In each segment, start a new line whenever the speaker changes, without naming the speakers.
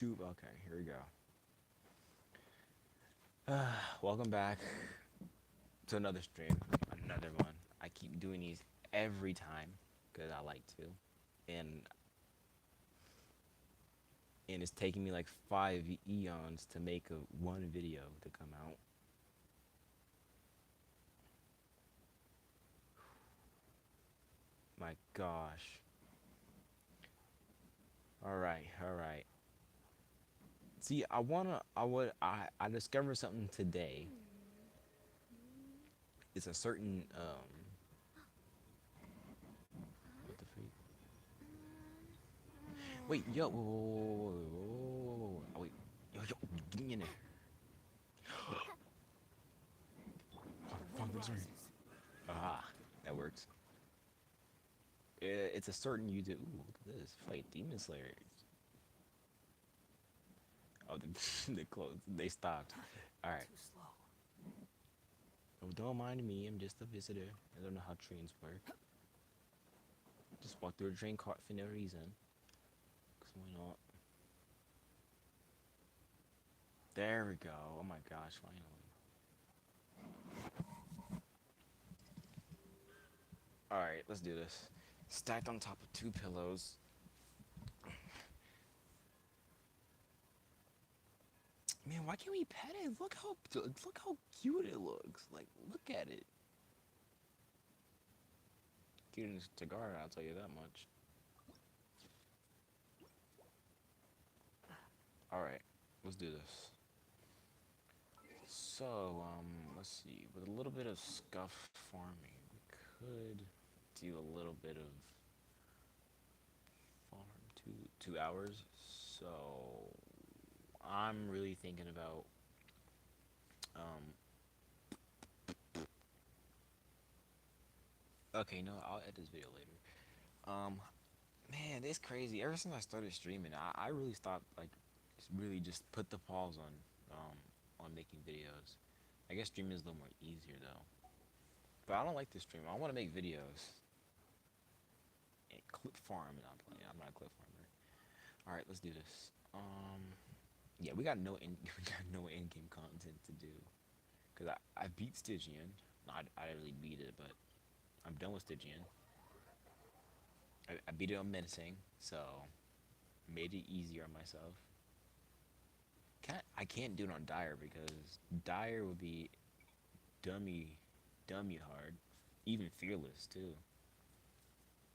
YouTube. Okay, here we go. Welcome back to another stream, another one. I keep doing these every time because I like to, and and it's taking me like 5 eons to make one video to come out. My gosh. All right, all right. See, I discovered something today. It's a certain what the freak? Wait, yo, whoa, wait, yo, get me in there. Fuck, that's right. Ah, that works. It's a certain YouTube. Ooh, look at this. Fight Demon Slayer. Oh, they closed. They stopped. All right. Oh, don't mind me. I'm just a visitor. I don't know how trains work. Just walk through a train cart for no reason. Cause why not? There we go. Oh my gosh, finally. All right, let's do this. Stacked on top of two pillows. Man, why can't we pet it? Look how cute it looks. Like, look at it. Cute as Tagara, I'll tell you that much. All right, let's do this. So, let's see. With a little bit of scuff farming, we could do a little bit of farm 2 hours. So, I'm really thinking about um. Okay, no, I'll edit this video later. Man, it's crazy. Ever since I started streaming, I really stopped really just put the pause on making videos. I guess streaming is a little more easier though. But I don't like to stream. I want to make videos. And clip farm, and I'm playing. I'm not a clip farmer. All right, let's do this. Yeah, we got no we got no in game content to do because I beat Stygian. No, I didn't really beat it, but I'm done with Stygian. I beat it on menacing, so made it easier on myself. I can't do it on Dire because Dire would be dummy hard. Even Fearless too.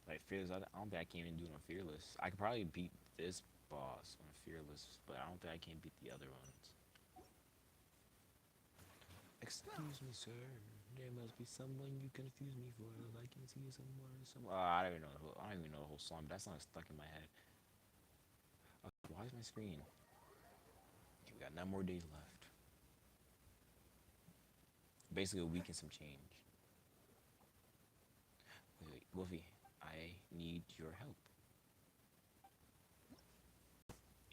Like Fearless, I don't think I can even do it on Fearless. I could probably beat this boss on Fearless, but I don't think I can beat the other ones. Excuse me, sir. There must be someone you confuse me for. I can see someone. I don't even know. I don't even know the whole song. But that song is stuck in my head. Okay, why is my screen? Okay, we got 9 more days left. Basically a week and some change. Wait, Wolfie, I need your help.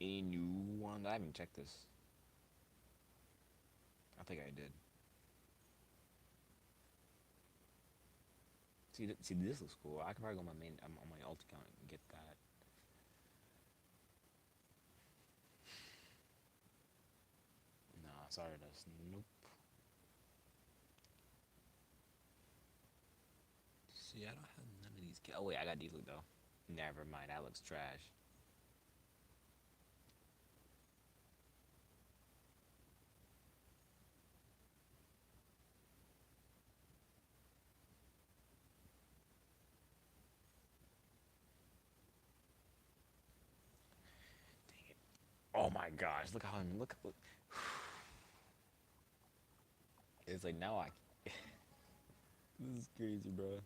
Any new one? I haven't checked this. I think I did. See, this looks cool. I could probably go on my on my alt account and get that. Nah, sorry, that's nope. See, I don't have none of these. Oh wait, I got these look though. Never mind, that looks trash. Dang it. Oh my gosh, look how I'm look. It's like now I. This is crazy, bro.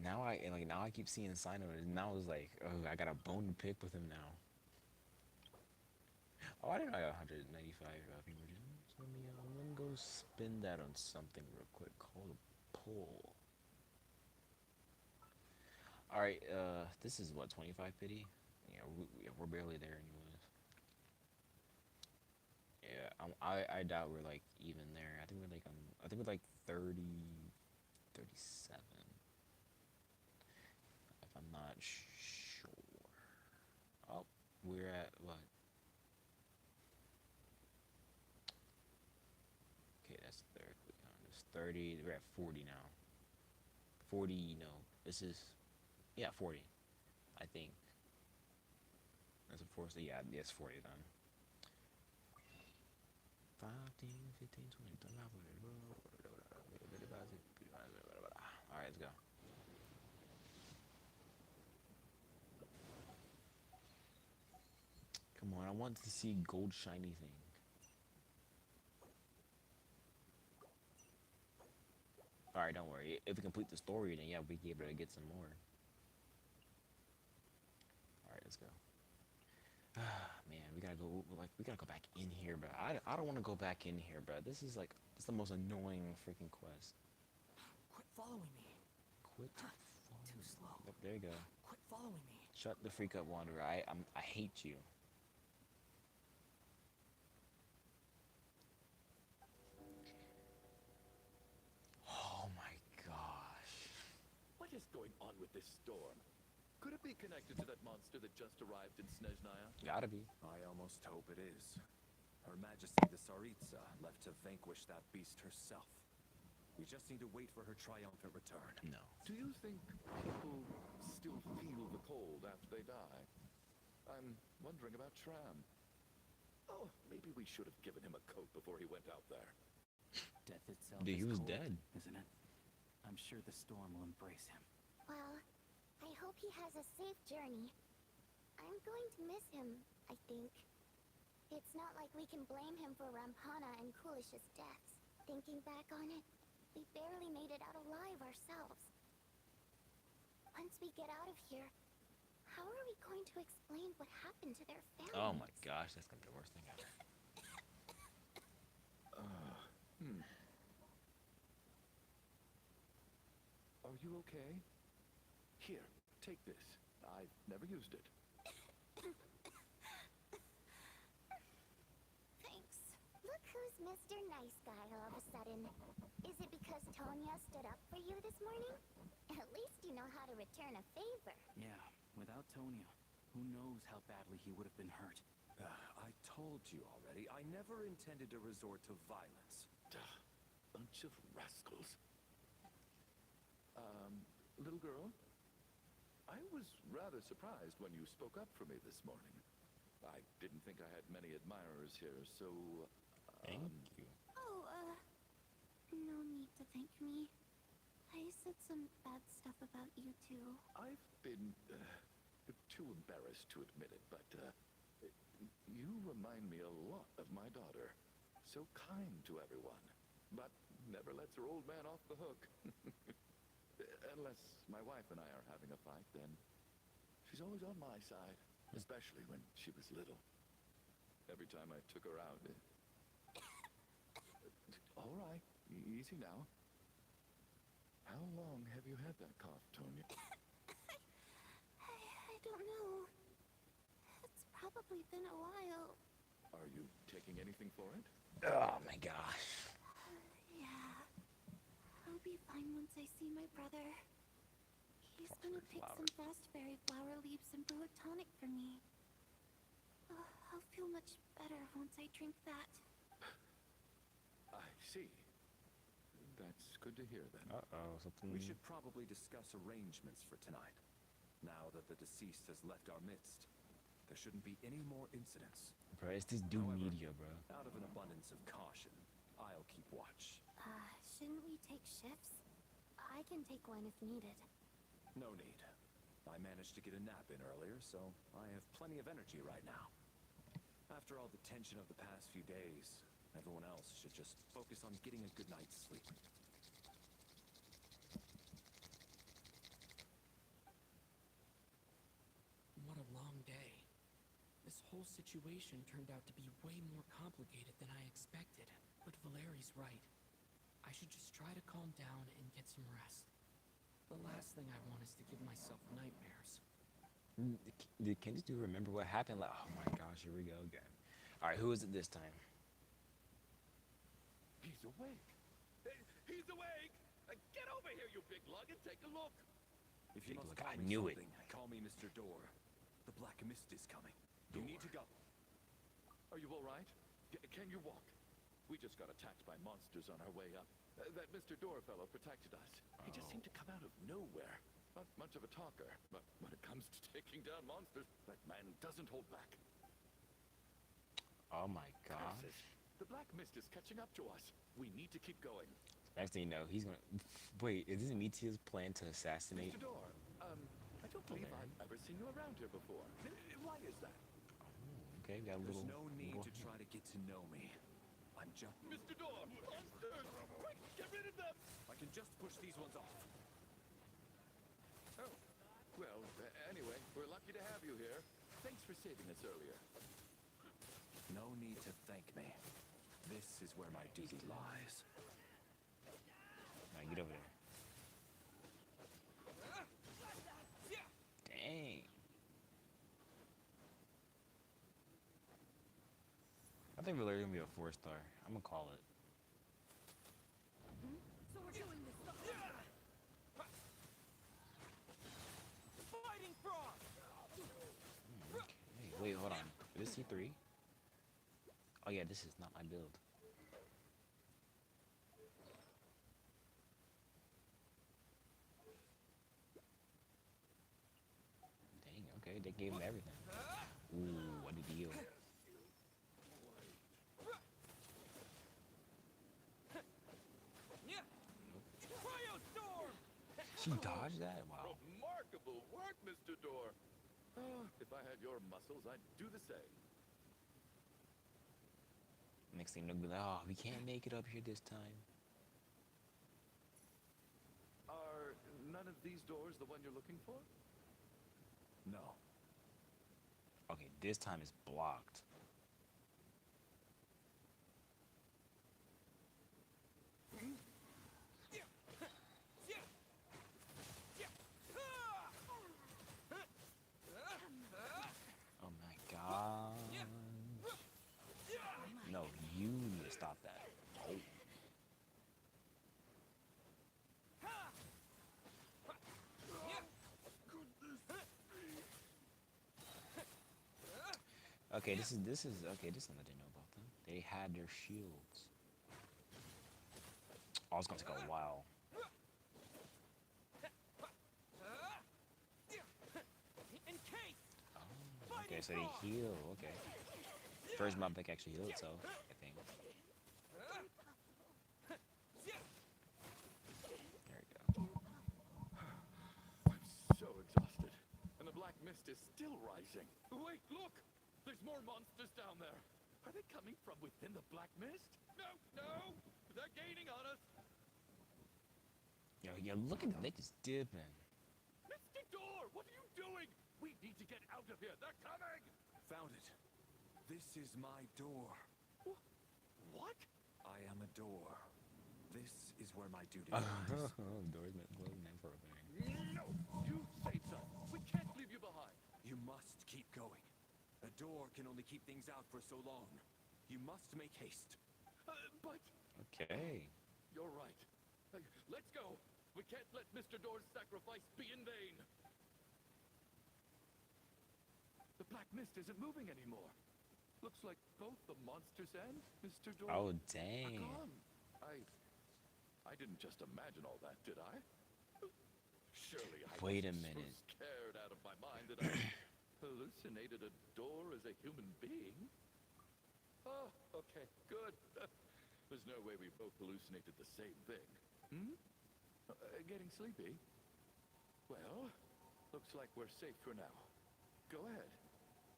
Now I keep seeing sign of it. Now it's like, oh, I got a bone to pick with him now. Oh, I didn't know I got 195 emergencies. Let me go spin that on something real quick. Call a pull. All right, this is what 25 pity. Yeah, we're barely there anyways. Yeah, I doubt we're like even there. I think we're like I think we're like 30, 37. If I'm not sure. 30. We're at 40 now. 40, no. This is, yeah, 40. I think. That's a force. Yeah, it's 40 then. 15, 15, 20, 25. Alright, let's go. Come on, I want to see gold shiny thing. Alright, don't worry. If we complete the story, then yeah, we'll be able to get some more. Alright, let's go. Man, we gotta go, like, we gotta go back in here, bro. I don't want to go back in here, bro. This is, like, it's the most annoying freaking quest.
Quit following me.
Quit
Too slow.
Yep, there you go.
Quit following me.
Shut the freak up, Wanderer. I hate you. Oh my gosh.
What is going on with this storm? Could it be connected to that monster that just arrived in Snezhnaya?
Gotta be.
I almost hope it is. Her Majesty the Tsaritsa left to vanquish that beast herself. We just need to wait for her triumphant return.
No.
Do you think people still feel the cold after they die? I'm wondering about Tram. Oh, maybe we should have given him a coat before he went out there.
Death itself
Dude, he
is
was
cold,
dead.
isn't it? I'm sure the storm will embrace him.
Well, I hope he has a safe journey. I'm going to miss him, I think. It's not like we can blame him for Rampana and Kulish's deaths. Thinking back on it, we barely made it out alive ourselves. Once we get out of here, how are we going to explain what happened to their families?
Oh my gosh, that's gonna be the worst thing ever.
Are you okay? Here, take this. I've never used it.
Thanks. Look who's Mr. Nice Guy all of a sudden. Is it because Tonya stood up for you this morning? At least you know how to return a favor.
Yeah, without Tonya, who knows how badly he would have been hurt.
I told you already, I never intended to resort to violence.
Bunch of rascals. Little girl, I was rather surprised when you spoke up for me this morning. I didn't think I had many admirers here, so...
Thank you.
Oh, no need to thank me. I said some bad stuff about you too.
I've been too embarrassed to admit it, but you remind me a lot of my daughter. So kind to everyone, but never lets her old man off the hook. Unless my wife and I are having a fight, then she's always on my side, especially when she was little. Every time I took her out. All right, easy now. How long have you had that cough, Tonya?
I don't know. It's probably been a while.
Are you taking anything for it?
Oh my gosh.
Yeah. I'll be fine once I see my brother. He's gonna pick some fastberry flower leaves and brew a tonic for me. I'll feel much better once I drink that.
I see. That's good to hear then.
Uh-oh, something...
We should probably discuss arrangements for tonight. Now that the deceased has left our midst, there shouldn't be any more incidents.
Bro, it's this dude
However,
media, bro.
Out of an abundance of caution, I'll keep watch.
Shouldn't we take shifts? I can take one if needed.
No need. I managed to get a nap in earlier, so I have plenty of energy right now. After all the tension of the past few days, everyone else should just focus on getting a good night's sleep.
What a long day. This whole situation turned out to be way more complicated than I expected. But Valeri's right. I should just try to calm down and get some rest. The last thing I want is to give myself nightmares.
Did Kenji do remember what happened? Like, oh my gosh, here we go again. Alright, who is it this time?
He's awake. He's awake! Get over here, you big lug, and take a look.
If you
Big
must
look,
call
I
me
knew it.
something, call me Mr. Door. The Black Mist is coming. You need to go.
Are you all right? Can you walk? We just got attacked by monsters on our way up. That Mr. Door fellow protected us. He just seemed to come out of nowhere. Not much of a talker, but when it comes to taking down monsters, that man doesn't hold back.
Oh my gosh.
Curses. The Black Mist is catching up to us. We need to keep going.
Next thing you know, he's gonna. Wait, is this Mitia's plan to assassinate?
Mr. Door, I don't believe I've ever seen you around here before. Why is that?
Okay, we got a
There's
little.
no need
little-
to try to get to know me. I'm just...
Mr. Door! Monsters! Quick, get rid of them!
I can just push these ones off.
Oh, well, anyway, we're lucky to have you here. Thanks for saving us earlier.
No need to thank me. This is where my duty lies.
Now get over there. Dang. I think Valeria's gonna be a 4-star. I'm gonna call it.
So we're doing this the Fighting frog!
Okay. Wait, hold on. Is this C3? Oh yeah, this is not my build. Dang, okay, they gave him everything. Ooh, what a deal. She dodged that? Wow.
Remarkable work, Mr. Door. Oh, if I had your muscles, I'd do the same.
Next thing they'll be like, oh, we can't make it up here this time.
Are none of these doors the one you're looking for?
No.
Okay, this time it's blocked. Oh my god. No, you need to stop that. Oh. Okay, this is okay, this is something I didn't know about them. They had their shields. Oh, it's gonna take a while. Oh, okay, so they heal, okay. First my pick actually healed itself, I think. There we go.
I'm so exhausted. And the black mist is still rising. Wait, look! There's more monsters down there. Are they coming from within the black mist? No, no! They're gaining on us!
Yo, look at them, they just dipping.
Mr. Door, what are you doing? We need to get out of here. They're coming!
Found it. This is my door.
What?
I am a door. This is where my duty
Oh,
lies.
doors meant for opening.
No! You say so. We can't leave you behind.
You must keep going. A door can only keep things out for so long. You must make haste.
But
Okay.
you're right. Let's go. We can't let Mr. Door's sacrifice be in vain. The black mist isn't moving anymore. Looks like both the monsters and Mr. Door
Oh,
are
dang.
gone. I didn't just imagine all that, did I? Surely I
Wait a
wasn't
minute.
so scared out of my mind that I hallucinated a door as a human being. Oh, okay, good. There's no way we both hallucinated the same thing. Getting sleepy? Well, looks like we're safe for now. Go ahead.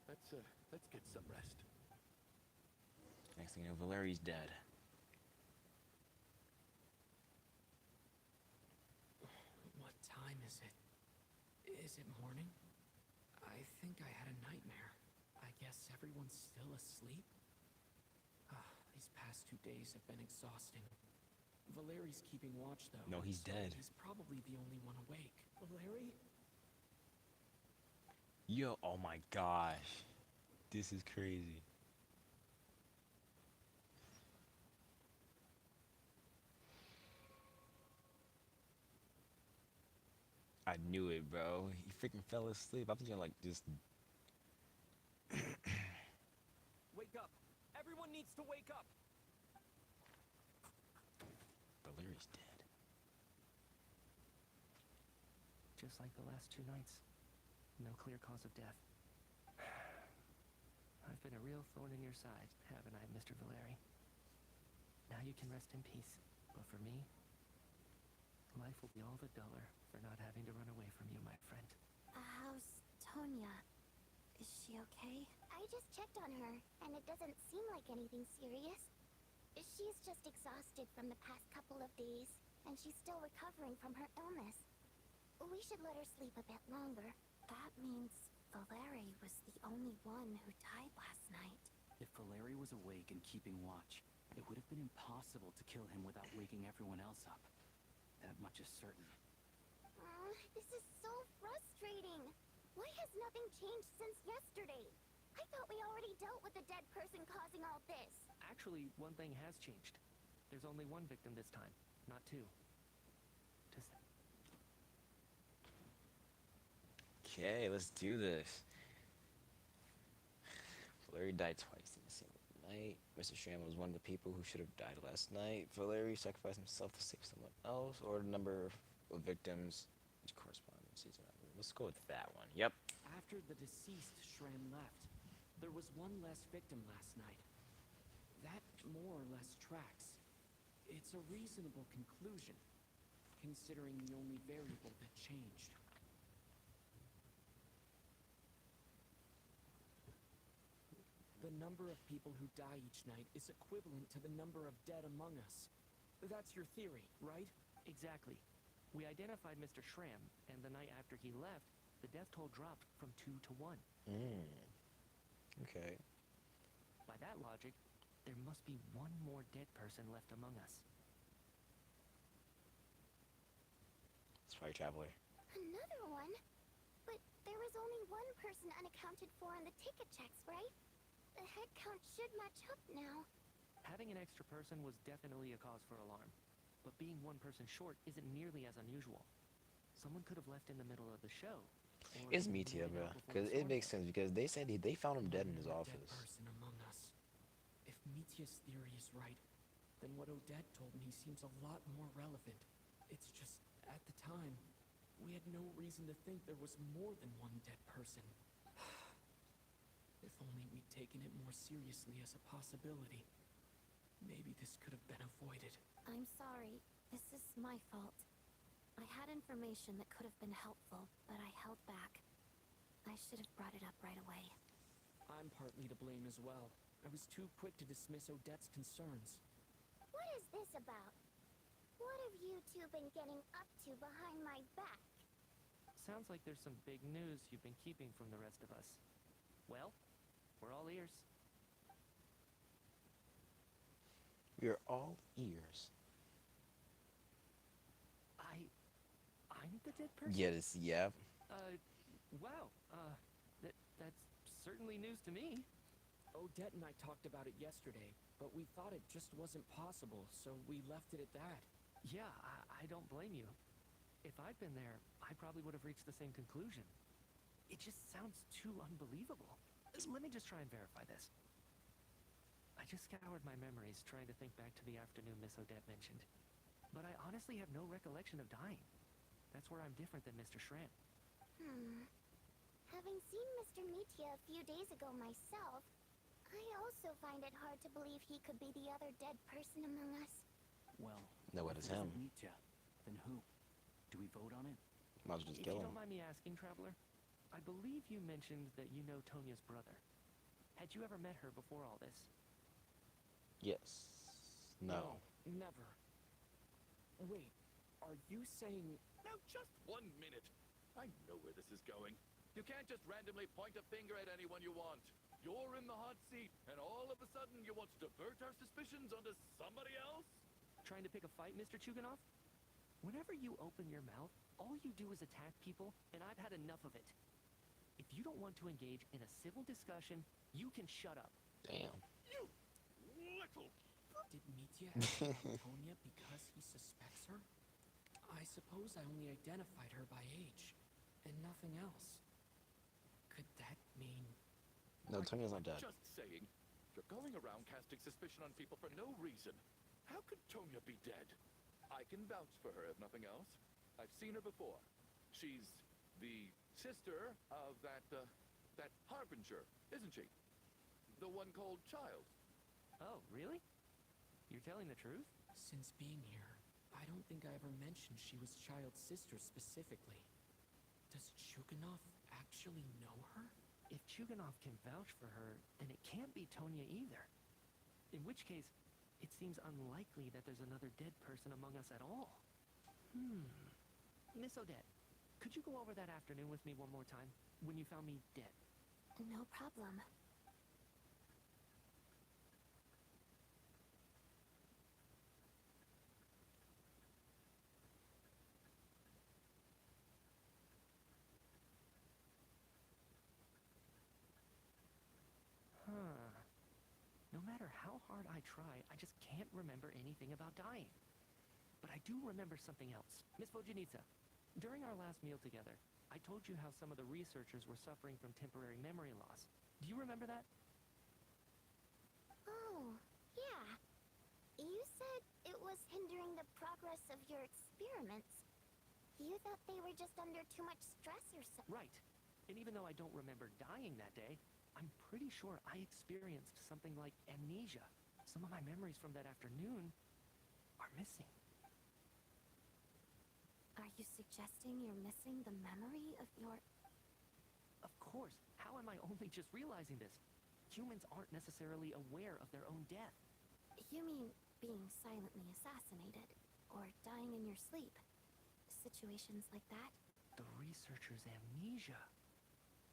Let's get some rest.
Next thing you know, Valeri's dead.
What time is it? Is it morning? I think I had a nightmare. I guess everyone's still asleep? These past 2 days have been exhausting. Valeri's keeping watch, though.
No, he's
so
dead.
He's probably the only one awake. Valeri?
Yo, oh my gosh. This is crazy. I knew it, bro. He freaking fell asleep. I was gonna like just.
Wake up! Everyone needs to wake up!
Valeri's dead.
Just like the last 2 nights. No clear cause of death. I've been a real thorn in your side, haven't I, Mr. Valeri? Now you can rest in peace. But for me, life will be all the duller for not having to run away from you, my friend.
How's Tonya? Is she okay? I just checked on her, and it doesn't seem like anything serious. She's just exhausted from the past couple of days, and she's still recovering from her illness. We should let her sleep a bit longer. That means Valeri was the only one who died last night.
If Valeri was awake and keeping watch, it would have been impossible to kill him without waking everyone else up. That much is certain.
This is so frustrating. Why has nothing changed since yesterday? I thought we already dealt with the dead person causing all this.
Actually, one thing has changed. There's only one victim this time, not 2. Just
Okay, let's do this. Valeri died twice in the same night. Mr. Schramm was one of the people who should have died last night. Valeri sacrificed himself to save someone else, or the number of victims which correspond to season. Let's go with that one. Yep.
After the deceased Shram left, there was one less victim last night. That more or less tracks. It's a reasonable conclusion, considering the only variable that changed. The number of people who die each night is equivalent to the number of dead among us. That's your theory, right?
exactly. We identified Mr. Schramm, and the night after he left, the death toll dropped from 2 to 1.
Okay.
By that logic, there must be one more dead person left among us.
Spy Traveler.
Another one? But there was only one person unaccounted for on the ticket checks, right? The head count should match up now.
Having an extra person was definitely a cause for alarm, but being one person short isn't nearly as unusual. Someone could have left in the middle of the show. or
It's
made
Mitya,
it
bro.
out before
Because
the
it
storm
makes
hit.
sense. Because they said they found him dead in his
One more
office.
Dead person among us. If Mitya's theory is right, then what Odette told me seems a lot more relevant. It's just, at the time, we had no reason to think there was more than one dead person. If only we'd taken it more seriously as a possibility. Maybe this could have been avoided.
I'm sorry. This is my fault. I had information that could have been helpful, but I held back. I should have brought it up right away.
I'm partly to blame as well. I was too quick to dismiss Odette's concerns.
What is this about? What have you two been getting up to behind my back?
Sounds like there's some big news you've been keeping from the rest of us. Well, we're all ears.
We're all ears.
I'm the dead person?
Yes, yeah.
Wow. That's certainly news to me.
Odette and I talked about it yesterday, but we thought it just wasn't possible, so we left it at that.
Yeah, I don't blame you. If I'd been there, I probably would have reached the same conclusion. It just sounds too unbelievable. Let me just try and verify this. I just scoured my memories trying to think back to the afternoon Miss Odette mentioned. But I honestly have no recollection of dying. That's where I'm different than Mr. Schramm.
Having seen Mr. Mitya a few days ago myself, I also find it hard to believe he could be the other dead person among us.
Well,
No, what is him?
Mitya. Then who? Do we vote on it?
Might as well just
If
kill
you
him.
don't mind me asking, Traveler, I believe you mentioned that you know Tonya's brother. Had you ever met her before all this?
Yes. No.
Never. Wait, are you saying...
Now, just 1 minute. I know where this is going. You can't just randomly point a finger at anyone you want. You're in the hot seat, and all of a sudden you want to divert our suspicions onto somebody else?
Trying to pick a fight, Mr. Chuganov? Whenever you open your mouth, all you do is attack people, and I've had enough of it. If you don't want to engage in a civil discussion, you can shut up.
Damn.
You little...
Did Mitya ask about Tonya because he suspects her? I suppose I only identified her by age, and nothing else. Could that mean...
No, Tonya's not dead.
Just saying. You're going around casting suspicion on people for no reason. How could Tonya be dead? I can vouch for her, if nothing else. I've seen her before. She's the sister of that Harbinger, isn't she? The one called Child.
Oh, really? You're telling the truth?
Since being here, I don't think I ever mentioned she was Child's sister specifically. Does Chuganov actually know her?
If Chuganov can vouch for her, then it can't be Tonya either. In which case, it seems unlikely that there's another dead person among us at all. Miss Odette, could you go over that afternoon with me one more time, when you found me dead?
No problem.
No matter how hard I try, I just can't remember anything about dying. But I do remember something else. Miss Vojanitsa, during our last meal together, I told you how some of the researchers were suffering from temporary memory loss. Do you remember that?
Oh, yeah. You said it was hindering the progress of your experiments. You thought they were just under too much stress or something.
Right. And even though I don't remember dying that day, I'm pretty sure I experienced something like amnesia. Some of my memories from that afternoon are missing.
Are you suggesting you're missing the memory of your...
Of course. How am I only just realizing this? Humans aren't necessarily aware of their own death.
You mean being silently assassinated, or dying in your sleep? Situations like that?
The researcher's amnesia.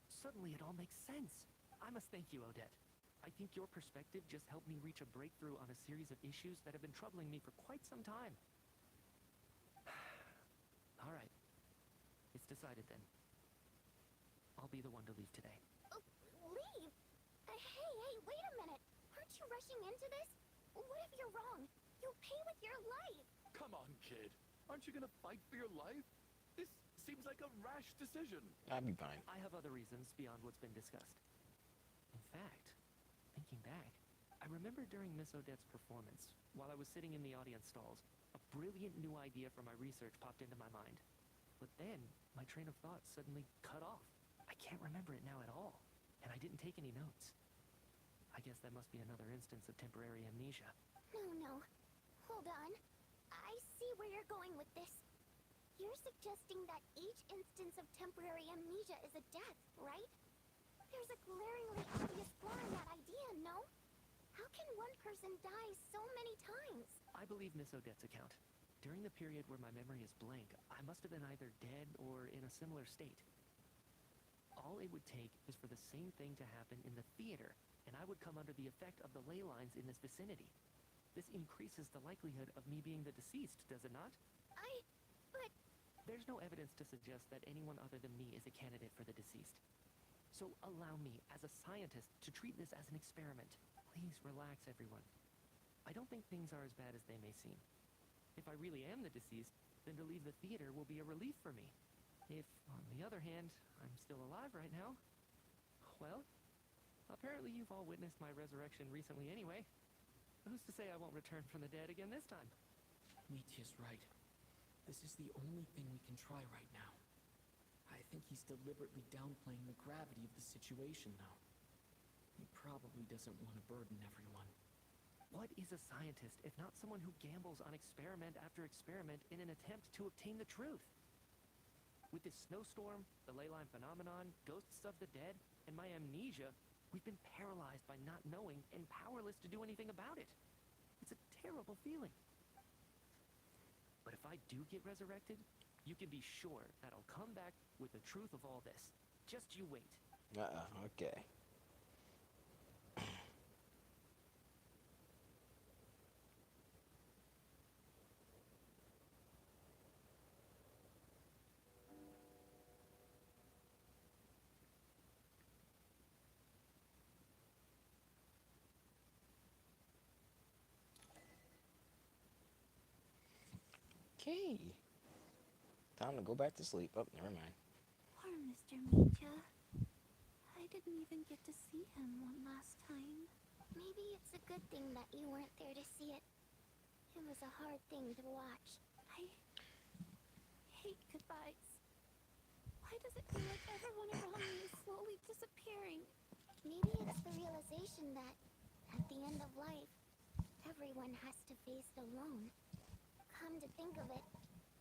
Suddenly it all makes sense. I must thank you, Odette. I think your perspective just helped me reach a breakthrough on a series of issues that have been troubling me for quite some time. All right. It's decided then. I'll be the one to leave today.
Oh, leave? Hey, wait a minute. Aren't you rushing into this? What if you're wrong? You'll pay with your life.
Come on, kid. Aren't you gonna fight for your life? This seems like a rash decision.
I'll be fine.
I have other reasons beyond what's been discussed. In fact, thinking back, I remember during Miss Odette's performance, while I was sitting in the audience stalls, a brilliant new idea for my research popped into my mind. But then, my train of thought suddenly cut off. I can't remember it now at all, and I didn't take any notes. I guess that must be another instance of temporary amnesia.
No. Hold on. I see where you're going with this. You're suggesting that each instance of temporary amnesia is a death, right? There's a glaringly obvious flaw in that idea, no? How can one person die so many times?
I believe Miss Odette's account. During the period where my memory is blank, I must have been either dead or in a similar state. All it would take is for the same thing to happen in the theater, and I would come under the effect of the ley lines in this vicinity. This increases the likelihood of me being the deceased, does it not?
But...
There's no evidence to suggest that anyone other than me is a candidate for the deceased. So allow me, as a scientist, to treat this as an experiment. Please relax, everyone. I don't think things are as bad as they may seem. If I really am the deceased, then to leave the theater will be a relief for me. If, on the other hand, I'm still alive right now, well, apparently you've all witnessed my resurrection recently anyway. Who's to say I won't return from the dead again this time?
Mitya's right. This is the only thing we can try right now. I think he's deliberately downplaying the gravity of the situation, though. He probably doesn't want to burden everyone.
What is a scientist if not someone who gambles on experiment after experiment in an attempt to obtain the truth? With this snowstorm, the ley line phenomenon, ghosts of the dead, and my amnesia, we've been paralyzed by not knowing and powerless to do anything about it. It's a terrible feeling. But if I do get resurrected, you can be sure that I'll come back with the truth of all this. Just you wait.
Okay. Okay. Time to go back to sleep. Oh, never mind.
Poor Mr. Mitya. I didn't even get to see him one last time. Maybe it's a good thing that you weren't there to see it. It was a hard thing to watch. hate goodbyes. Why does it feel like everyone around me is slowly disappearing? Maybe it's the realization that, at the end of life, everyone has to face it alone. Come to think of it,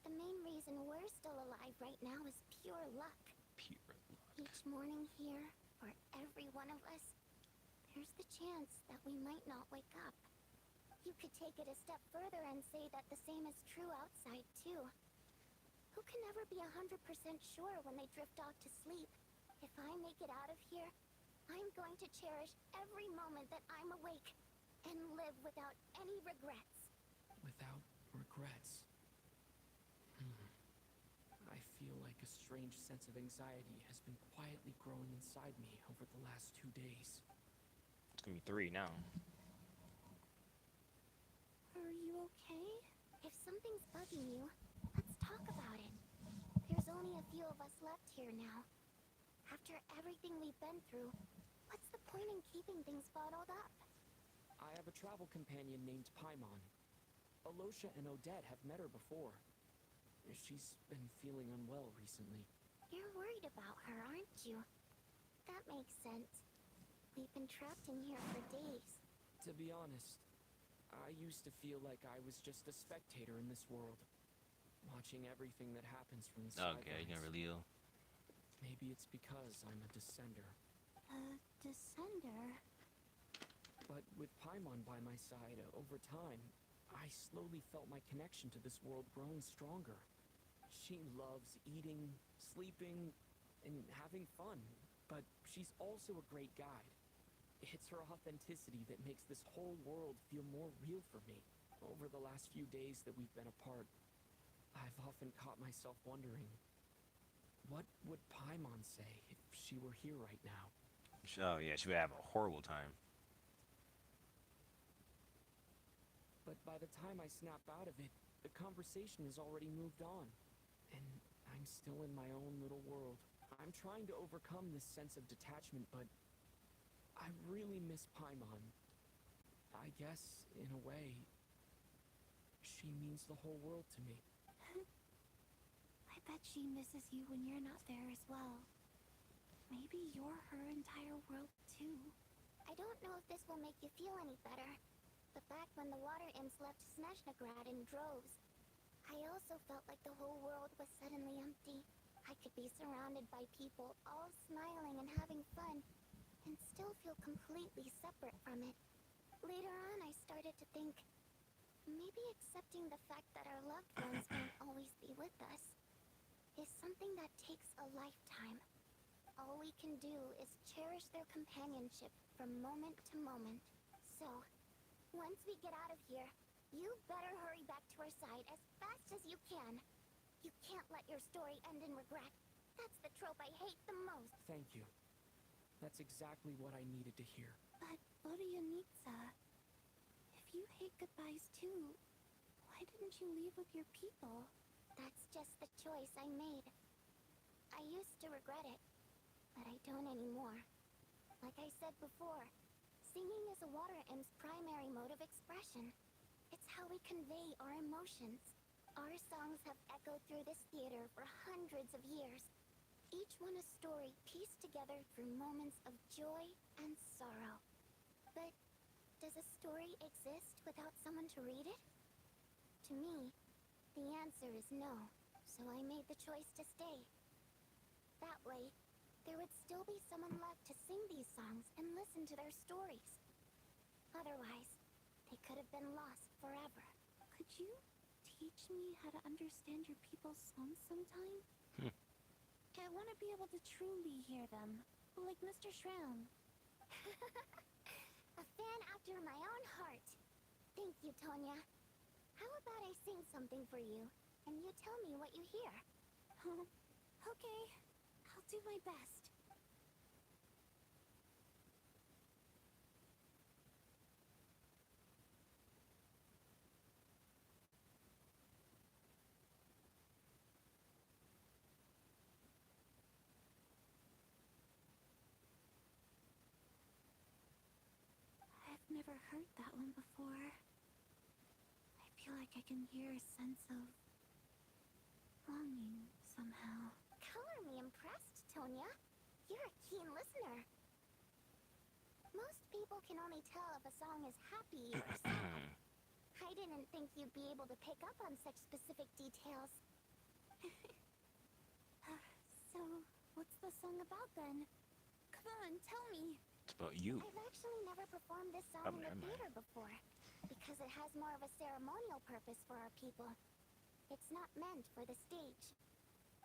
the main reason we're still alive right now is pure luck.
Pure luck.
Each morning here, for every one of us, there's the chance that we might not wake up. You could take it a step further and say that the same is true outside, too. Who can never be 100% sure when they drift off to sleep? If I make it out of here, I'm going to cherish every moment that I'm awake and live without any regrets.
Without regrets. I feel like a strange sense of anxiety has been quietly growing inside me over the last 2 days.
It's gonna be 3 now.
Are you okay? If something's bugging you, let's talk about it. There's only a few of us left here now. After everything we've been through, what's the point in keeping things bottled up?
I have a travel companion named Paimon. Alosha and Odette have met her before. She's been feeling unwell recently.
You're worried about her, aren't you? That makes sense. We've been trapped in here for days.
To be honest, I used to feel like I was just a spectator in this world, watching everything that happens from the sidelines.
Okay, you're gonna reveal.
Maybe it's because I'm a descender.
Descender?
But with Paimon by my side, over time, I slowly felt my connection to this world growing stronger. She loves eating, sleeping, and having fun, but she's also a great guide. It's her authenticity that makes this whole world feel more real for me. Over the last few days that we've been apart, I've often caught myself wondering, what would Paimon say if she were here right now?
Oh yeah, she would have a horrible time.
But by the time I snap out of it, the conversation has already moved on. And I'm still in my own little world. I'm trying to overcome this sense of detachment, but I really miss Paimon. I guess, in a way, she means the whole world to me.
I bet she misses you when you're not there as well. Maybe you're her entire world, too. I don't know if this will make you feel any better, but back when the water imps left Snezhnograd in droves, I also felt like the whole world was suddenly empty. I could be surrounded by people, all smiling and having fun, and still feel completely separate from it. Later on, I started to think, maybe accepting the fact that our loved ones won't always be with us is something that takes a lifetime. All we can do is cherish their companionship from moment to moment. So, once we get out of here, you better hurry back to our side as fast as you can. You can't let your story end in regret. That's the trope I hate the most.
Thank you. That's exactly what I needed to hear.
But, Odianitsa, if you hate goodbyes too, why didn't you leave with your people? That's just the choice I made. I used to regret it, but I don't anymore. Like I said before, singing is a water imp's primary mode of expression. It's how we convey our emotions. Our songs have echoed through this theater for hundreds of years. Each one a story pieced together through moments of joy and sorrow. But does a story exist without someone to read it? To me, the answer is no, so I made the choice to stay. That way, there would still be someone left to sing these songs and listen to their stories. Otherwise, they could have been lost forever. Could you teach me how to understand your people's songs sometime? I want to be able to truly hear them, like Mr. Shroom. A fan after my own heart. Thank you, Tonya. How about I sing something for you, and you tell me what you hear? Okay, I'll do my best. I've never heard that one before. I feel like I can hear a sense of longing somehow. Color me impressed, Tonya. You're a keen listener. Most people can only tell if a song is happy or sad. I didn't think you'd be able to pick up on such specific details. So, what's the song about then? Come on, tell me.
It's about you.
I've actually never performed this song in the
never mind.
theater before, because it has more of a ceremonial purpose for our people. It's not meant for the stage.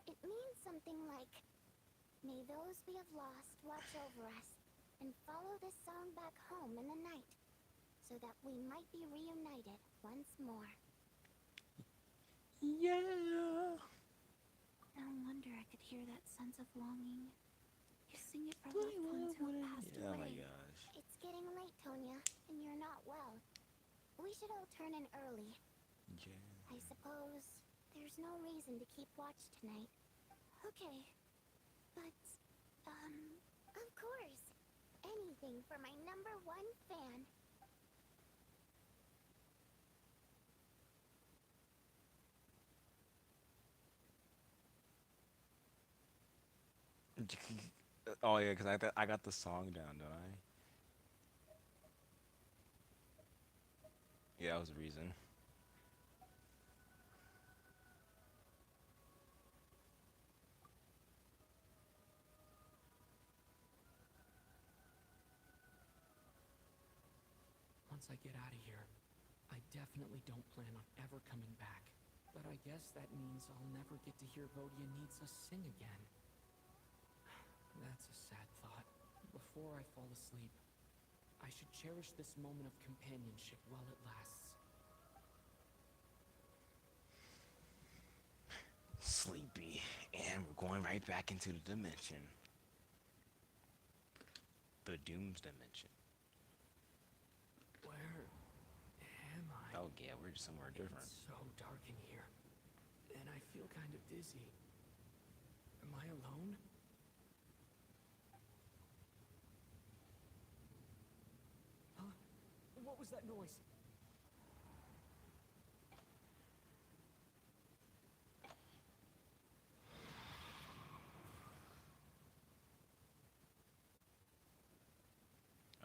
It means something like, may those we have lost watch over us, and follow this song back home in the night, so that we might be reunited once more.
Yeah.
No wonder I could hear that sense of longing. You sing it for loved ones who have passed
Oh my
away.
gosh.
It's getting late, Tonya, and you're not well. We should all turn in early.
Yeah.
I suppose there's no reason to keep watch tonight. Okay. But, of course. Anything for my #1 fan.
Oh yeah, because I got the song down, don't I? Yeah, that was the reason.
Once I get out of here, I definitely don't plan on ever coming back. But I guess that means I'll never get to hear Vodia Needs Us sing again. That's a sad thought. Before I fall asleep, I should cherish this moment of companionship while it lasts.
Sleepy, and we're going right back into the dimension. The Doom's dimension.
Where am I?
Oh yeah, we're just somewhere different.
It's so dark in here, and I feel kind of dizzy. Am I alone? Huh? What was that noise?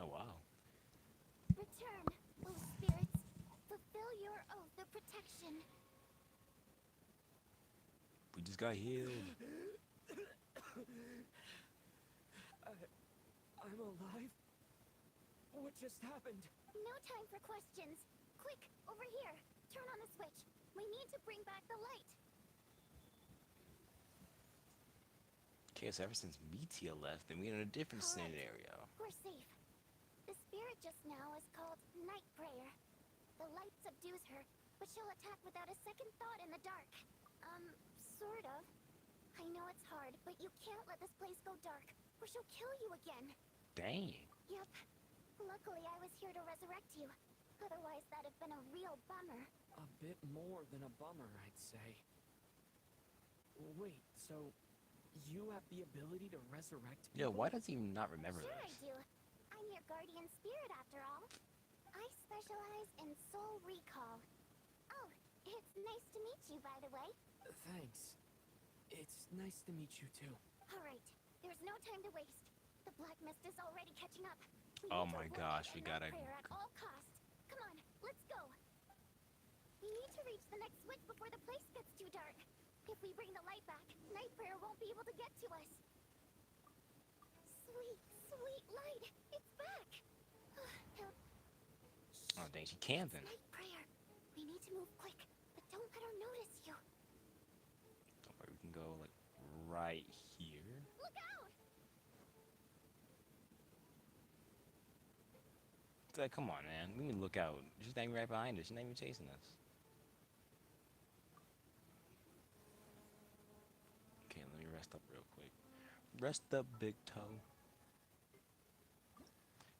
Oh wow.
Return, O spirits. Fulfill your oath of protection.
We just got healed.
I'm alive? What just happened?
No time for questions. Quick, over here. Turn on the switch. We need to bring back the light.
Okay, so ever since Metia left, then we're in a different
Correct.
scenario.
We're safe. The spirit just now is called Night Prayer. The light subdues her, but she'll attack without a second thought in the dark. Sort of. I know it's hard, but you can't let this place go dark, or she'll kill you again.
Dang.
Yep. Luckily, I was here to resurrect you. Otherwise, that'd have been a real bummer.
A bit more than a bummer, I'd say. Wait, so you have the ability to resurrect
Yeah,
people?
why does he not remember
Sure I
this?
do. I'm your guardian spirit, after all. I specialize in soul recall. Oh, it's nice to meet you, by the way.
Thanks. It's nice to meet you, too.
All right, there's no time to waste. The black mist is already catching up. We
Oh
need to
my
avoid
gosh,
it
we
and
gotta
Night Prayer at all costs. Come on, let's go. We need to reach the next switch before the place gets too dark. If we bring the light back, Night Prayer won't be able to get to us. Sweet, sweet light, it's back. Help.
Oh dang, she camping.
Night Prayer. We need to move quick, but don't let her notice you.
Don't worry, we can go like right here.
Look out!
It's like, come on, man. We can look out. She's not even right behind us. She's not even chasing us. Okay, let me rest up real quick. Rest up, big toe.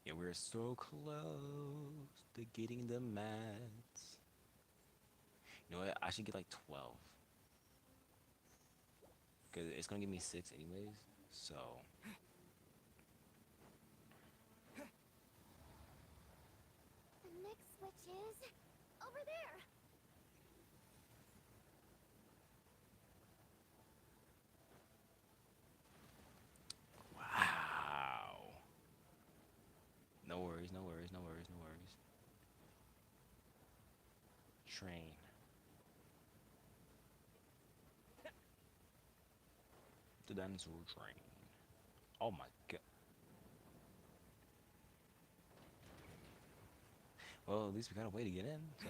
Yeah, we're so close to getting the mats. You know what? I should get like 12. Because it's going to give me 6 anyways. So.
The next switch is over there.
No worries, no worries, no worries, no worries. Train. The dinosaur train. Oh my god. Well, at least we got a way to get in, so.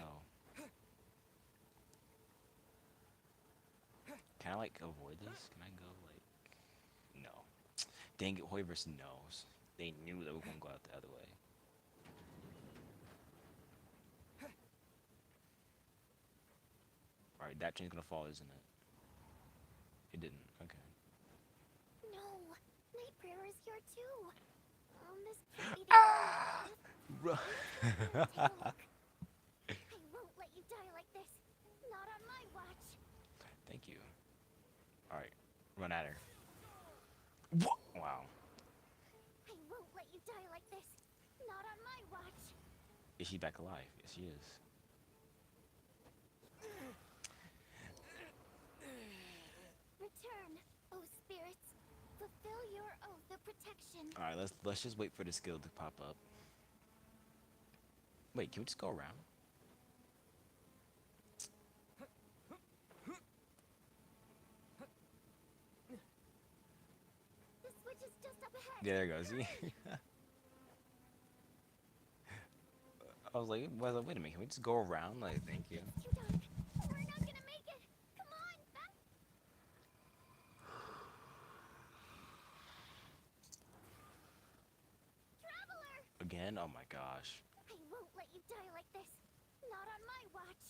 Can I, like, avoid this? Can I go, like. No. Dang it, Hoiverse knows. They knew that we were gonna go out the other way. Alright, that train's gonna fall, isn't it? It didn't. Okay.
No, Night Prayer is here too. This can't be the end.
Bro.
Take a look. I won't let you die like this. Not on my watch.
Thank you. Alright, run at her. Wow.
I won't let you die like this. Not on my watch.
Is she back alive? Yes, she is.
Return, O spirits. Fulfill your oath of protection.
Alright, let's just wait for the skill to pop up. Wait, can we just go around?
The switch is just up ahead.
Yeah, there it goes. See? I was like, wait a minute, can we just go around? Like, thank you.
It's too dark. We're not gonna make it. Come on, back. Traveler!
Again? Oh my gosh.
I won't let you die like this. Not on my watch.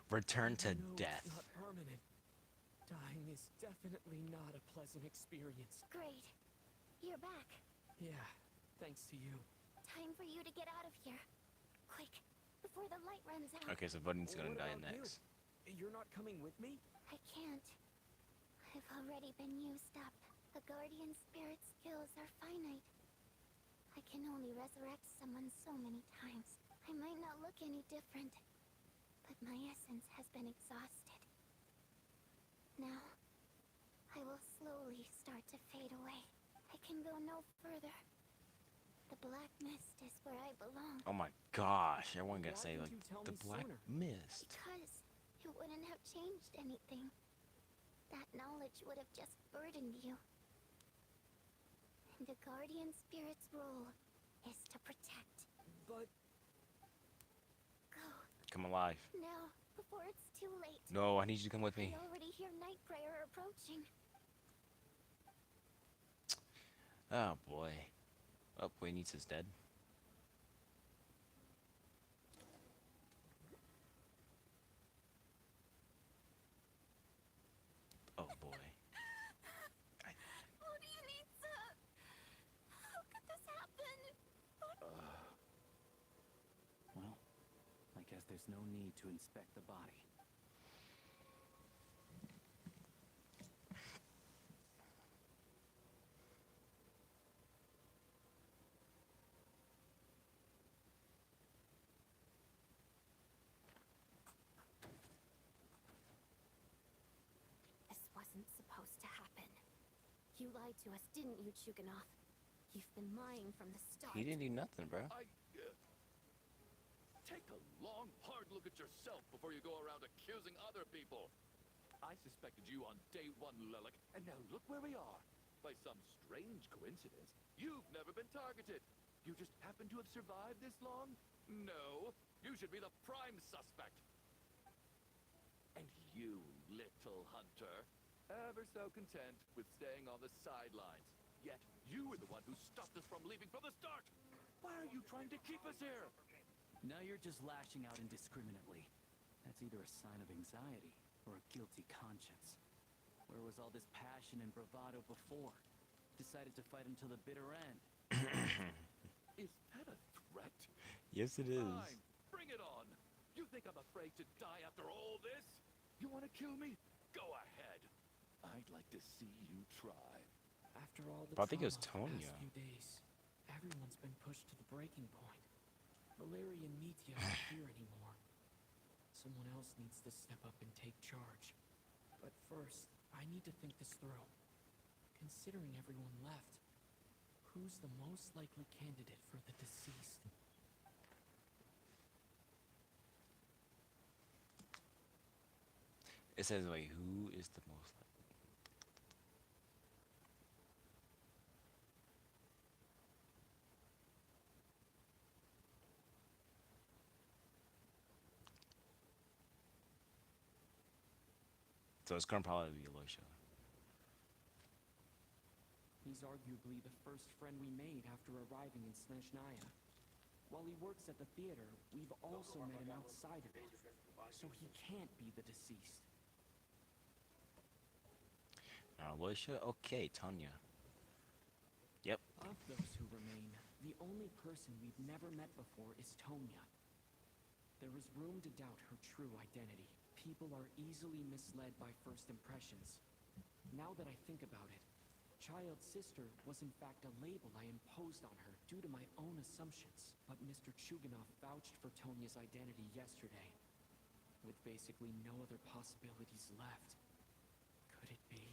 Return to
I know
death.
It's not permanent. Dying is definitely not a pleasant experience.
Great. You're back.
Yeah, thanks to you.
Time for you to get out of here. Quick, before the light runs out.
Okay, so Buddy's gonna
What
die
about you?
next.
You're not coming with me?
I can't. I've already been used up. The Guardian Spirit skills are finite. I can only resurrect someone so many times. I might not look any different, but my essence has been exhausted. Now, I will slowly start to fade away. I can go no further. The Black Mist is where I belong.
Oh my gosh, everyone gonna
Why
say
didn't
like
you tell
the
me
black
sooner?
mist.
Because it wouldn't have changed anything. That knowledge would have just burdened you. And the Guardian Spirit's role is to protect.
But
Go,
Come alive.
now, before it's too late.
No, I need you to come with me.
I already hear Night Prayer approaching.
Oh boy. Oh, Wayneats is dead. Oh boy.
What do you need, sir? How could this happen?
Well, I guess there's no need to inspect the body.
This wasn't supposed to happen. You lied to us, didn't you, Chuganov? You've been lying from the start.
He didn't do nothing, bro.
Take a long, hard look at yourself before you go around accusing other people. I suspected you on day one, Lelik, and now look where we are. By some strange coincidence, you've never been targeted. You just happen to have survived this long? No, you should be the prime suspect. And you, little hunter, ever so content with staying on the sidelines. Yet you were the one who stopped us from leaving from the start. Why are you trying to keep us here?
Now you're just lashing out indiscriminately. That's either a sign of anxiety or a guilty conscience. Where was all this passion and bravado before? Decided to fight until the bitter end.
Is that a threat?
Yes, it is.
Fine, bring it on. You think I'm afraid to die after all this? You want to kill me? Go ahead. I'd like to see you try.
after all the
But I think it was
trauma of the
Tonya.
past few days, everyone's been pushed to the breaking point. Valeria and Mitya aren't here anymore. Someone else needs to step up and take charge. But first, I need to think this through. Considering everyone left, who's the most likely candidate for the deceased?
It says, wait, who is the most likely? So it's gonna probably be Aloysia.
He's arguably the first friend we made after arriving in Snezhnaya. While he works at the theater, we've also met him outside of it. So he can't be the deceased.
Aloysia? Okay, Tanya. Yep.
Of those who remain, the only person we've never met before is Tonya. There is room to doubt her true identity. People are easily misled by first impressions. Now that I think about it, Child's sister was in fact a label I imposed on her due to my own assumptions. But Mr. Chuganov vouched for Tonya's identity yesterday, with basically no other possibilities left. Could it be?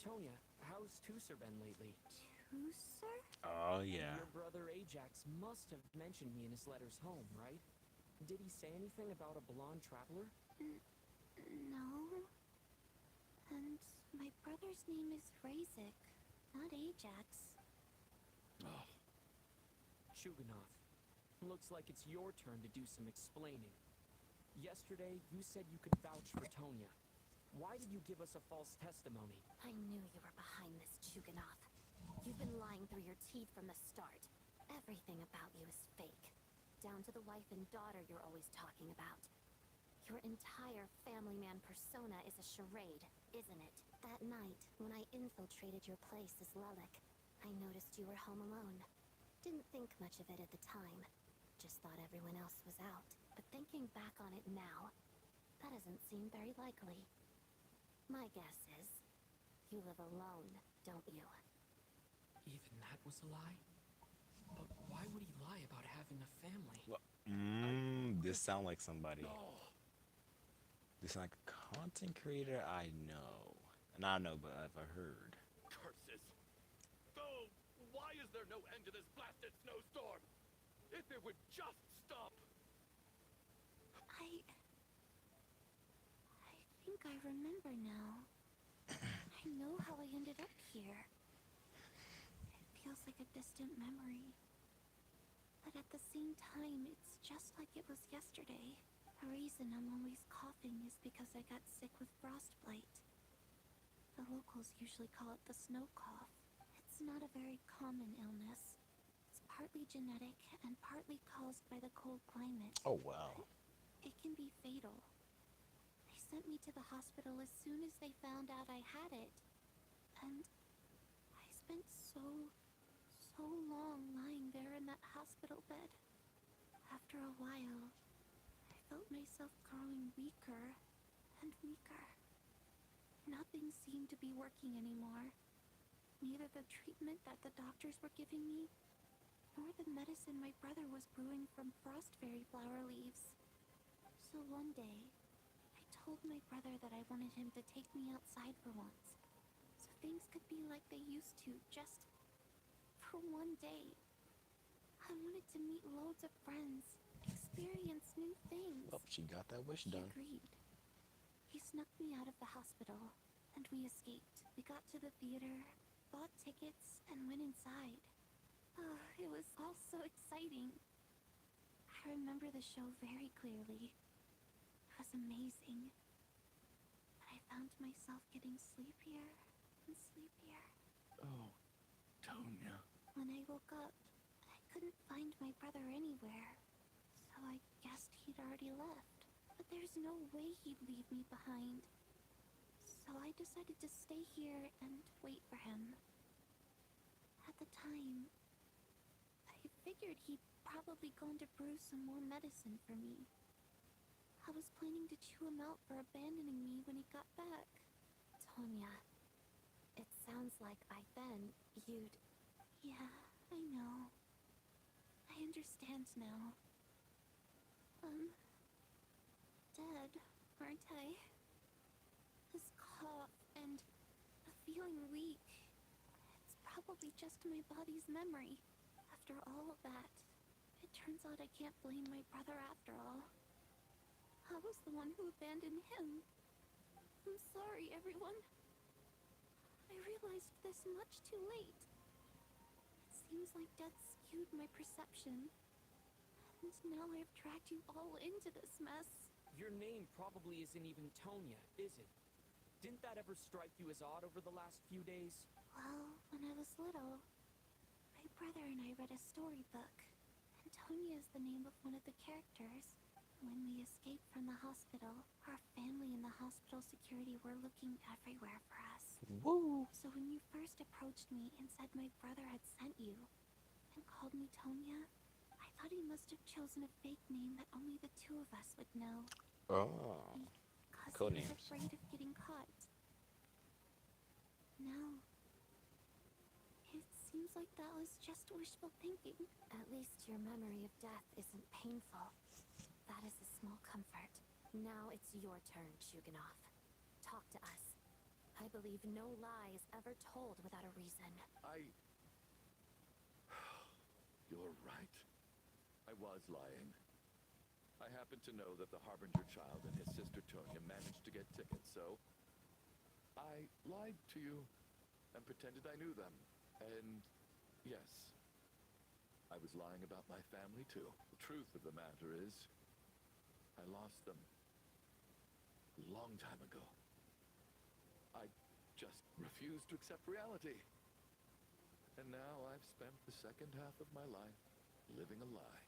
Tonya, how's Tusser been lately?
Tusser?
Oh yeah.
Your brother Ajax must have mentioned me in his letters home, right? Did he say anything about a blonde traveler?
No. And my brother's name is Razik, not Ajax.
Oh,
Chuganov, looks like it's your turn to do some explaining. Yesterday, you said you could vouch for Tonya. Why did you give us a false testimony?
I knew you were behind this, Chuganov. You've been lying through your teeth from the start. Everything about you is fake. Down to the wife and daughter you're always talking about. Your entire family man persona is a charade, isn't it? That night, when I infiltrated your place as Lelik, I noticed you were home alone. Didn't think much of it at the time. Just thought everyone else was out. But thinking back on it now, that doesn't seem very likely. My guess is, you live alone, don't you?
Even that was a lie? But why would he lie about having a family?
This sound like somebody.
no.
This sound like a content creator I know. Not know, but I've heard.
Curses. Oh, why is there no end to this blasted snowstorm? If it would just stop.
I think I remember now. I know how I ended up here. It feels like a distant memory. But at the same time, it's just like it was yesterday. The reason I'm always coughing is because I got sick with frostbite. The locals usually call it the snow cough. It's not a very common illness. It's partly genetic and partly caused by the cold climate.
Oh wow.
It can be fatal. They sent me to the hospital as soon as they found out I had it. And I spent so long lying there in that hospital bed. After a while, I felt myself growing weaker and weaker. Nothing seemed to be working anymore. Neither the treatment that the doctors were giving me, nor the medicine my brother was brewing from frostberry flower leaves. So one day, I told my brother that I wanted him to take me outside for once, so things could be like they used to, just for one day. I wanted to meet loads of friends, experience new things.
Oh, she got that wish
He
done.
agreed. He snuck me out of the hospital, and we escaped. We got to the theater, bought tickets, and went inside. Oh, it was all so exciting. I remember the show very clearly. It was amazing. But I found myself getting sleepier and sleepier.
Oh, Tonya.
When I woke up, I couldn't find my brother anywhere. So I guessed he'd already left. But there's no way he'd leave me behind. So I decided to stay here and wait for him. At the time, I figured he'd probably gone to brew some more medicine for me. I was planning to chew him out for abandoning me when he got back. Tonya, it sounds like by then, you'd... Yeah, I know. I understand now. bad, aren't I? This cough and feeling weak. It's probably just my body's memory. After all of that, it turns out I can't blame my brother after all. I was the one who abandoned him. I'm sorry, everyone. I realized this much too late. It seems like death skewed my perception. And now I've dragged you all into this mess.
Your name probably isn't even Tonya, is it? Didn't that ever strike you as odd over the last few days?
Well, when I was little, my brother and I read a storybook. Antonia is the name of one of the characters. When we escaped from the hospital, our family and the hospital security were looking everywhere for us.
Woo!
So when you first approached me and said my brother had sent you, and called me Tonya, I thought he must have chosen a fake name that only the two of us would know.
Oh.
Because
Code
he was
names.
afraid of getting caught. No. It seems like that was just wishful thinking. At least your memory of death isn't painful. That is a small comfort. Now it's your turn, Shugenov. Talk to us. I believe no lie is ever told without a reason.
You're right. I was lying. I happen to know that the Harbinger child and his sister Tonya managed to get tickets, so I lied to you and pretended I knew them. And yes, I was lying about my family too. The truth of the matter is, I lost them a long time ago. I just refused to accept reality. And now I've spent the second half of my life living a lie.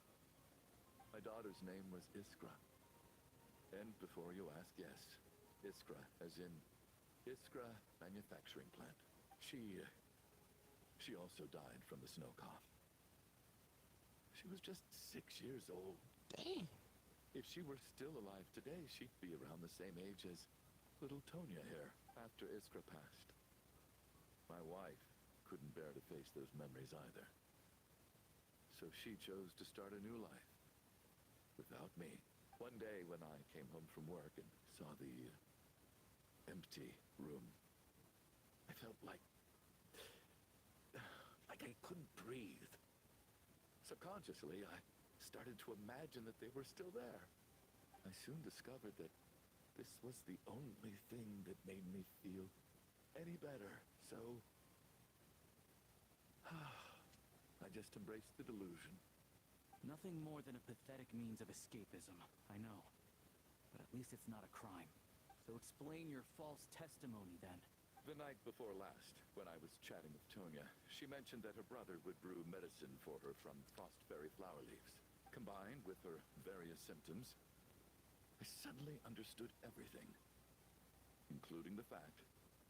My daughter's name was Iskra. And before you ask, yes, Iskra, as in Iskra Manufacturing Plant. She also died from the snow cough. She was just 6 years old.
Dang.
If she were still alive today, she'd be around the same age as little Tonya here after Iskra passed. My wife couldn't bear to face those memories either. So she chose to start a new life. Without me. One day when I came home from work and saw the empty room, I felt like I couldn't breathe. Subconsciously, I started to imagine that they were still there. I soon discovered that this was the only thing that made me feel any better. So I just embraced the delusion.
Nothing more than a pathetic means of escapism, I know. But at least it's not a crime. So explain your false testimony then.
The night before last, when I was chatting with Tonya, she mentioned that her brother would brew medicine for her from frostberry flower leaves. Combined with her various symptoms, I suddenly understood everything, including the fact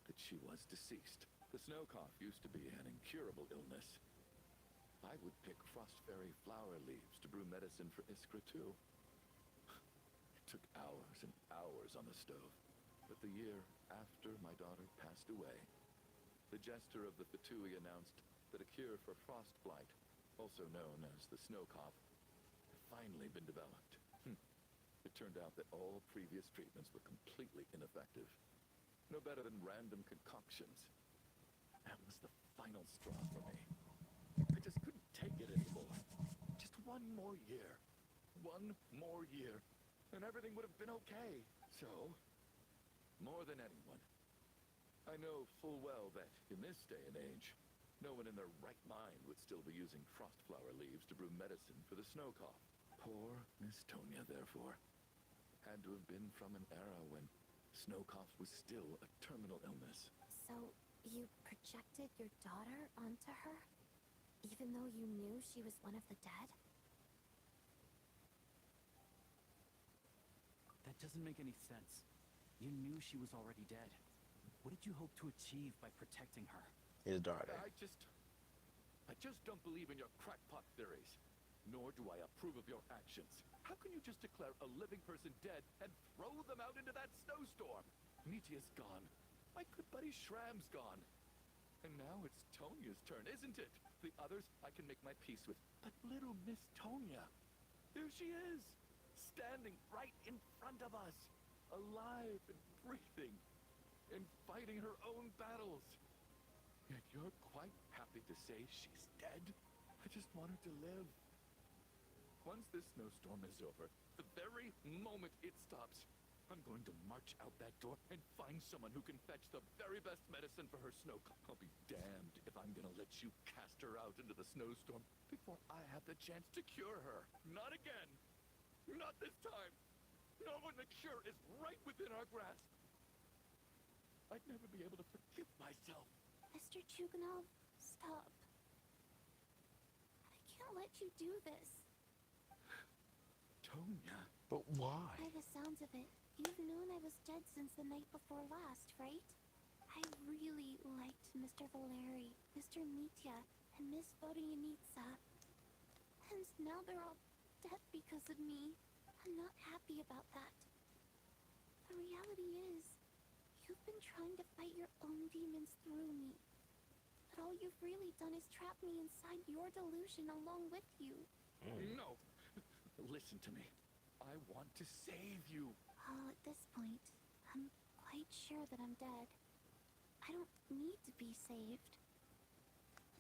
that she was deceased. The snow cough used to be an incurable illness. I would pick frostberry flower leaves to brew medicine for Iskra too. It took hours and hours on the stove. But the year after my daughter passed away, the jester of the Fatui announced that a cure for frostblight, also known as the snow cough, had finally been developed. It turned out that all previous treatments were completely ineffective. No better than random concoctions. That was the final straw for me. I just couldn't take it anymore. Just one more year. One more year. And everything would have been okay. So, more than anyone, I know full well that in this day and age, no one in their right mind would still be using frostflower leaves to brew medicine for the snow cough. Poor Miss Tonya, therefore, had to have been from an era when snow cough was still a terminal illness.
So, you projected your daughter onto her? Even though you knew she was one of the dead?
That doesn't make any sense. You knew she was already dead. What did you hope to achieve by protecting her?
His daughter.
I just don't believe in your crackpot theories. Nor do I approve of your actions. How can you just declare a living person dead and throw them out into that snowstorm? Mitya's gone. My good buddy Shram's gone. And now it's Tonya's turn, isn't it? The others I can make my peace with. But little Miss Tonya, there she is, standing right in front of us. alive and breathing, and fighting her own battles. Yet you're quite happy to say she's dead? I just want her to live. Once this snowstorm is over, the very moment it stops, I'm going to march out that door and find someone who can fetch the very best medicine for her snow. I'll be damned if I'm gonna let you cast her out into the snowstorm before I have the chance to cure her. Not again! Not this time! Not when the cure is right within our grasp! I'd never be able to forgive myself.
Mr. Chuganov, stop. I can't let you do this.
Tonya.
But why?
By the sounds of it, you've known I was dead since the night before last, right? I really liked Mr. Valeri, Mr. Mitya, and Miss Vodyanitsa. And now they're all dead because of me. I'm not happy about that. The reality is, you've been trying to fight your own demons through me. But all you've really done is trap me inside your delusion along with you.
No! Listen to me. I want to save you.
Oh, at this point, I'm quite sure that I'm dead. I don't need to be saved.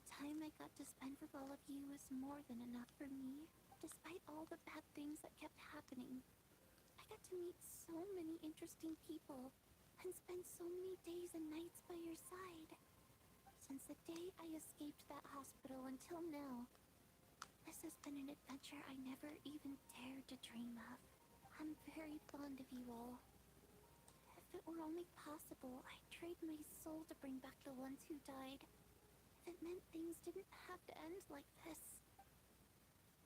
The time I got to spend with all of you is more than enough for me, despite all the bad things that kept happening. I got to meet so many interesting people, and spend so many days and nights by your side. Since the day I escaped that hospital until now, this has been an adventure I never even dared to dream of. I'm very fond of you all. If it were only possible, I'd trade my soul to bring back the ones who died. If it meant things didn't have to end like this.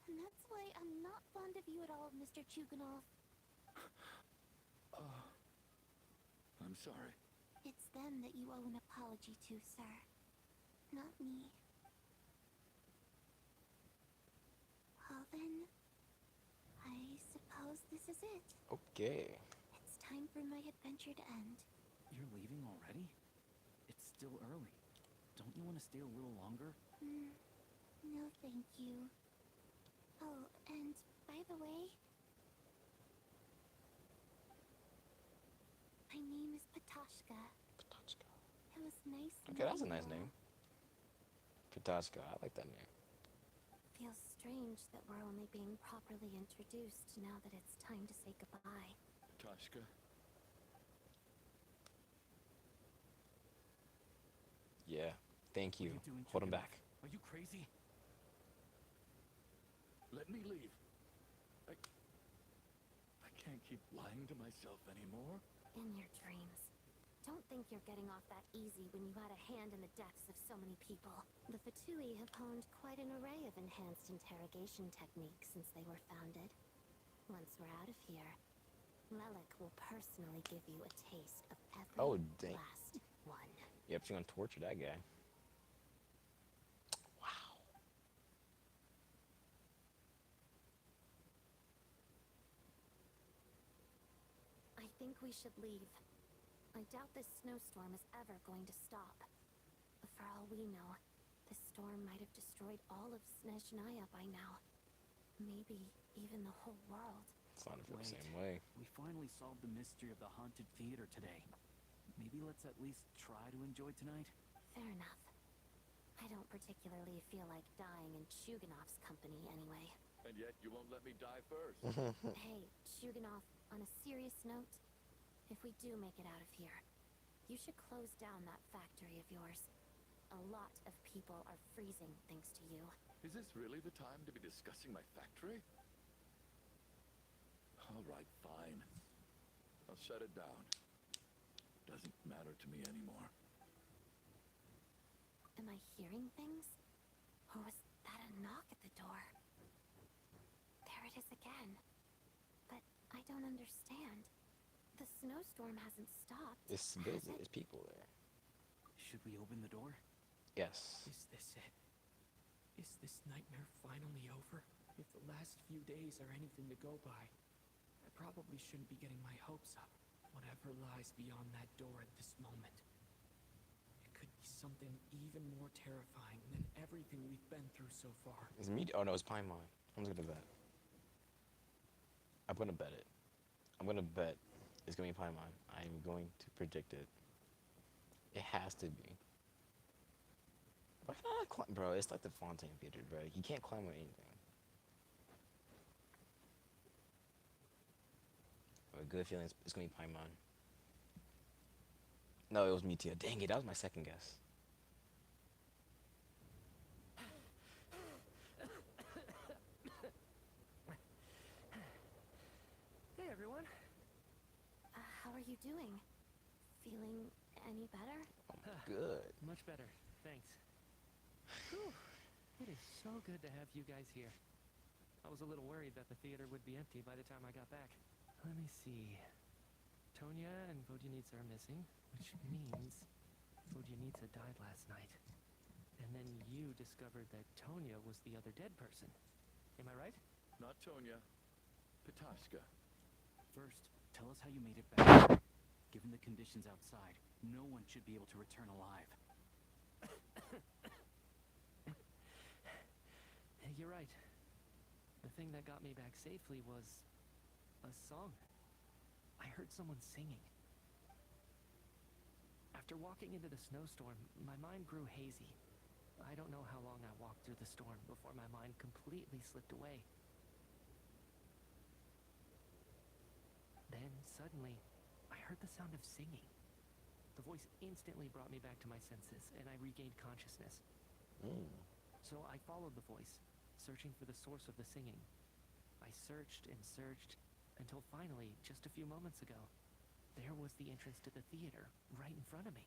And that's why I'm not fond of you at all, Mr. Chuganov.
I'm sorry.
It's them that you owe an apology to, sir. Not me. Well then, I suppose this is it.
Okay.
It's time for my adventure to end.
You're leaving already? It's still early. Don't you want to stay a little longer?
No, thank you. Oh, and by the way, my name is Patashka.
Patashka.
It was nice.
Okay, that's a
meeting
nice
you all.
name. Patashka. I like that name.
Feels strange that we're only being properly introduced now that it's time to say goodbye.
Tashka,
Yeah. Thank
What
you.
are you doing,
Hold him
Chuganov?
back.
Are you crazy?
let me leave. I can't keep lying to myself anymore.
In your dreams. Don't think you're getting off that easy when you had a hand in the deaths of so many people. The Fatui have honed quite an array of enhanced interrogation techniques since they were founded. Once we're out of here, Lelik will personally give you a taste of every
Oh, dang.
last one.
Yep, she's gonna torture that guy. Wow.
I think we should leave. I doubt this snowstorm is ever going to stop. But for all we know, this storm might have destroyed all of Snezhnaya by now. Maybe even the whole world.
Starting to feel the
Wait.
same way.
We finally solved the mystery of the haunted theater today. Maybe let's at least try to enjoy tonight?
Fair enough. I don't particularly feel like dying in Chuganov's company anyway.
And yet you won't let me die first.
Hey, Chuganov, on a serious note, if we do make it out of here, you should close down that factory of yours. A lot of people are freezing thanks to you.
Is this really the time to be discussing my factory? All right, fine. I'll shut it down. Doesn't matter to me anymore.
Am I hearing things? Or was that a knock at the door? There it is again. But I don't understand. The snowstorm hasn't stopped.
It's
has
busy.
it?
There's people there.
Should we open the door?
Yes.
Is this it? Is this nightmare finally over? If the last few days are anything to go by, I probably shouldn't be getting my hopes up. Whatever lies beyond that door at this moment. It could be something even more terrifying than everything we've been through so far.
Is me? Oh no, it's Paimon. I'm just gonna bet. I'm gonna bet it. I'm gonna bet It's gonna be Paimon. I'm going to predict it. It has to be. Why can I not climb, bro? It's like the Fontaine Theater, bro. You can't climb on anything. A good feeling it's gonna be Paimon. No, it was Meteor. Dang it, that was my second guess.
Hey, everyone.
How are you doing? Feeling any better?
Good.
Much better, thanks. Whew. It is so good to have you guys here. I was a little worried that the theater would be empty by the time I got back. Let me see. Tonya and Vodyanitsa are missing, which means Vodyanitsa died last night. And then you discovered that Tonya was the other dead person. Am I right?
Not Tonya. Petashka.
First, tell us how you made it back. Given the conditions outside, no one should be able to return alive.
You're right. The thing that got me back safely was a song. I heard someone singing. After walking into the snowstorm, my mind grew hazy. I don't know how long I walked through the storm before my mind completely slipped away. Then, suddenly, I heard the sound of singing. The voice instantly brought me back to my senses, and I regained consciousness. So I followed the voice, searching for the source of the singing. I searched and searched, until finally, just a few moments ago, there was the entrance to the theater, right in front of me.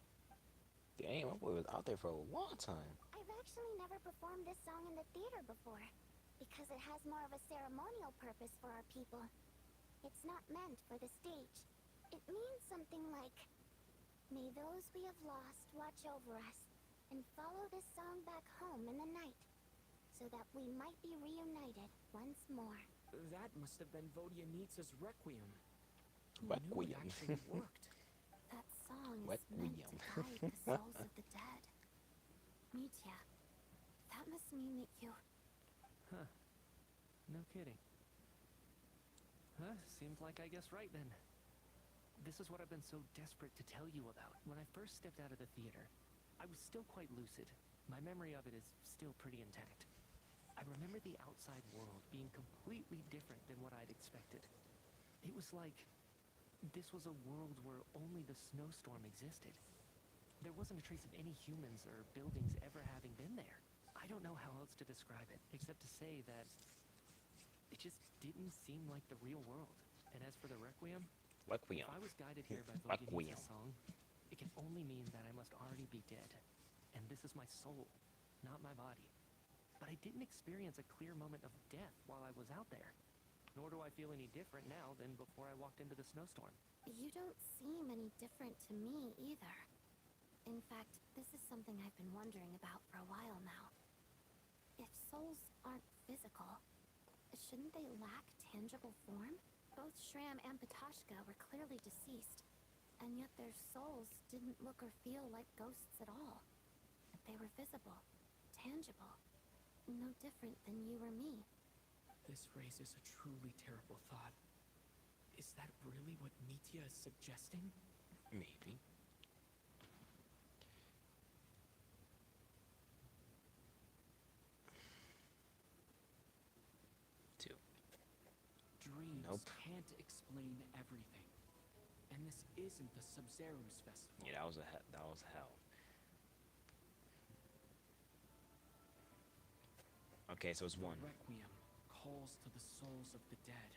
Dang, my boy was out there for a long time.
I've actually never performed this song in the theater before, because it has more of a ceremonial purpose for our people. It's not meant for the stage. It means something like, "May those we have lost watch over us, and follow this song back home in the night, so that we might be reunited once more."
That must have been Vodyanitsa's Requiem. Who knew it
Requiem.
actually worked?
That song is
Requiem.
meant to guide the souls of the dead. Mitya, that must mean that you...
Huh. No kidding. Huh, seems like I guessed right then. This is what I've been so desperate to tell you about. When I first stepped out of the theater, I was still quite lucid. My memory of it is still pretty intact. I remember the outside world being completely different than what I'd expected. It was like this was a world where only the snowstorm existed. There wasn't a trace of any humans or buildings ever having been there. I don't know how else to describe it, except to say that it just didn't seem like the real world. And as for the Requiem,
Requiem.
if I was guided here by
Requiem.
Vodyanitsa's song, it can only mean that I must already be dead. And this is my soul, not my body. But I didn't experience a clear moment of death while I was out there. Nor do I feel any different now than before I walked into the snowstorm.
You don't seem any different to me either. In fact, this is something I've been wondering about for a while now. If souls aren't physical, shouldn't they lack tangible form? Both Shram and Petashka were clearly deceased, and yet their souls didn't look or feel like ghosts at all. They were visible, tangible, no different than you or me.
This raises a truly terrible thought. Is that really what Mitya is suggesting?
Maybe. Two.
Dreams
Nope.
can't explain everything. And this isn't the Sub-Zero's festival.
Yeah, that was hell. Okay, so it's one.
The Requiem calls to the souls of the dead.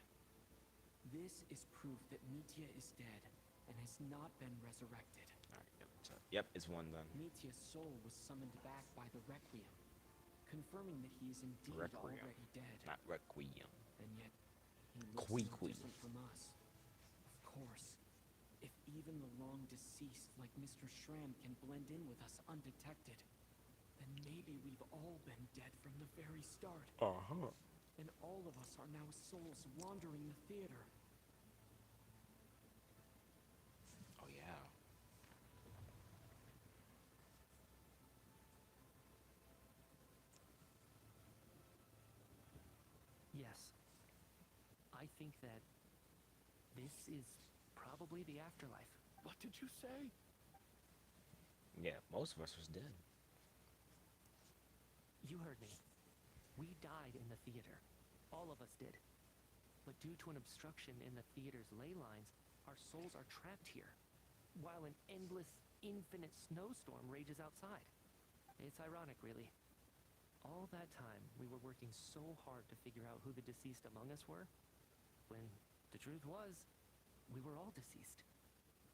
This is proof that Mitya is dead and has not been resurrected.
Alright, yep, it's one then.
Mitya's soul was summoned back by the Requiem, confirming that he is indeed
Requiem.
already dead.
Not Requiem.
And yet, he looks no
Quee.
different from us. Of course, if even the long deceased like Mr. Shram can blend in with us undetected, then maybe we've all been dead from the very start.
Uh-huh.
And all of us are now souls wandering the theater.
Oh yeah.
Yes. I think that this is Probably the afterlife.
What did you say?
Yeah, most of us was dead.
You heard me. We died in the theater. All of us did. But due to an obstruction in the theater's ley lines, our souls are trapped here, while an endless, infinite snowstorm rages outside. It's ironic, really. All that time, we were working so hard to figure out who the deceased among us were, when the truth was, we were all deceased.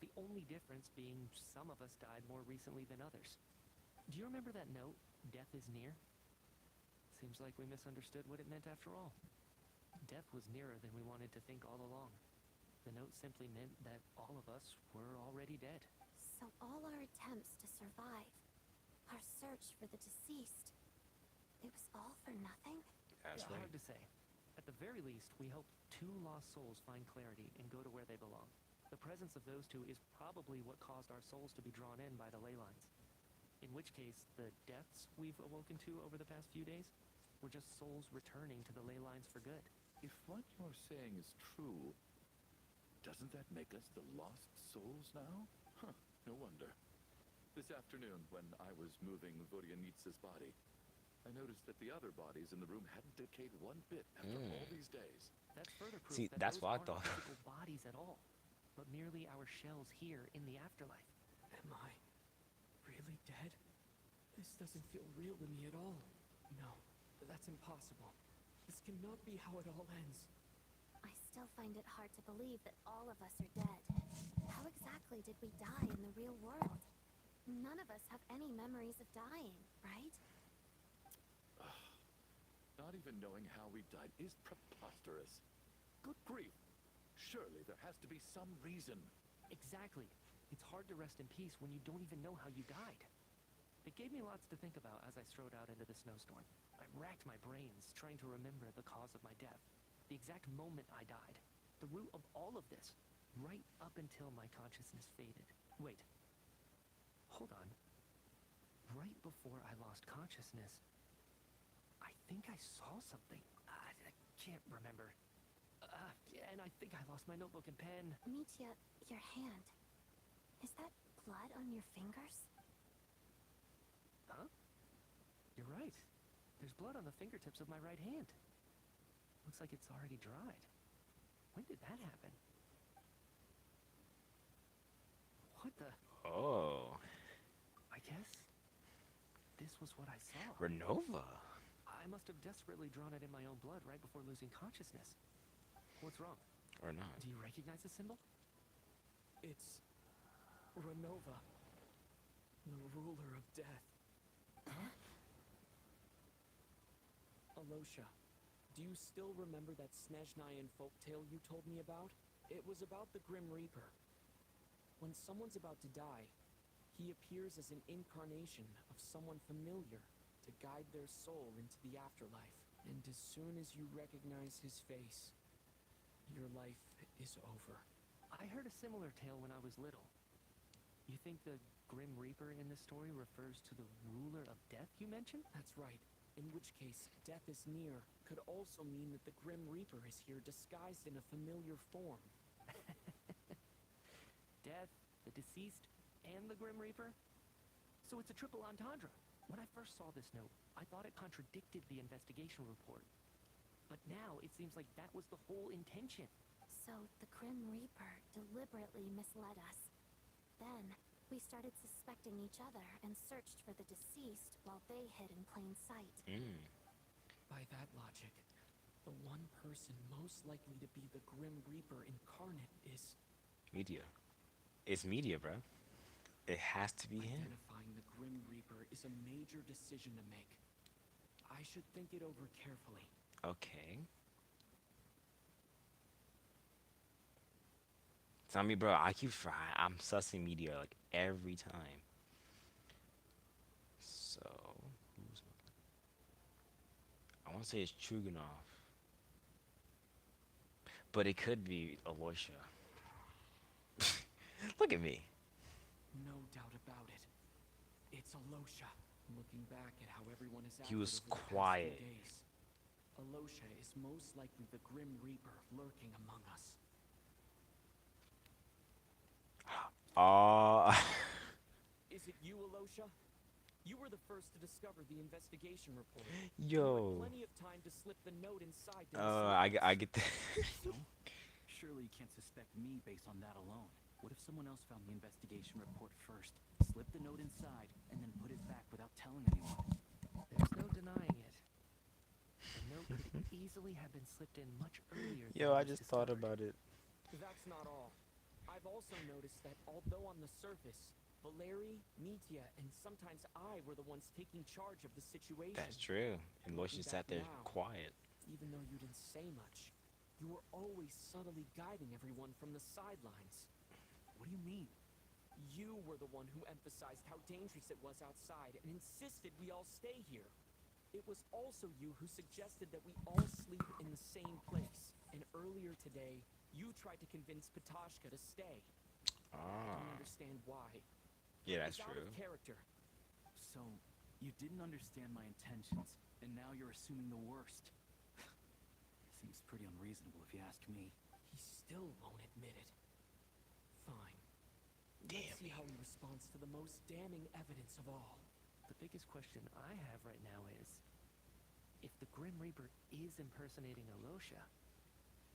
The only difference being some of us died more recently than others. Do you remember that note, "Death is near"? Seems like we misunderstood what it meant after all. Death was nearer than we wanted to think all along. The note simply meant that all of us were already dead.
So all our attempts to survive, our search for the deceased, it was all for nothing?
That's right.
Hard to say. At the very least, we hope two lost souls find clarity and go to where they belong. The presence of those two is probably what caused our souls to be drawn in by the ley lines. In which case, the deaths we've awoken to over the past few days were just souls returning to the ley lines for good.
If what you're saying is true, doesn't that make us the lost souls now? Huh, no wonder. This afternoon, when I was moving Vodyanitsa's body, I noticed that the other bodies in the room hadn't decayed one bit after all these days.
That's further proof
See,
that
that's
those
what I
aren't
thought.
physical bodies at all, but merely our shells here in the afterlife.
Am I really dead? This doesn't feel real to me at all. No, that's impossible. This cannot be how it all ends.
I still find it hard to believe that all of us are dead. How exactly did we die in the real world? None of us have any memories of dying, right?
Not even knowing how we died is preposterous. Good grief. Surely there has to be some reason.
Exactly. It's hard to rest in peace when you don't even know how you died. It gave me lots to think about as I strode out into the snowstorm. I racked my brains trying to remember the cause of my death, the exact moment I died, the root of all of this, right up until my consciousness faded. Wait. Hold on. Right before I lost consciousness, I think I saw something. I can't remember. And I think I lost my notebook and pen.
Mitya, your hand. Is that blood on your fingers?
Huh? You're right. There's blood on the fingertips of my right hand. Looks like it's already dried. When did that happen? What the?
Oh,
I guess this was what I saw.
Renova.
I must have desperately drawn it in my own blood right before losing consciousness. What's wrong?
Or not.
Do you recognize the symbol?
It's Renova, the ruler of death. Alosha, do you still remember that Snezhnayan folktale you told me about? It was about the Grim Reaper. When someone's about to die, he appears as an incarnation of someone familiar to guide their soul into the afterlife. And as soon as you recognize his face, your life is over.
I heard a similar tale when I was little. You think the Grim Reaper in this story refers to the ruler of death you mentioned?
That's right. In which case, death is near could also mean that the Grim Reaper is here disguised in a familiar form.
Death, the deceased, and the Grim Reaper? So it's a triple entendre. When I first saw this note, I thought it contradicted the investigation report. But now it seems like that was the whole intention.
So the Grim Reaper deliberately misled us. Then, we started suspecting each other and searched for the deceased while they hid in plain sight.
By that logic, the one person most likely to be the Grim Reaper incarnate is
Media. It's media, bro. It has to be him.
identifying the Grim Reaper is a major decision to make. I should think it over carefully.
Okay. Tell me, bro. I'm sussing media like every time. So, I want to say it's Truganov, but it could be Aloysia. Look at me.
No doubt about it. It's Alosha. Looking back at how everyone has
He was
acted over the past few
quiet.
days, Alosha is most likely the Grim Reaper lurking among us.
Uh,
Is it you, Alosha? You were the first to discover the investigation report. You had
yo.
plenty of time to slip the note inside to mislead
I
us.
get that.
So? Surely you can't suspect me based on that alone. What if someone else found the investigation report first, slipped the note inside, and then put it back without telling anyone?
There's no denying it. The note could easily have been slipped in much earlier than
Yo,
it
I
was
just thought
discovered.
about it.
That's not all. I've also noticed that although on the surface, Valeri, Mitya, and sometimes I were the ones taking charge of the situation.
That's true. And Lotion
Looking
sat
back
there
now,
quiet.
even though you didn't say much, you were always subtly guiding everyone from the sidelines.
What do you mean?
You were the one who emphasized how dangerous it was outside and insisted we all stay here. It was also you who suggested that we all sleep in the same place. And earlier today, you tried to convince Patashka to stay. I
Ah,
don't understand why.
yeah, that's
It's out
true.
of character.
So, you didn't understand my intentions, and now you're assuming the worst. Seems pretty unreasonable if you ask me.
He still won't admit it. Fine.
Damn.
Let's see how he responds to the most damning evidence of all.
The biggest question I have right now is, if the Grim Reaper is impersonating Alosha,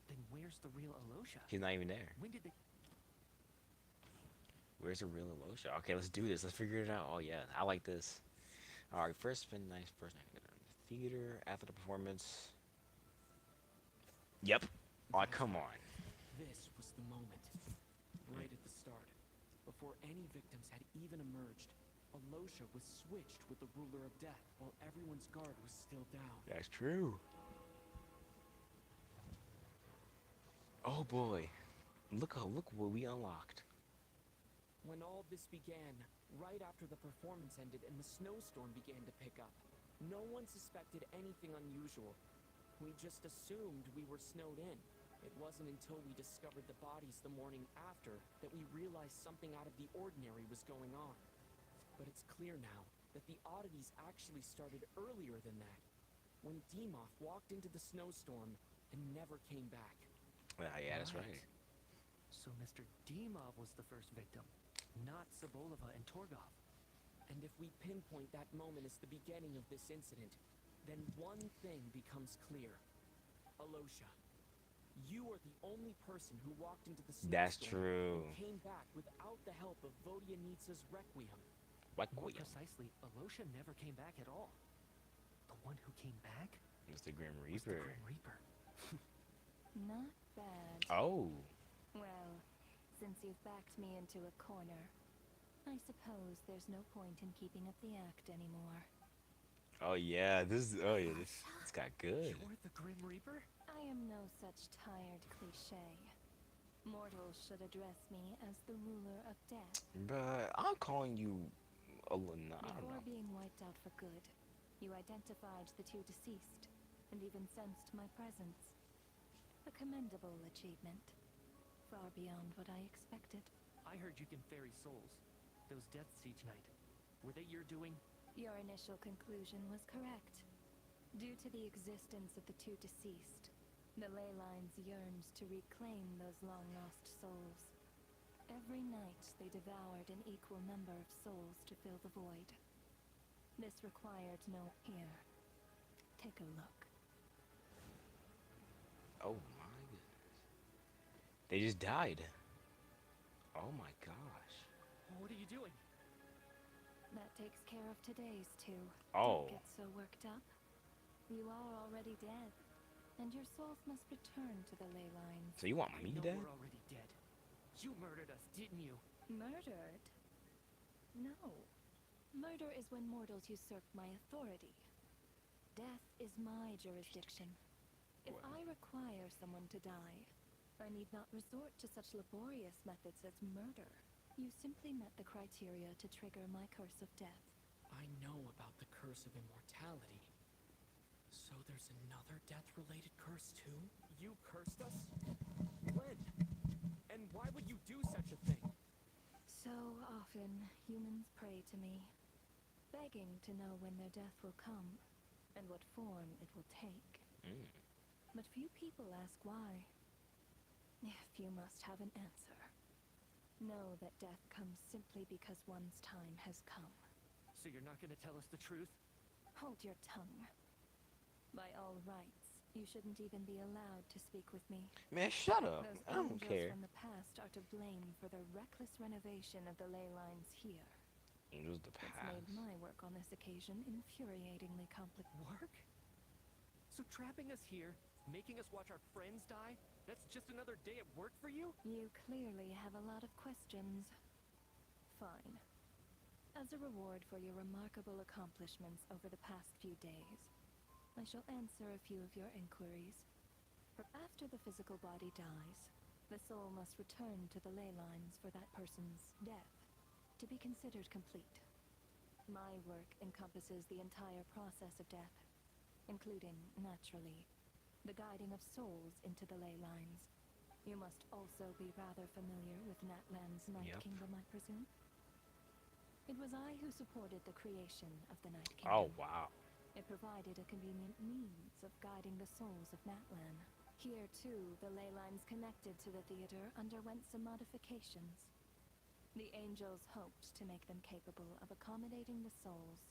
then where's the real Alosha?
He's not even there.
When did they...
Where's the real Alosha? Okay, let's do this. Let's figure it out. Oh yeah, I like this. All right, first spend nice first night in the theater after the performance. Yep. Oh, come on.
This was the moment. Right at the start. Before any victims had even emerged, Alosha was switched with the Ruler of Death while everyone's guard was still down.
That's true. Oh boy. Look what we unlocked.
When all this began, right after the performance ended and the snowstorm began to pick up, no one suspected anything unusual. We just assumed we were snowed in. It wasn't until we discovered the bodies the morning after that we realized something out of the ordinary was going on. But it's clear now that the oddities actually started earlier than that, when Dimov walked into the snowstorm and never came back.
Yeah, that's right.
So Mr. Dimov was the first victim, not Sobolova and Torgov.
And if we pinpoint that moment as the beginning of this incident, then one thing becomes clear. Alosha, you are the only person who walked into the snowstorm
That's true.
and came back without the help of Vodyanitsa's Requiem.
What
More
William?
precisely, Alosha never came back at all. The one who came back
It's the Grim
was the
Reaper.
Grim Reaper.
Not bad.
Oh.
Well, since you've backed me into a corner, I suppose there's no point in keeping up the act anymore.
Oh yeah, this got good.
You're the Grim Reaper?
I am no such tired cliché. Mortals should address me as the ruler of death.
But I'm calling you I don't
Before
know.
being wiped out for good, you identified the two deceased, and even sensed my presence. A commendable achievement. Far beyond what I expected.
I heard you can ferry souls. Those deaths each night. Were they your doing?
Your initial conclusion was correct. Due to the existence of the two deceased, the ley lines yearned to reclaim those long-lost souls. Every night they devoured an equal number of souls to fill the void. This required no ear. Take a look.
Oh my goodness. They just died. Oh my gosh.
What are you doing?
That takes care of today's two.
Oh.
Don't get so worked up. You are already dead, and your souls must return to the ley lines.
So you want
I
me
know
dead?
we're already dead. You murdered us, didn't you?
Murdered? No. Murder is when mortals usurp my authority. Death is my jurisdiction. If
Well.
I require someone to die, I need not resort to such laborious methods as murder. You simply met the criteria to trigger my curse of death.
I know about the curse of immortality.
So there's another death-related curse too?
You cursed us? When? And why would you do such a thing?
So often, humans pray to me, begging to know when their death will come, and what form it will take.
Mm.
But few people ask why. If you must have an answer,
Know that death comes simply because one's time has come.
So you're not gonna tell us the truth?
Hold your tongue. By all rights, you shouldn't even be allowed to speak with me.
Man, shut up.
Those
I don't
angels
care.
from the past are to blame for the reckless renovation of the ley lines here.
Angels the
It's
past.
made my work on this occasion infuriatingly complicated.
Work? So trapping us here, making us watch our friends die, that's just another day at work for you?
You clearly have a lot of questions. Fine. As a reward for your remarkable accomplishments over the past few days, I shall answer a few of your inquiries. For after the physical body dies, the soul must return to the ley lines for that person's death to be considered complete. My work encompasses the entire process of death, including, naturally, the guiding of souls into the ley lines. You must also be rather familiar with Natlan's Night
Yep.
Kingdom, I presume? It was I who supported the creation of the Night
Oh,
Kingdom.
wow.
It provided a convenient means of guiding the souls of Natlan. Here, too, the ley lines connected to the theater underwent some modifications. The angels hoped to make them capable of accommodating the souls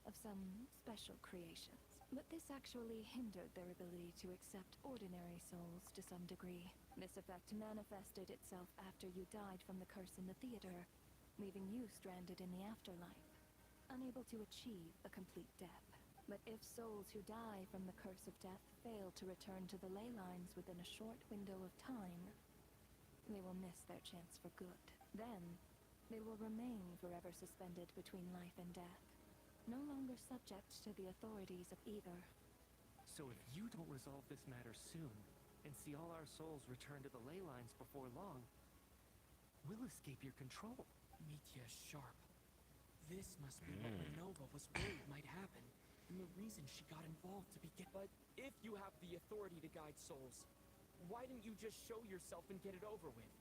of some special creations. But this actually hindered their ability to accept ordinary souls to some degree. This effect manifested itself after you died from the curse in the theater, leaving you stranded in the afterlife, unable to achieve a complete death. But if souls who die from the curse of death fail to return to the ley lines within a short window of time, they will miss their chance for good. Then, they will remain forever suspended between life and death, no longer subject to the authorities of either.
So if you don't resolve this matter soon, and see all our souls return to the ley lines before long, we'll escape your control.
Mitya Sharp. This must be what Renova was worried might happen, and the reason she got involved to begin. But if you have the authority to guide souls, why didn't you just show yourself and get it over with?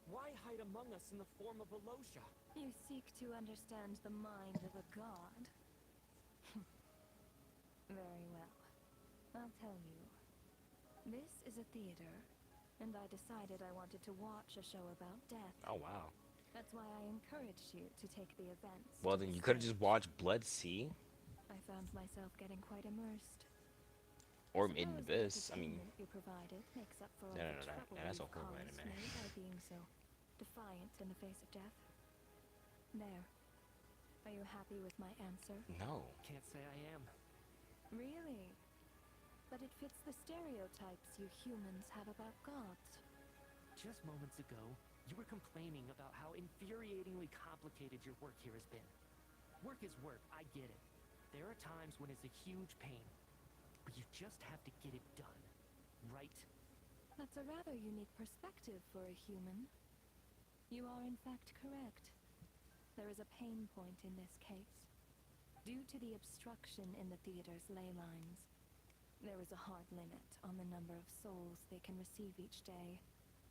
Why hide among us in the form of Alosha?
You seek to understand the mind of a god? Very well. I'll tell you. This is a theater, and I decided I wanted to watch a show about death.
Oh, wow.
That's why I encouraged you to take the events.
Well,
to
then
the
you could have
stage.
just watched Blood Sea
I found myself getting quite immersed.
or
Suppose
In
the
Abyss. I mean,
entertainment you provided makes up for all
No,
the
no, no,
trouble
no, that's a
you've
horrible
caused
anime.
me by being so defiant in the face of death. There. Are you happy with my answer?
no.
Can't say I am.
Really? But it fits the stereotypes you humans have about gods.
Just moments ago, you were complaining about how infuriatingly complicated your work here has been. Work is work, I get it. There are times when it's a huge pain, but you just have to get it done, right?
That's a rather unique perspective for a human. You are in fact correct. There is a pain point in this case. Due to the obstruction in the theater's ley lines, there is a hard limit on the number of souls they can receive each day,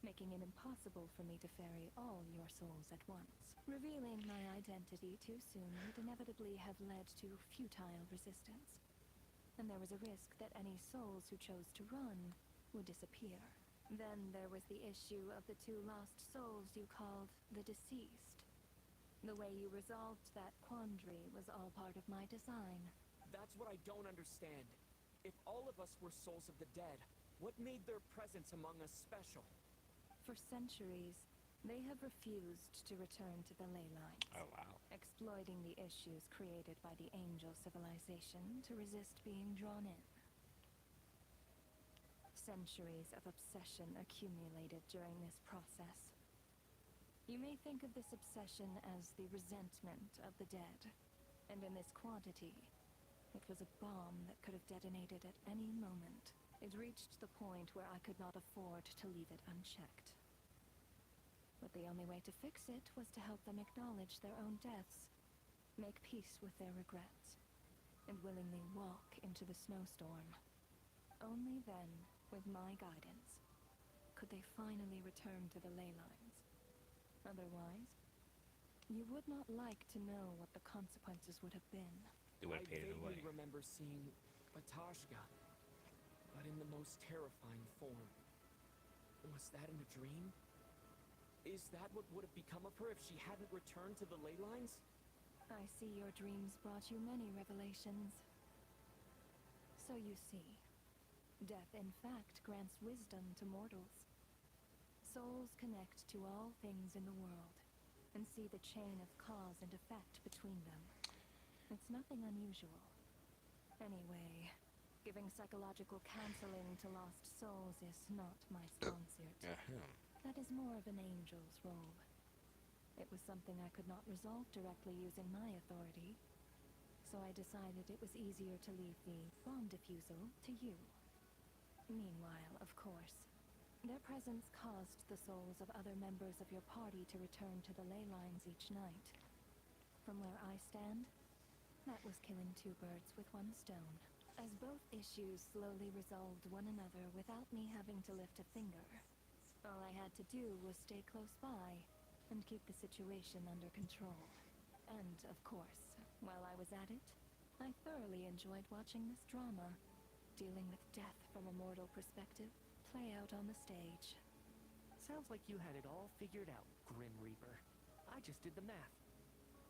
making it impossible for me to ferry all your souls at once. Revealing my identity too soon would inevitably have led to futile resistance, and there was a risk that any souls who chose to run would disappear. Then there was the issue of the two lost souls you called the deceased. The way you resolved that quandary was all part of my design.
That's what I don't understand. If all of us were souls of the dead, what made their presence among us special?
For centuries, they have refused to return to the ley lines,
Oh, wow.
exploiting the issues created by the angel civilization to resist being drawn in. Centuries of obsession accumulated during this process. You may think of this obsession as the resentment of the dead, and in this quantity, it was a bomb that could have detonated at any moment. It reached the point where I could not afford to leave it unchecked. But the only way to fix it was to help them acknowledge their own deaths, make peace with their regrets, and willingly walk into the snowstorm. Only then, with my guidance, could they finally return to the ley lines. Otherwise, you would not like to know what the consequences would have been.
They would have
I
paid it away.
vaguely remember seeing Batashka, but in the most terrifying form. Was that in a dream?
Is that what would have become of her if she hadn't returned to the ley lines?
I see your dreams brought you many revelations. So you see, death in fact grants wisdom to mortals. Souls connect to all things in the world, and see the chain of cause and effect between them. It's nothing unusual. Anyway, giving psychological counseling to lost souls is not my sponsor. That is more of an angel's role. It was something I could not resolve directly using my authority, so I decided it was easier to leave the bomb defusal to you. Meanwhile, of course, their presence caused the souls of other members of your party to return to the ley lines each night. From where I stand, that was killing two birds with one stone, as both issues slowly resolved one another without me having to lift a finger. All I had to do was stay close by and keep the situation under control. And, of course, while I was at it, I thoroughly enjoyed watching this drama, dealing with death from a mortal perspective, play out on the stage.
Sounds like you had it all figured out, Grim Reaper. I just did the math.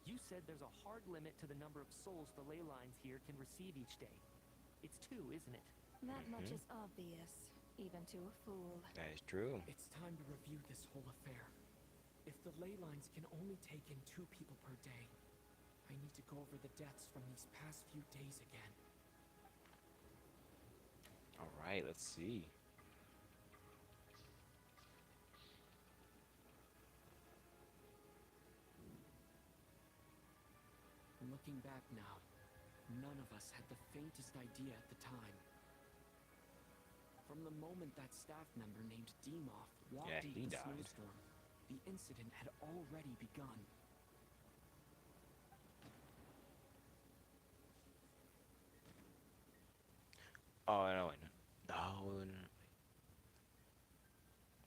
You said there's a hard limit to the number of souls the ley lines here can receive each day. It's 2, isn't it?
That much is obvious, even to a fool.
That is true.
It's time to review this whole affair. If the ley lines can only take in 2 people per day, I need to go over the deaths from these past few days again.
Alright, let's see.
Looking back now, none of us had the faintest idea at the time. From the moment that staff member named Demoff walked
he
into the
died.
snowstorm, the incident had already begun.
Oh, no, wait.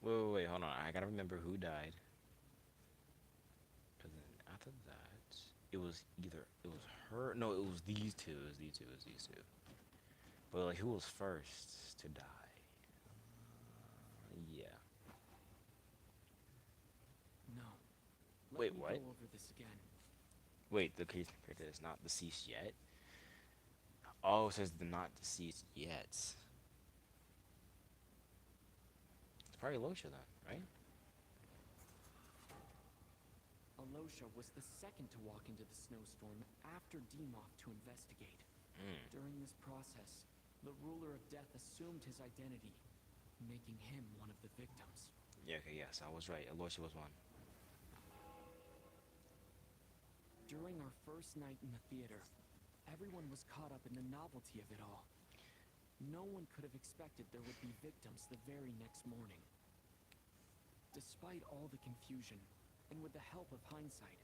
No, wait, hold on. I gotta remember who died. Because then after that, it was her. No, it was these two. It was these two. But, like, who was first to die? Yeah.
No.
Wait,
Let me
what?
go over this again.
Wait, the case character is not deceased yet? Oh, it says they're not deceased yet. It's probably Losha then, right?
Alosha was the second to walk into the snowstorm after Demoff to investigate. During this process, the ruler of death assumed his identity, making him one of the victims.
Yeah, okay, yes, I was right. Alosha was one.
During our first night in the theater, everyone was caught up in the novelty of it all. No one could have expected there would be victims the very next morning. Despite all the confusion, and with the help of hindsight,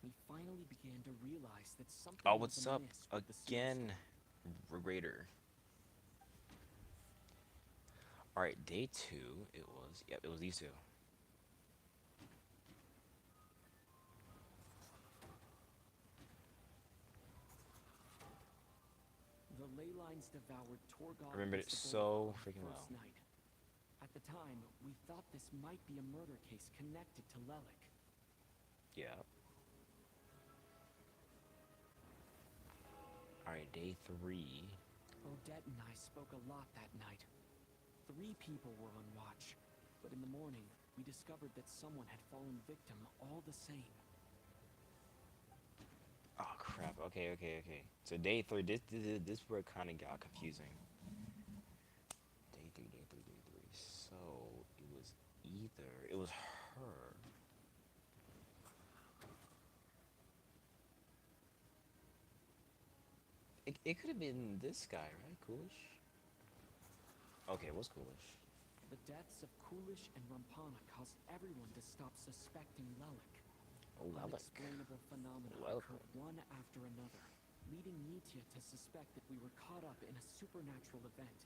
we finally began to realize that something
Oh,
was
what's up
amiss with the
again,
snowstorm.
Regrader? Alright, day 2, it was these two.
The ley lines devoured Torgal.
I remembered it
and Sabonis
so
on the
freaking
first
well.
night. At the time, we thought this might be a murder case connected to Lelik.
Yeah. Alright, day 3.
Odette and I spoke a lot that night. 3 people were on watch, but in the morning, we discovered that someone had fallen victim all the same.
Oh crap. Okay. So day 3. This where it kind of got confusing. Day 3. So it was her. It could have been this guy, right? Coolish. Okay, it was Coolish.
The deaths of Coolish and Rampana caused everyone to stop suspecting Lelik.
Oh, Lelik.
Unexplainable phenomena
Lelik.
occurred one after another, leading Nitya to suspect that we were caught up in a supernatural event.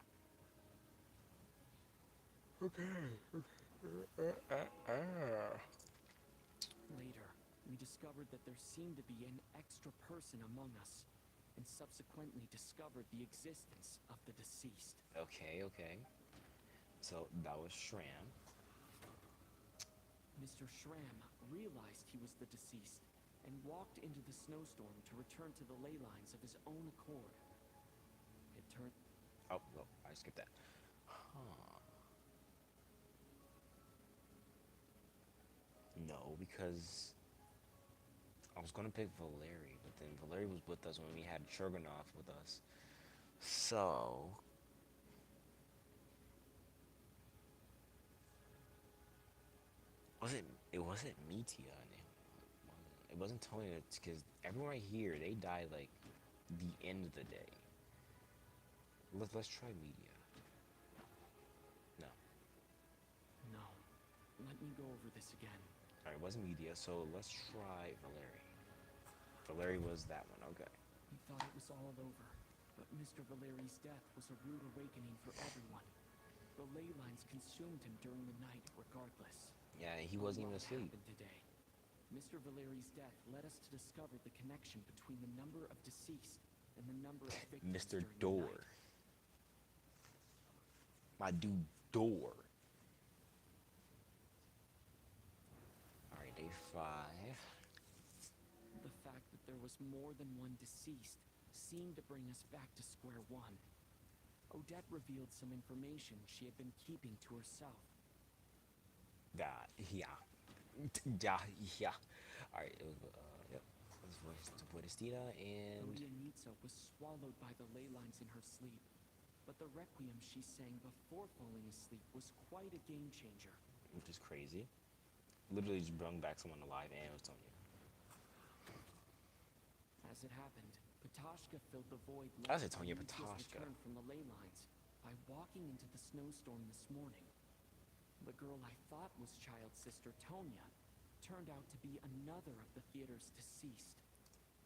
Later, we discovered that there seemed to be an extra person among us, and subsequently discovered the existence of the deceased.
Okay. So that was Shram.
Mr.
Shram realized he was the deceased and walked into the snowstorm to return to the ley lines of his own accord. It turned...
Oh, no, I skipped that. Huh. No, because I was gonna pick Valeri, but then Valeri was with us when we had Churganov with us. So it wasn't Metia, and it wasn't Tony, because everyone right here, they died like the end of the day. Let's try Media. No.
No. Let me go over this again.
Alright, it wasn't Media, so let's try Valeri. Valeri was that one, okay.
He thought it was all over, but Mr. Valeri's death was a rude awakening for everyone. The ley lines consumed him during the night, regardless.
Yeah, he wasn't even
What
asleep.
happened today? Mr. Valeri's death led us to discover the connection between the number of deceased and the number of victims
Mr.
during the
Door.
night.
My dude, Door. Alright, day 5.
The fact that there was more than one deceased seemed to bring us back to square one. Odette revealed some information she had been keeping to herself.
Yeah. Yeah. Alright, it was, yep. It was Buenestina and...
Rodia Nitsa was swallowed by the ley lines in her sleep, but the requiem she sang before falling asleep was quite a game changer.
Which is crazy. Literally just brought back someone alive, and it was Tonya.
As it happened, Patoshka filled the void
I said
left
Tonya
by Nitya's
Patoshka.
return from the ley lines by walking into the snowstorm this morning. The girl I thought was child sister Tonya turned out to be another of the theater's deceased.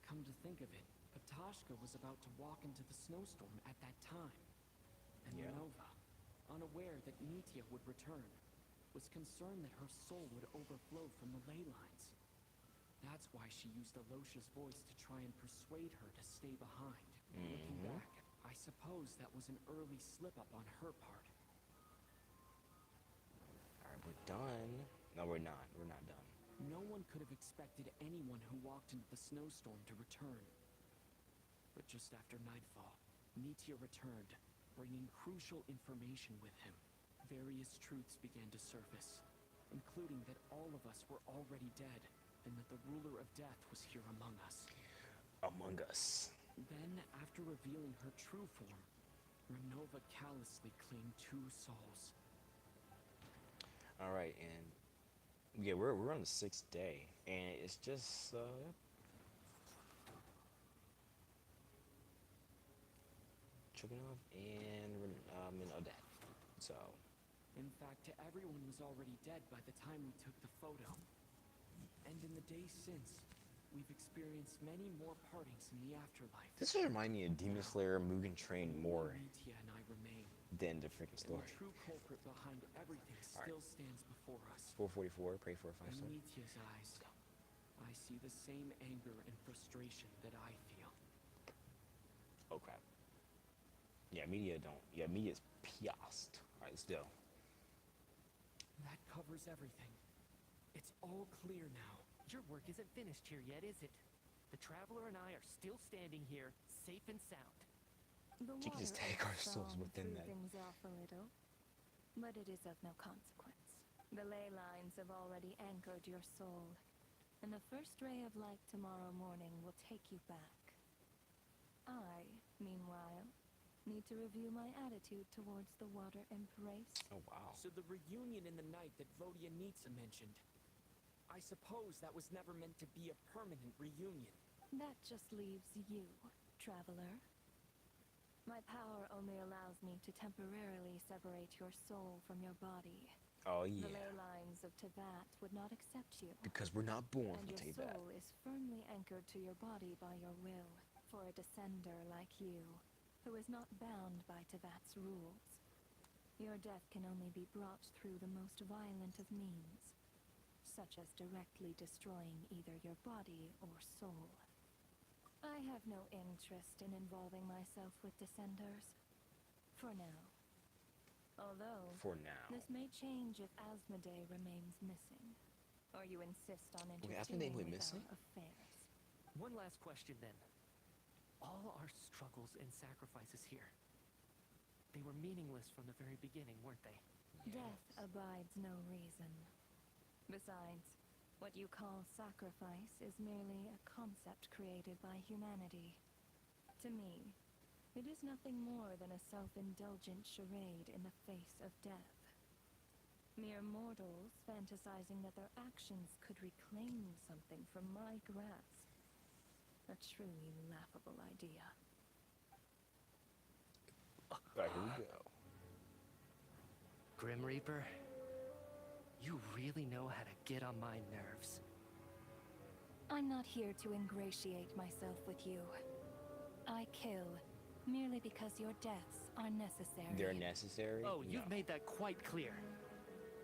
Come to think of it, Patoshka was about to walk into the snowstorm at that time. And
Yeah.
Nova, unaware that Nitya would return, was concerned that her soul would overflow from the ley lines. That's why she used Alosha's voice to try and persuade her to stay behind. Looking back, I suppose that was an early slip-up on her part.
Alright, we're done. No, we're not. We're not done.
No one could have expected anyone who walked into the snowstorm to return. But just after nightfall, Nitya returned, bringing crucial information with him. Various truths began to surface, including that all of us were already dead, and that the ruler of death was here among us.
Among Us.
Then, after revealing her true form, Renova callously claimed 2 souls.
Alright, and yeah, we're on the 6th day, and it's just Chuganov and Odette. So
In fact, everyone was already dead by the time we took the photo. And in the days since, we've experienced many more partings in the afterlife.
this just reminds me of Demon Slayer Mugen Train more
Nitya and I remain.
than the freaking
And
story.
the true culprit behind everything still stands before us.
444, pray for a 5
In
star.
Nitya's eyes, I see the same anger and frustration that I feel.
Oh crap. Yeah, media's pissed. Alright, let's go.
That covers everything. It's all clear now.
Your work isn't finished here yet, is it? The Traveler and I are still standing here, safe and sound.
The
You can just
water
take
of
our souls
song
within
threw
that.
things off a little, but it is of no consequence. The ley lines have already anchored your soul, and the first ray of light tomorrow morning will take you back. I, meanwhile, need to review my attitude towards the Water Empress.
Oh wow.
So the reunion in the night that Vodia Nitsa mentioned, I suppose that was never meant to be a permanent reunion.
That just leaves you, traveler. My power only allows me to temporarily separate your soul from your body.
Oh
The
yeah.
ley lines of Teyvat would not accept you.
Because we're not born
And
from
your
Teyvat.
soul is firmly anchored to your body by your will, for a descender like you, who is not bound by Teyvat's rules. Your death can only be brought through the most violent of means, such as directly destroying either your body or soul. I have no interest in involving myself with descenders, for now. Although,
For now.
this may change if Asmodee remains missing. Or you insist on
Okay, that's when they
interfering
went
with
missing?
our affairs?
One last question then. All our struggles and sacrifices here, they were meaningless from the very beginning, weren't they?
Death abides no reason. Besides, what you call sacrifice is merely a concept created by humanity. To me, it is nothing more than a self-indulgent charade in the face of death. Mere mortals fantasizing that their actions could reclaim something from my grasp. A truly laughable idea.
Alright, here we go.
Grim Reaper, you really know how to get on my nerves.
I'm not here to ingratiate myself with you. I kill merely because your deaths are necessary.
They're necessary?
Oh, you've
No.
made that quite clear.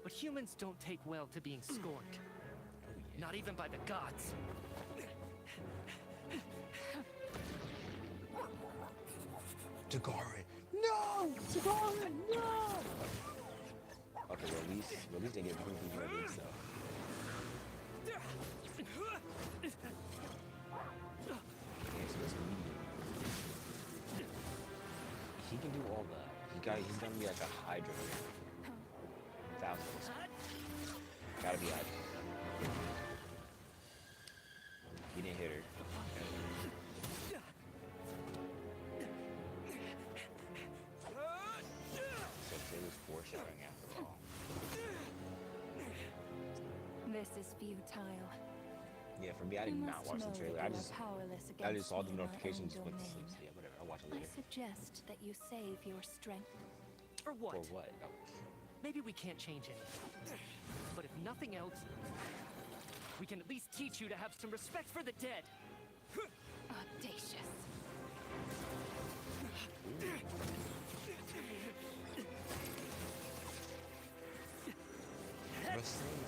But humans don't take well to being scorned. Not even by the gods.
Tagarin! No! Tagarin! No! Okay, well, at least they get proof of your leaks, though. Yeah, so this medium. He can do all that. He's gonna be like a Hydra. Thousands. Gotta be Hydra. He didn't hit her. So it was foreshadowing after all.
This is futile.
Yeah, for me, I did
You
not
must
watch the
know
trailer.
that
I
you are
just
powerless
saw
against
the
me in my
notifications,
own
went to sleep.
domain.
So yeah, whatever. I'll watch it
I
later.
suggest that you save your strength.
For what?
For what? Oh.
Maybe we can't change anything. But if nothing else, we can at least teach you to have some respect for the dead.
Audacious.
Wrestling?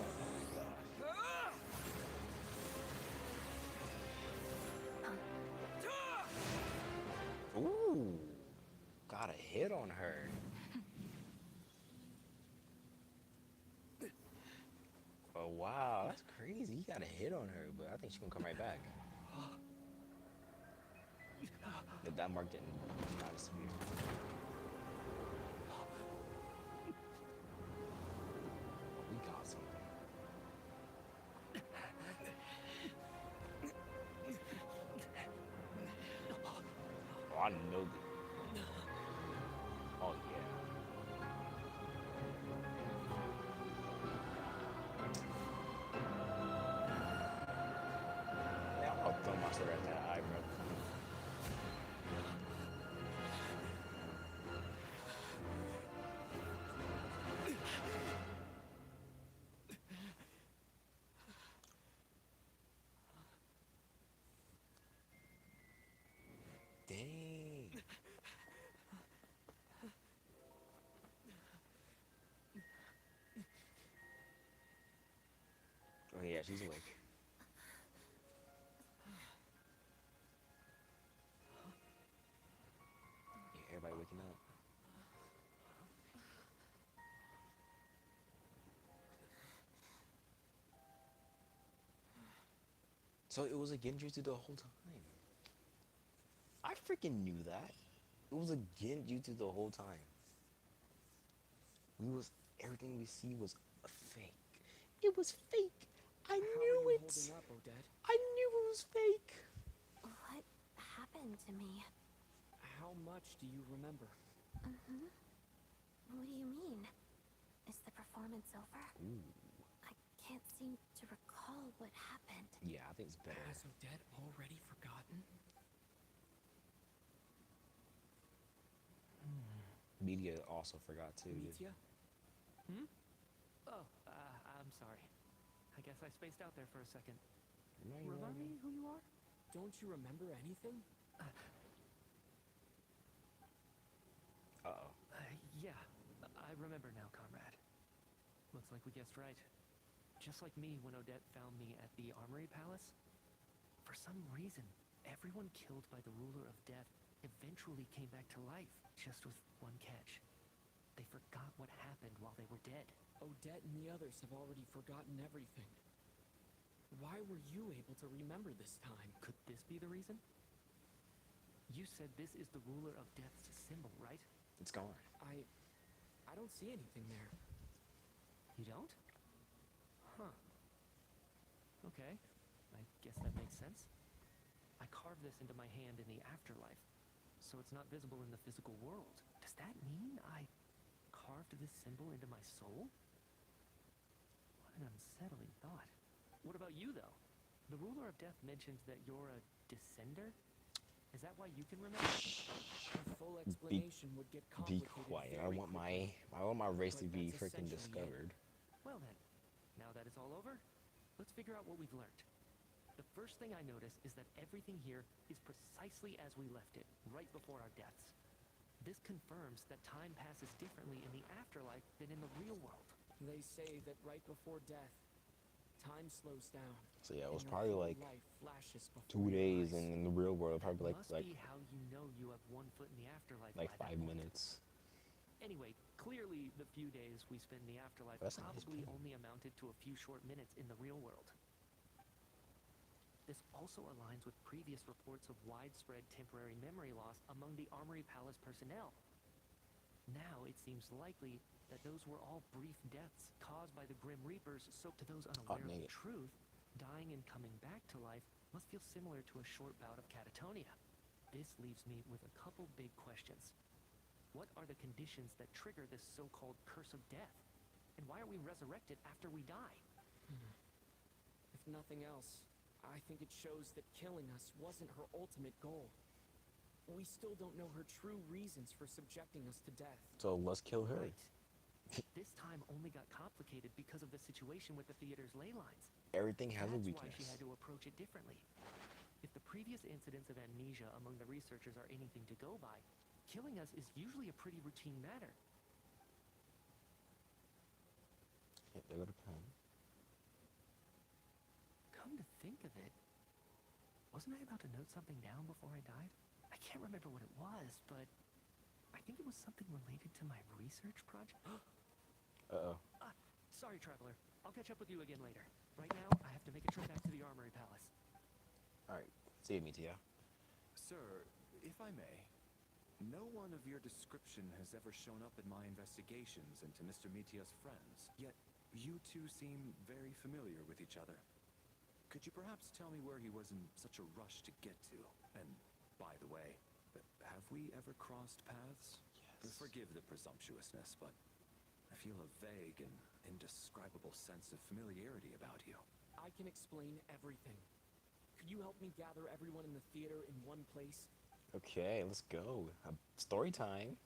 Ooh, got a hit on her. Oh wow, that's crazy. He got a hit on her, but I think she's gonna come right back. If that mark didn't not as severe. We got something. Oh, I know that. Oh yeah. Yeah, I'll throw my sword at that eye, bro. Dang. Oh yeah, she's awake. Yeah, everybody waking up. So it was a Genjutsu the whole time. I freaking knew that. It was a Genjutsu the whole time. Everything we see was a fake. It was fake. I knew it.
Holding up, Odette?
I knew it was fake.
What happened to me?
How much do you remember?
Mm-hmm. What do you mean? Is the performance over?
Ooh.
I can't seem to recall what happened.
Yeah, I think it's better.
Has Odette already forgotten?
Media also forgot too. dude.
Mitya?
Oh, I'm sorry. I guess I spaced out there for a second.
No, you
Remind
know
me who you are?
Don't you remember anything?
Uh-oh.
Yeah, I remember now, comrade. Looks like we guessed right. Just like me when Odette found me at the Armory Palace. For some reason, everyone killed by the ruler of death eventually came back to life, just with one catch. They forgot what happened while they were dead.
Odette and the others have already forgotten everything. Why were you able to remember this time?
Could this be the reason? You said this is the ruler of death's symbol, right?
It's gone.
I don't see anything there.
You don't? Huh. Okay. I guess that makes sense. I carved this into my hand in the afterlife, so it's not visible in the physical world. Does that mean I carved this symbol into my soul? What an unsettling thought. What about you, though? The ruler of death mentions that you're a descender? Is that why you can remember?
A full explanation would get
Be
complicated.
quiet. I
very
want
quickly.
I want my race to
But
be
that's
freaking
essentially it.
discovered.
Well then, now that it's all over, let's figure out what we've learned. The first thing I notice is that everything here is precisely as we left it, right before our deaths. This confirms that time passes differently in the afterlife than in the real world.
They say that right before death, time slows down.
So yeah, it was
and your
probably
whole
like
life flashes before
2
your
days,
eyes.
and in the real world, probably
Must
like
be how you know you have one foot in the afterlife.
like
by that
5
point.
minutes.
Anyway, clearly the few days we spend in the afterlife
That's a nice
probably
pen.
only amounted to a few short minutes in the real world. This also aligns with previous reports of widespread temporary memory loss among the Armory Palace personnel. Now it seems likely that those were all brief deaths caused by the Grim Reapers, so to those unaware of
dang
the
it.
truth, dying and coming back to life must feel similar to a short bout of catatonia. This leaves me with a couple big questions. What are the conditions that trigger this so-called curse of death? And why are we resurrected after we die?
If nothing else, I think it shows that killing us wasn't her ultimate goal. We still don't know her true reasons for subjecting us to death.
So let's kill her.
Right. This time only got complicated because of the situation with the theater's ley lines.
Everything has a
That's why
weakness.
she had to approach it differently. If the previous incidents of amnesia among the researchers are anything to go by, killing us is usually a pretty routine matter.
Yeah, there go the pen.
Come to think of it, wasn't I about to note something down before I died? I can't remember what it was, but I think it was something related to my research project.
Uh-oh.
Sorry, Traveler. I'll catch up with you again later. Right now, I have to make a trip back to the Armory Palace.
Alright. See you, Mitya.
Sir, if I may, no one of your description has ever shown up in my investigations into Mr. Mitya's friends, yet you two seem very familiar with each other. Could you perhaps tell me where he was in such a rush to get to? And, by the way, have we ever crossed paths?
Yes.
Forgive the presumptuousness, but I feel a vague and indescribable sense of familiarity about you.
I can explain everything. Could you help me gather everyone in the theater in one place?
Okay, let's go. Story time.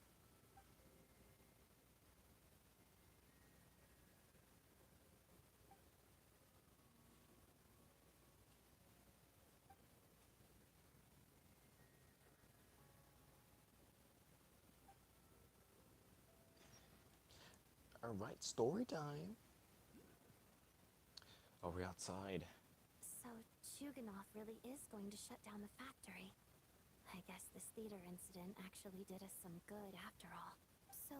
Alright, story time. Oh, we're outside.
So, Chuganov really is going to shut down the factory. I guess this theater incident actually did us some good after all. So,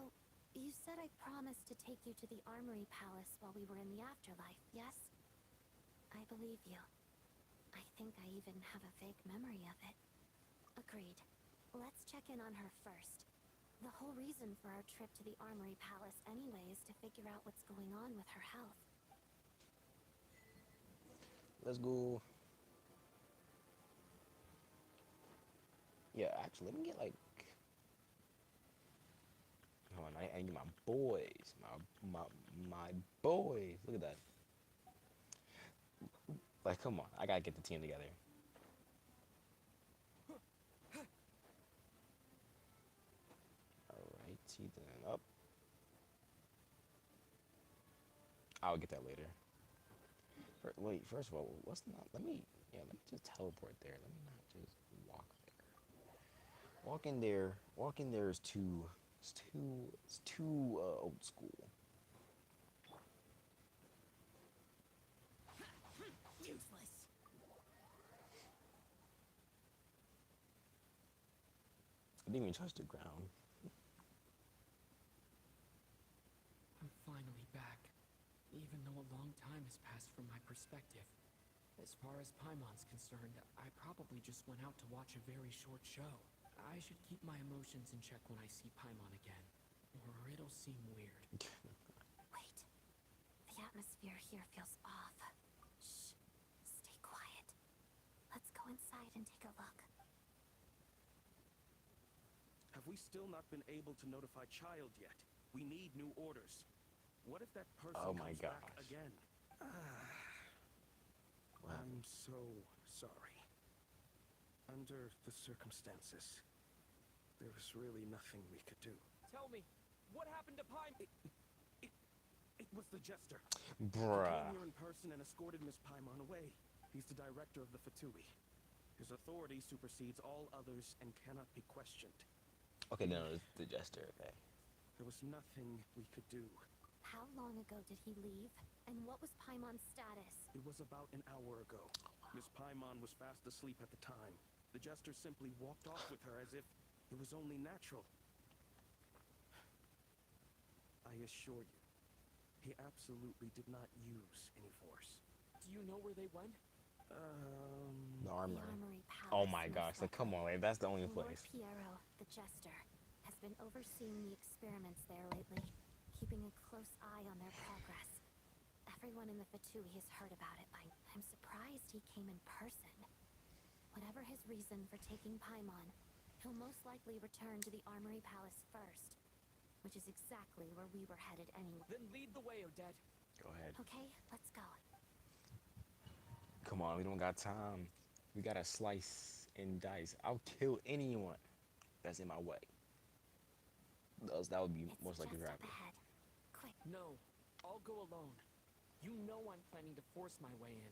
you said I promised to take you to the Armory Palace while we were in the afterlife, yes? I believe you. I think I even have a vague memory of it. Agreed. Let's check in on her first. The whole reason for our trip to the Armory Palace anyway is to figure out what's going on with her health.
Let's go. Yeah, actually, let me get like. Hold on, I get my boys, my boys. Look at that. Like, come on, I gotta get the team together. Alrighty then, up. I'll get that later. Wait, first of all, let's not. Let me just teleport there. Let me not just walk there. Walking there is too. It's too old school.
Useless.
I didn't even touch the ground.
I'm finally back, even though a long time has passed from my perspective. As far as Paimon's concerned, I probably just went out to watch a very short show. I should keep my emotions in check when I see Paimon again, or it'll seem weird.
Wait. The atmosphere here feels off. Shh. Stay quiet. Let's go inside and take a look.
Have we still not been able to notify Child yet? We need new orders. What if that person
Oh my
comes back
gosh.
again? I'm so sorry. Under the circumstances, there was really nothing we could do.
Tell me, what happened to Paimon?
It was the Jester.
Bruh.
He came here in person and escorted Miss Paimon away. He's the director of the Fatui. His authority supersedes all others and cannot be questioned.
Okay, no, it's the Jester, okay.
There was nothing we could do.
How long ago did he leave? And what was Paimon's status?
It was about an hour ago. Miss Paimon was fast asleep at the time. The Jester simply walked off with her as if it was only natural. I assure you, he absolutely did not use any force.
Do you know where they went?
The
The
armory.
Armory Palace.
Oh my
most
gosh, like come
likely.
on, like that's the only
Lord
place.
Piero, the Jester, has been overseeing the experiments there lately, keeping a close eye on their progress. Everyone in the Fatui has heard about it. I'm surprised he came in person. Whatever his reason for taking Paimon, he'll most likely return to the Armory Palace first, which is exactly where we were headed anyway.
Then lead the way, Odette.
Go ahead.
Okay, let's go.
Come on, we don't got time. We gotta slice and dice. I'll kill anyone that's in my way. That would be
It's
most likely
just
right.
up ahead. Quick.
No, I'll go alone. You know I'm planning to force my way in.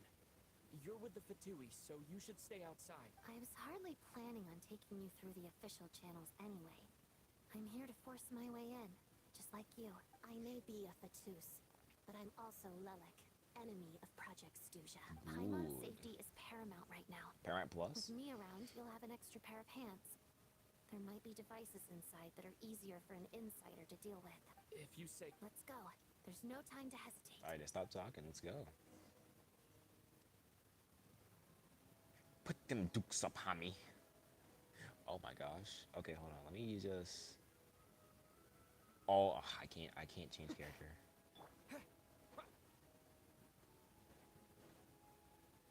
You're with the Fatui, so you should stay outside.
I was hardly planning on taking you through the official channels anyway. I'm here to force my way in, just like you. I may be a Fatus, but I'm also Lelik, enemy of Project Stuja. Paimon's
Good.
safety is paramount right now.
Parent
With
Plus?
me around, you'll have an extra pair of hands. There might be devices inside that are easier for an insider to deal with.
If you say...
Let's go. There's no time to hesitate.
Alright, then stop talking. Let's go. Put them dukes up, homie. Oh my gosh. Okay, hold on. Let me just. Oh, I can't change character.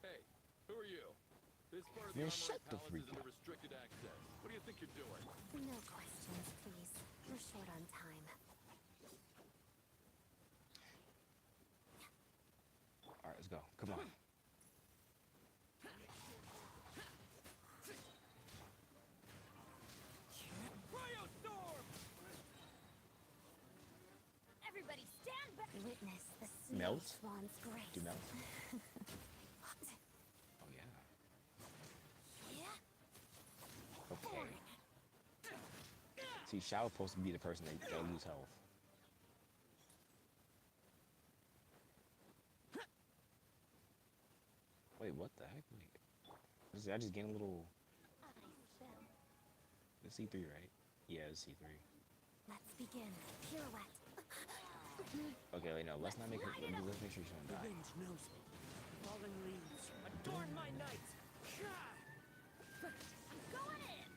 Hey, who are you? This part of
Man,
the
shut the
Armory
freak
Palace is
up.
under restricted access. What do you think you're doing?
No questions, please. We're short on time.
Alright, let's go. Come on.
Everybody stand back! Witness the
Melt?
snow swan's grace.
Do melt?
What?
Oh yeah.
Yeah?
Okay. See, Shao was supposed to be the person that lose health. Wait, what the heck? Wait. I just gained a little.
I shall.
It's C3, right? Yeah, it's C3.
Let's begin. Pirouette.
Okay, wait, no, let's not make her. Let's make sure she don't
The
die.
wind knows me. Falling leaves, adorn my night.
I'm going in!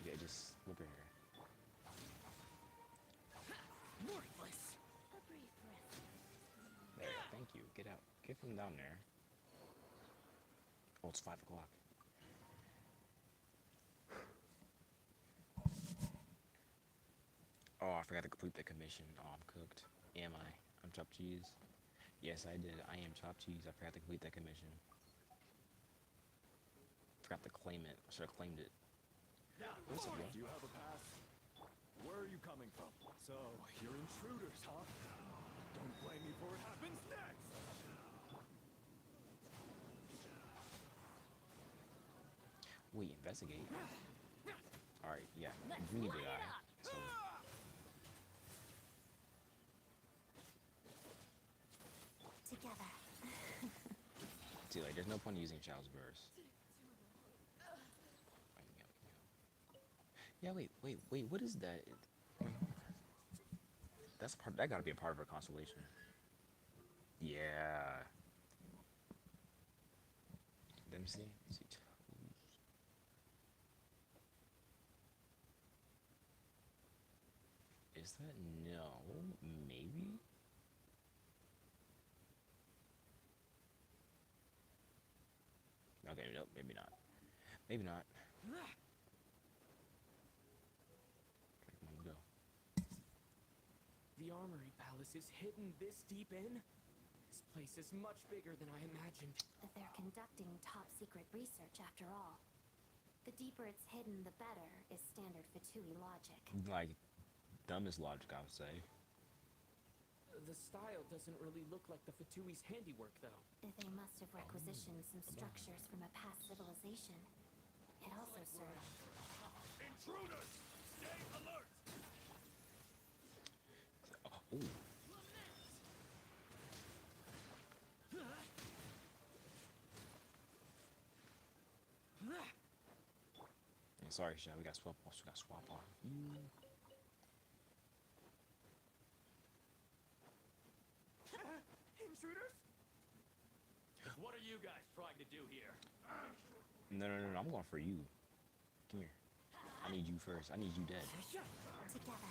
Yeah, just look at her.
Worthless.
A brief rest.
There, thank you. Get out. Get from down there. Oh, it's 5 o'clock. Oh, I forgot to complete the commission. Oh, I'm cooked. Am I? I'm chopped cheese. Yes, I did. I am chopped cheese. I forgot to complete that commission. Forgot to claim it. I should have claimed it. What's up,
Do you have a pass? Where are you coming from? So, you're intruders, huh? Don't blame me for what happens next!
Wait, investigate. Alright, yeah. We need to die. So.
Together.
See, like, there's no point in using Child's Burst. Yeah, wait. What is that? That's part. That gotta be a part of her constellation. Yeah. Let me see. See. Is that no? Maybe. Okay, nope. Maybe not. Maybe not. Okay, come on, go.
The Armory Palace is hidden this deep in? This place is much bigger than I imagined.
They're conducting top-secret research after all. The deeper it's hidden, the better, is standard Fatui logic.
Like, dumbest logic, I would say.
The style doesn't really look like the Fatui's handiwork, though.
They must have requisitioned some structures from a past civilization. It also served...
Intruders! Stay alert!
Ooh. Yeah, sorry, Chef. We got swap off. We got swap off.
Intruders? What are you guys trying to do here?
No. I'm going for you. Come here. I need you first. I need you dead.
together.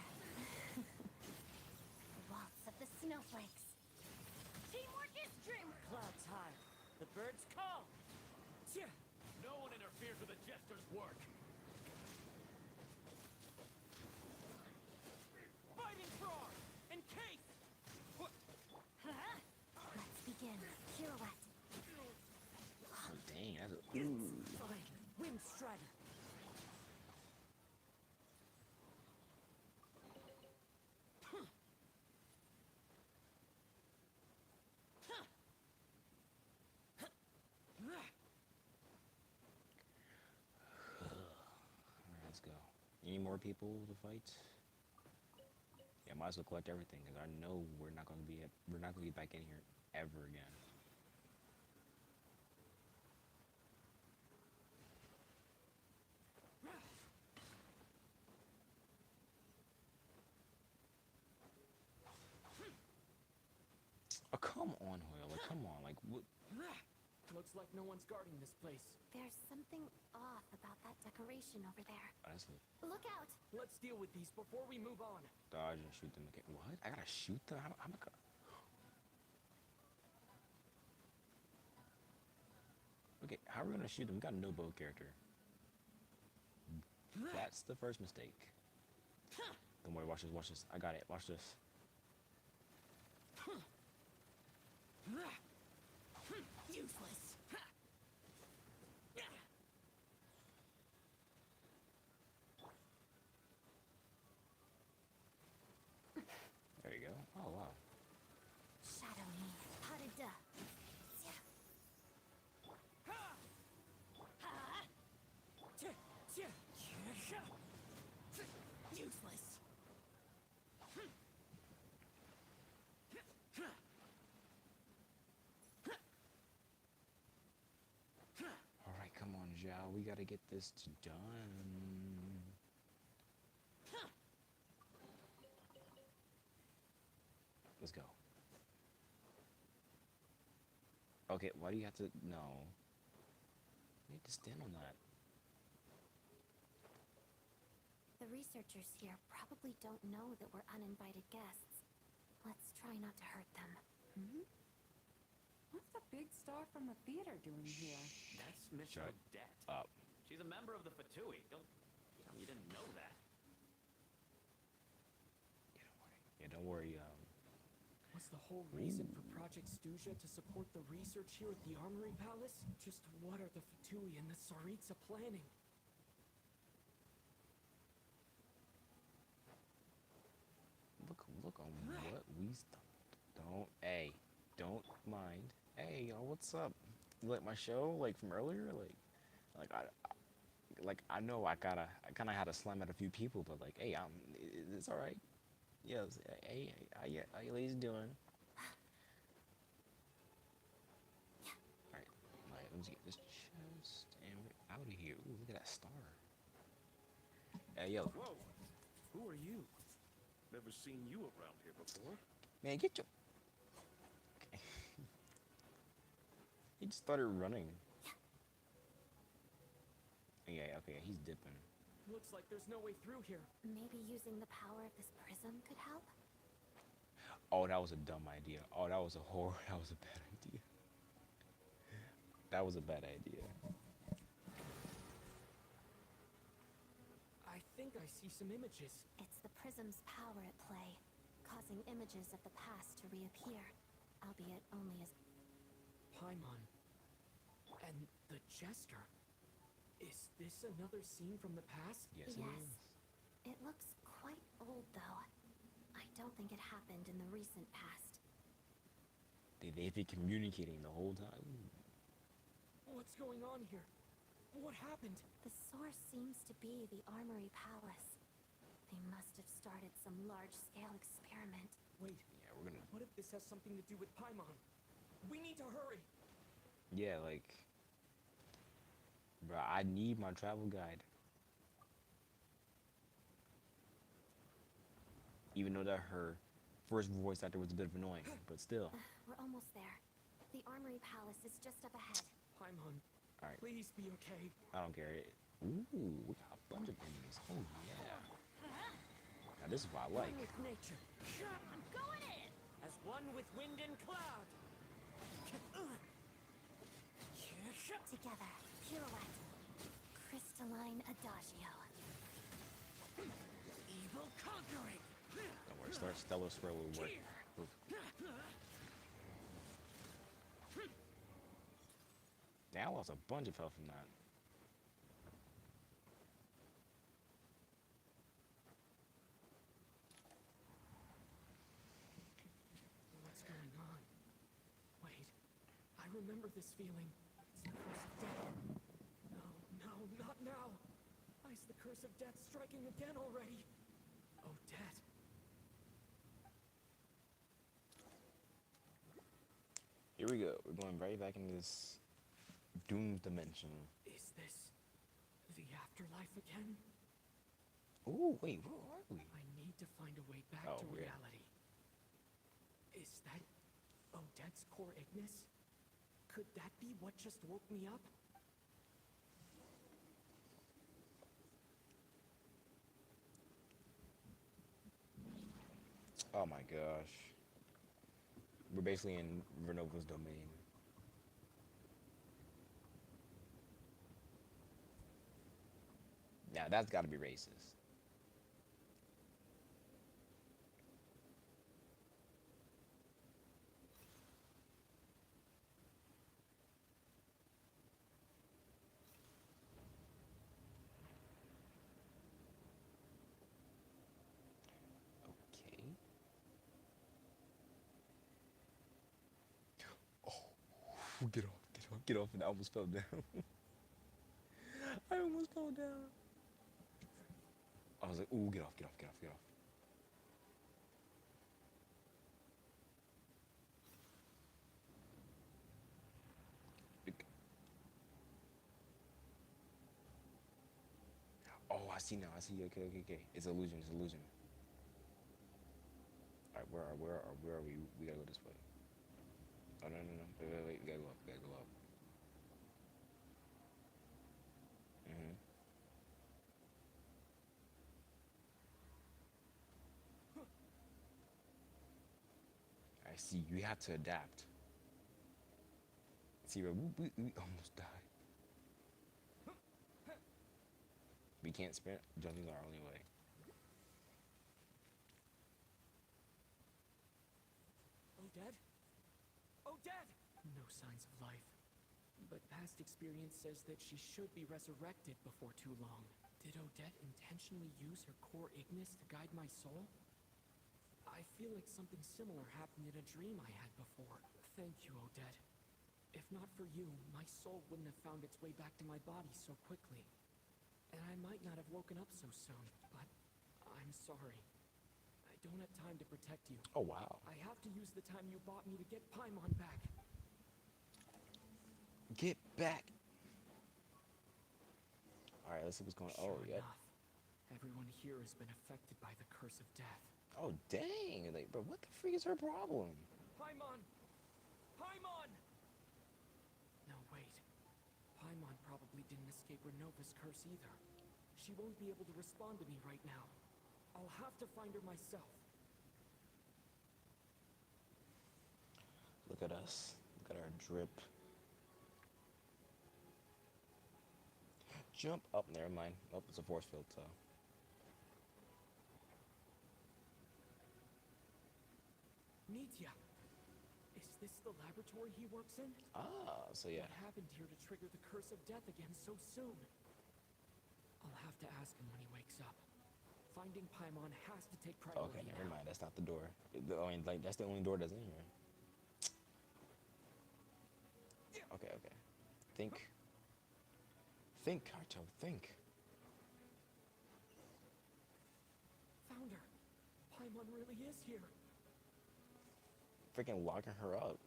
Waltz of the snowflakes. Teamwork is dreamwork.
Clouds high. The birds call. No one interferes with the jester's work. Fighting frog! Encase!
Let's begin. Pirouette.
Oh, dang. That's a... Ooh.
Wind strider.
Alright, let's go. Any more people to fight? Yeah, might as well collect everything because I know we're not gonna get back in here ever again. Oh, come on, Hoyle. Like, come on. Like, what?
Looks like no one's guarding this place.
There's something off about that decoration over there.
Honestly,
Look out!
Let's deal with these before we move on.
dodge and shoot them again. What? I gotta shoot them? How am I gonna... Okay, how are we gonna shoot them? We got no bow character. That's the first mistake. Don't worry, watch this, watch this. I got it, watch this.
Useless.
There you go. Oh, wow.
Shadow me. Pas de deux. Useless.
Alright, come on, Zhao. We gotta get this done. Let's go. Okay, why do you have to... No. You need to stand on that.
The researchers here probably don't know that we're uninvited guests. Let's try not to hurt them.
Hmm? What's the big star from the theater doing here?
That's Miss
Shut
Odette.
up.
She's a member of the Fatui. You didn't know that.
Yeah, don't worry.
Was the whole reason for Project Stuja to support the research here at the Armory Palace? Just what are the Fatui and the Tsaritsa planning?
Look on what we don't. Don't mind. Hey, y'all, what's up? You like my show, like from earlier? I know I kind of had to slam at a few people, but like, hey, it's all right. Yes. Hey, how you ladies doing? All right, let's get this chest and we're out of here. Ooh, look at that star. Hey, yo.
Whoa! Who are you? Never seen you around here before.
Man, get your... He just started running. Yeah, okay, he's dipping.
Looks like there's no way through here.
Maybe using the power of this prism could help?
Oh, that was a dumb idea. Oh, that was a that was a bad idea. That was a bad idea.
I think I see some images.
It's the prism's power at play, causing images of the past to reappear, albeit only as...
Paimon. And the Jester. Is this another scene from the past?
Yes, it is.
It looks quite old, though. I don't think it happened in the recent past.
They've been communicating the whole time.
What's going on here? What happened?
The source seems to be the Armory Palace. They must have started some large-scale experiment.
Wait,
Yeah, we're gonna...
what if this has something to do with Paimon? We need to hurry!
Yeah, like... Bro, I need my travel guide. Even though that her first voice actor was a bit of annoying, but still.
We're almost there. The Armory Palace is just up ahead.
Paimon,
Alright,
please be okay.
I don't care. Ooh, we got a bunch of enemies. Oh, yeah. Now, this is what I like.
One with nature.
I'm going in!
As one with wind and cloud.
Together, pirouette. Crystalline adagio.
Evil conquering.
Don't worry, Stellar Swirl will work. Oof. Yeah, I lost a bunch of health from that.
What's going on? Wait, I remember this feeling. It's the curse of death. No, no, not now. Why is the curse of death striking again already? Oh, Dad.
Here we go. We're going right back into this doomed dimension.
Is this the afterlife again?
Ooh, wait, where are we?
I need to find a way back
Oh,
to
yeah.
reality. Is that Odette's core Ignis? Could that be what just woke me up?
Oh my gosh. We're basically in Vernova's domain. Now that's gotta be racist. Okay. Oh, get off, get off, get off, and I almost fell down. I almost fell down. I was like, ooh, get off, get off, get off, get off. Oh, I see now, I see. Okay, okay, okay. It's illusion, it's illusion. Alright, where are we? We gotta go this way. Oh, no, no, no. Wait, we gotta go up, we gotta go up. Mm-hmm. I see, you have to adapt. See, we almost died. We can't sprint. Jumping's our only way.
Odette? Odette! No signs of life. But past experience says that she should be resurrected before too long. Did Odette intentionally use her core Ignis to guide my soul? I feel like something similar happened in a dream I had before. Thank you, Odette. If not for you, my soul wouldn't have found its way back to my body so quickly. And I might not have woken up so soon, but I'm sorry. I don't have time to protect you.
Oh, wow.
I have to use the time you bought me to get Paimon back.
Get back. Alright, let's see what's going on. Oh,
Sure
yeah.
enough, Everyone here has been affected by the curse of death.
Oh dang! Like, bro, what the freak is her problem?
Paimon! Paimon! No, wait. Paimon probably didn't escape Renova's curse either. She won't be able to respond to me right now. I'll have to find her myself.
Look at us. Look at our drip. Jump up. Never mind. Oh, it's a force field, so.
Nitya! Is this the laboratory he works in?
Ah, so yeah.
What happened here to trigger the curse of death again so soon? I'll have to ask him when he wakes up. Finding Paimon has to take priority.
Okay, never mind. That's not the door. I mean, like, that's the only door that's in here. Okay, okay. Think. Think, Kaito, think.
Found her. Paimon really is here.
Freaking locking her up.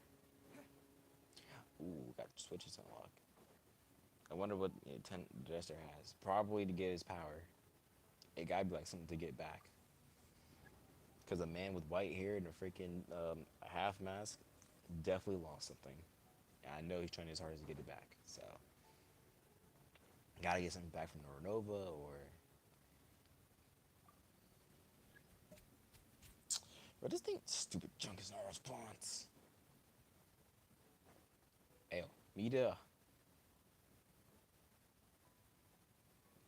Ooh, got switches unlocked. I wonder what Jester has. Probably to get his power. It gotta be like something to get back. Because a man with white hair and a freaking half mask definitely lost something. And I know he's trying his hardest to get it back. So, gotta get something back from the Renova or. But this thing, stupid junk is no response. Ayo, me there.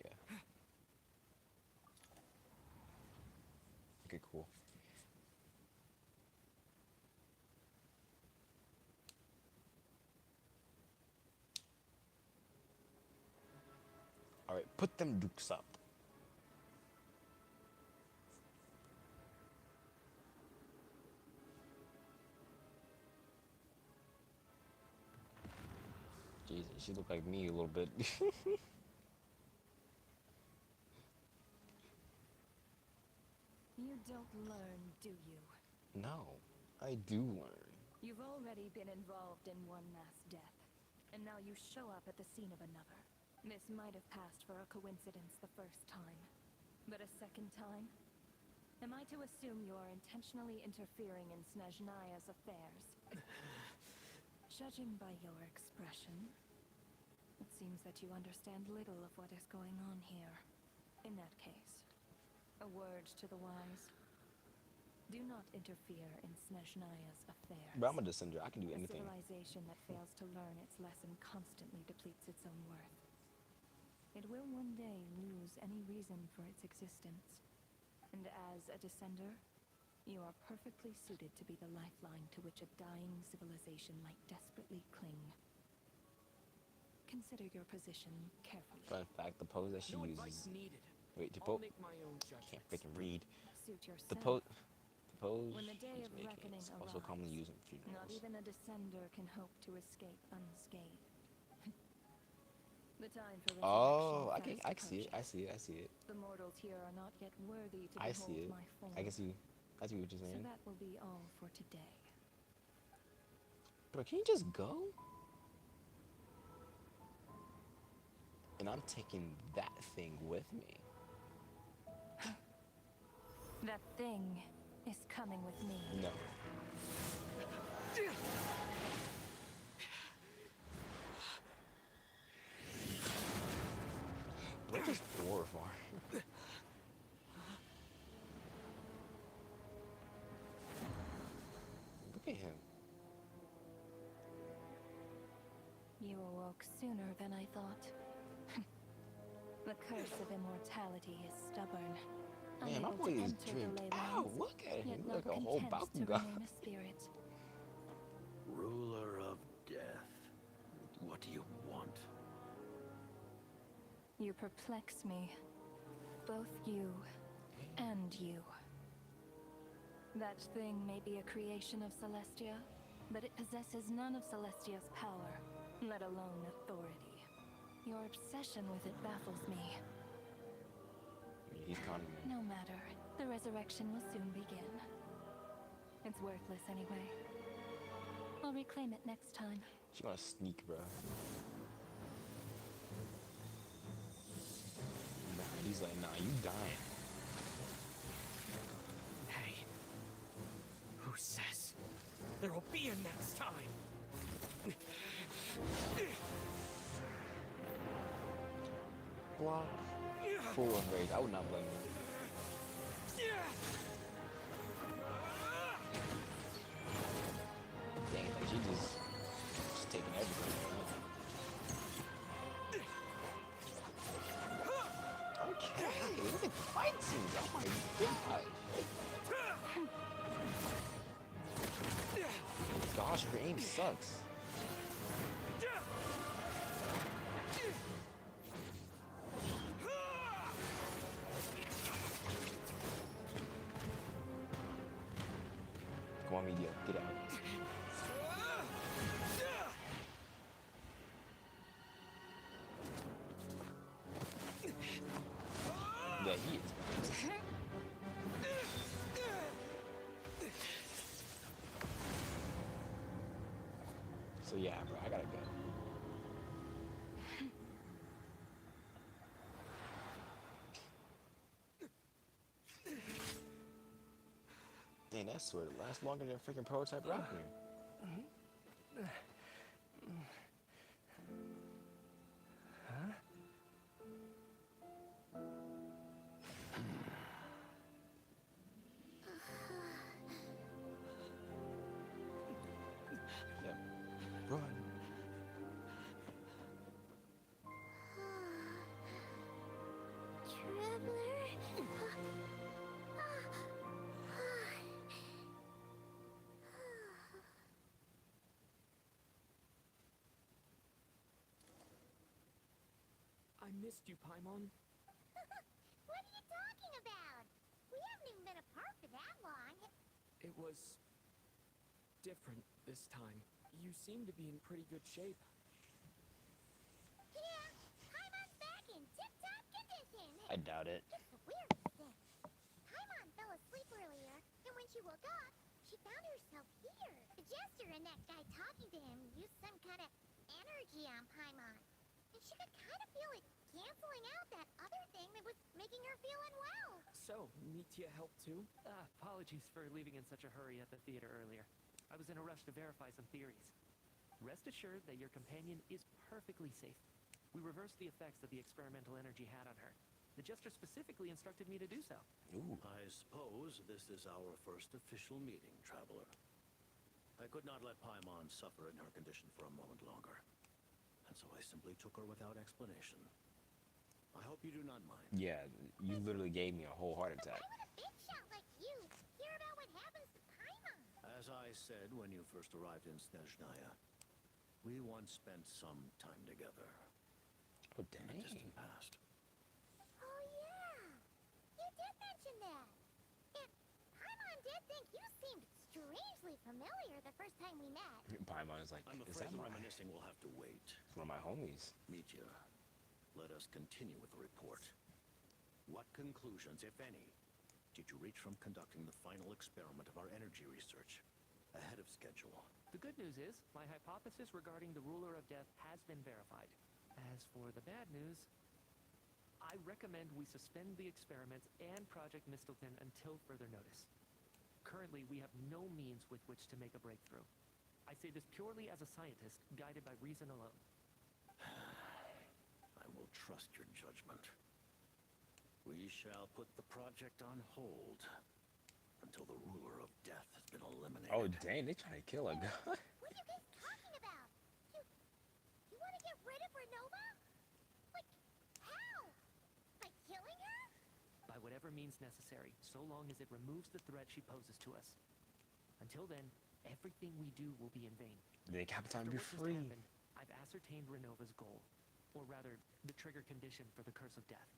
Yeah. Okay, cool. Alright, put them dukes up. Jesus, she looked like me a little bit.
You don't learn, do you?
No, I do learn.
You've already been involved in one mass death, and now you show up at the scene of another. This might have passed for a coincidence the first time, but a second time? Am I to assume you're intentionally interfering in Snezhnaya's affairs? Judging by your expression, it seems that you understand little of what is going on here. In that case, a word to the wise. Do not interfere in Snezhnaya's affairs.
But I'm a descender. I can do
A
anything.
civilization that fails to learn its lesson constantly depletes its own worth. It will one day lose any reason for its existence. And as a descender, you are perfectly suited to be the lifeline to which a dying civilization might desperately cling. Consider your position carefully.
Fun fact, the pose that she
No
uses.
advice needed.
Wait, the
I'll
pose.
make my own
Can't
judgments.
freaking read.
Suit yourself.
The pose. The pose.
When the day
she's
of
making
reckoning
is also commonly
arrives,
used in
not
funerals.
even a descender can hope to escape unscathed. The time for
Oh, I
resurrection
can. I
fast
see it. I
approaches.
see it. I see it.
The mortals here are not yet worthy to
I
behold
see it.
my form.
I can see. I see what you're
So
saying.
that will be all for today.
Bro, can you just go? And I'm taking that thing with me.
That thing is coming with me.
No. What is horrifying? Look at him.
You awoke sooner than I thought. The curse of immortality is stubborn.
Man, my
unable
boy
to
is
enter the
dreamed.
ley
Ow,
lines,
look at him.
yet
He's
not
like a whole
content to
Bakugan.
remain a spirit.
Ruler of death. What do you want?
You perplex me. Both you and you. That thing may be a creation of Celestia, but it possesses none of Celestia's power, let alone authority. Your obsession with it baffles me.
He's conning me.
No matter. The resurrection will soon begin. It's worthless anyway. I'll reclaim it next time.
She gonna sneak, bro. He's like, nah, you dying.
Hey, who says there will be a next time?
Blah. Full of rage. I would not blame him. Dang, like she just taking everything. Okay, look at the fight scenes. Oh my god. Gosh, her aim sucks. Come on, media, get out. Yeah, he is. So yeah, bro, I gotta go. Dang, that sword lasts longer than a freaking prototype rocket. Yep. Run.
I missed you, Paimon.
What are you talking about? We haven't even been apart for that long.
It was different this time. You seem to be in pretty good shape.
Yeah, Paimon's back in tip-top condition.
I doubt it.
It's the weirdest thing. Paimon fell asleep earlier, and when she woke up, she found herself here. The jester and that guy talking to him used some kind of energy on Paimon. And she could kind of feel it canceling out that other thing that was making her feel unwell.
So, Mitya helped too?
Apologies for leaving in such a hurry at the theater earlier. I was in a rush to verify some theories. Rest assured that your companion is perfectly safe. We reversed the effects that the experimental energy had on her. The jester specifically instructed me to do so.
Ooh.
I suppose this is our first official meeting, Traveler. I could not let Paimon suffer in her condition for a moment longer. And so I simply took her without explanation. I hope you do not mind.
Yeah, you literally gave me a whole heart attack.
Why would a big shot like you hear about what happens to Paimon?
As I said when you first arrived in Snezhnaya, we once spent some time together
Oh,
in the
dang.
distant past.
Oh yeah, you did mention that. And Paimon did think you seemed strangely familiar the first time we met.
Paimon is like,
I'm
is
afraid
that
the
my,
reminiscing will have to wait.
one of my homies?
Mitya, let us continue with the report. What conclusions, if any, did you reach from conducting the final experiment of our energy research ahead of schedule?
The good news is, my hypothesis regarding the ruler of death has been verified. As for the bad news, I recommend we suspend the experiments and Project Mistelton until further notice. Currently, we have no means with which to make a breakthrough. I say this purely as a scientist, guided by reason alone.
I will trust your judgment. We shall put the project on hold until the ruler of death has been eliminated.
Oh, dang, they trying to kill a guy.
What are you guys talking about? You want to get rid of Renova? Like, how? By killing her?
By whatever means necessary, so long as it removes the threat she poses to us. Until then, everything we do will be in vain.
They cap time
After
be
what just
free.
happened, I've ascertained Renova's goal. Or rather, the trigger condition for the Curse of Death.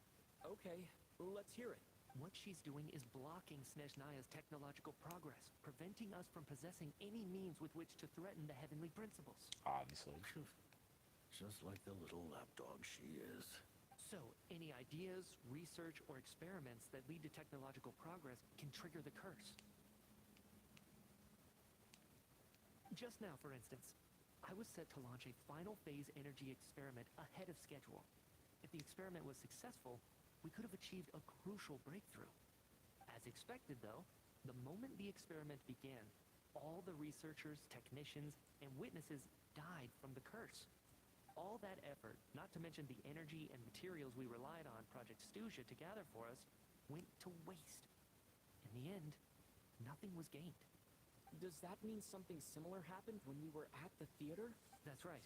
Okay, well, let's hear it.
What she's doing is blocking Snezhnaya's technological progress, preventing us from possessing any means with which to threaten the heavenly principles.
Obviously.
Just like the little lapdog she is.
So, any ideas, research, or experiments that lead to technological progress can trigger the curse. Just now, for instance, I was set to launch a final phase energy experiment ahead of schedule. If the experiment was successful, we could have achieved a crucial breakthrough. As expected, though, the moment the experiment began, all the researchers, technicians, and witnesses died from the curse. All that effort, not to mention the energy and materials we relied on Project Stuja to gather for us, went to waste. In the end, nothing was gained.
Does that mean something similar happened when we were at the theater?
That's right.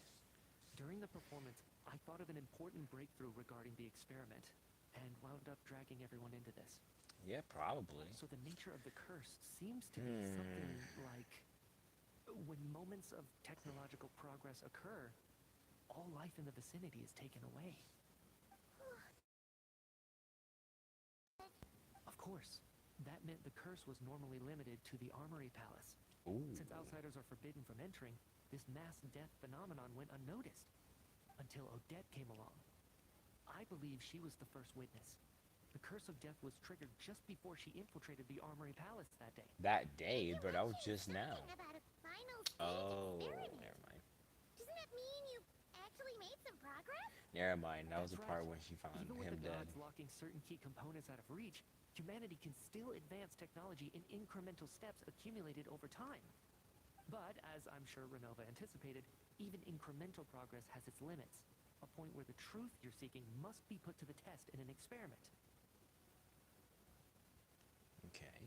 During the performance, I thought of an important breakthrough regarding the experiment, and wound up dragging everyone into this.
Yeah, probably.
So the nature of the curse seems to be something like when moments of technological progress occur, all life in the vicinity is taken away. Of course, that meant the curse was normally limited to the Armory Palace.
Ooh.
Since outsiders are forbidden from entering, this mass death phenomenon went unnoticed. Until Odette came along. I believe she was the first witness. The curse of death was triggered just before she infiltrated the Armory Palace that day.
That day, but that was just now.
About a final stage
Oh,
experiment.
never mind.
Doesn't that mean you actually made some progress?
Never mind. That was the
That's
part
right.
when she found
Even with
him
the
dead.
gods locking certain key components out of reach, humanity can still advance technology in incremental steps accumulated over time. But, as I'm sure Renova anticipated, even incremental progress has its limits. A point where the truth you're seeking must be put to the test in an experiment.
Okay.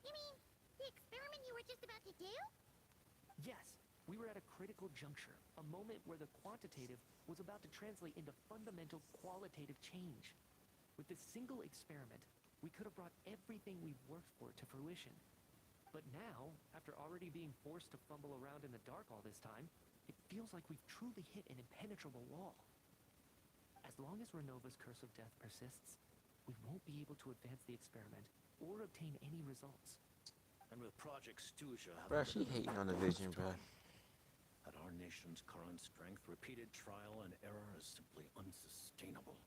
You mean the experiment you were just about to do?
Yes, we were at a critical juncture, a moment where the quantitative was about to translate into fundamental qualitative change. With this single experiment, we could have brought everything we've worked for to fruition. But now, after already being forced to fumble around in the dark all this time, it feels like we've truly hit an impenetrable wall. As long as Renova's curse of death persists, we won't be able to advance the experiment or obtain any results.
And with Project Stuja
Bro, she hating on the vision, bro.
At our nation's current strength, repeated trial and error is simply unsustainable.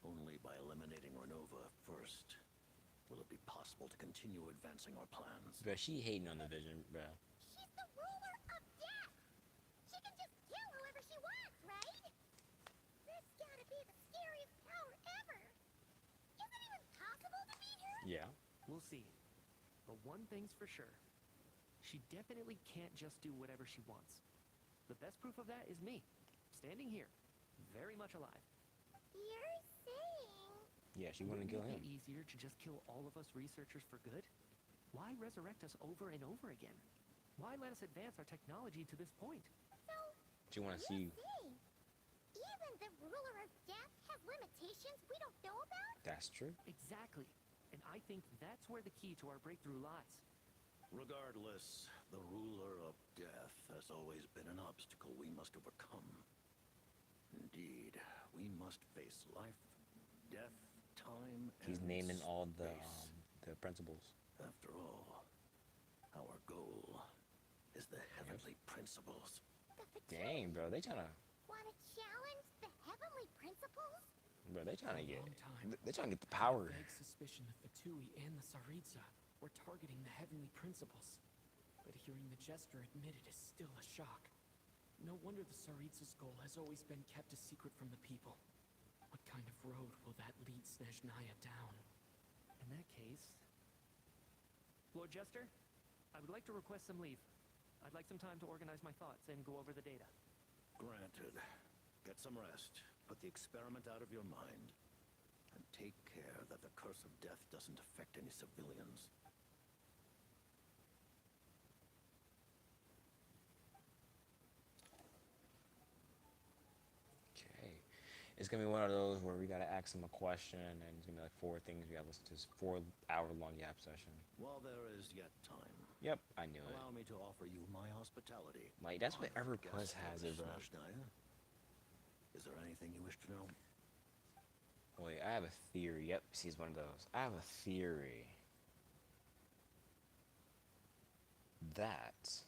Only by eliminating Renova first will it be possible to continue advancing our plans.
Bro, she hating on the vision, bro.
She's the ruler of death. She can just kill whoever she wants, right? This gotta be the scariest power ever. Is it even possible to beat her?
Yeah.
We'll see. But one thing's for sure. She definitely can't just do whatever she wants. The best proof of that is me, standing here, very much alive.
You're saying...
Yeah, she wanted to kill
Wouldn't
him.
it be easier to just kill all of us researchers for good? Why resurrect us over and over again? Why let us advance our technology to this point?
So,
She want to see.
say, even the ruler of death has limitations we don't know about?
That's true.
Exactly. And I think that's where the key to our breakthrough lies.
Regardless, the ruler of death has always been an obstacle we must overcome. Indeed, we must face life, death, time,
He's
and
naming all
space.
the principles.
After all, our goal is the heavenly principles.
The
Dang, bro, they tryna,
want to challenge the heavenly principles?
bro, they tryna
For a
get,
long time,
they tryna get the
I
power.
had vague suspicion the Fatui and the Tsaritsa were targeting the heavenly principles. But hearing the Jester admit it is still a shock. No wonder the Tsaritsa's goal has always been kept a secret from the people. What kind of road will that lead Snezhnaya down?
In that case... Lord Jester, I would like to request some leave. I'd like some time to organize my thoughts and go over the data.
Granted. Get some rest. Put the experiment out of your mind. And take care that the curse of death doesn't affect any civilians.
Okay. It's gonna be one of those where we gotta ask him a question, and it's gonna be like 4 things we gotta listen to this 4-hour-long yap session.
While there is yet time,
Yep, I knew it.
allow me to offer you my hospitality.
Like, that's what
Honored
EverQuest
guest
has
of
it, bro.
Snezhnaya. Is there anything you wish to know?
Wait, I have a theory. Yep, she's one of those. I have a theory that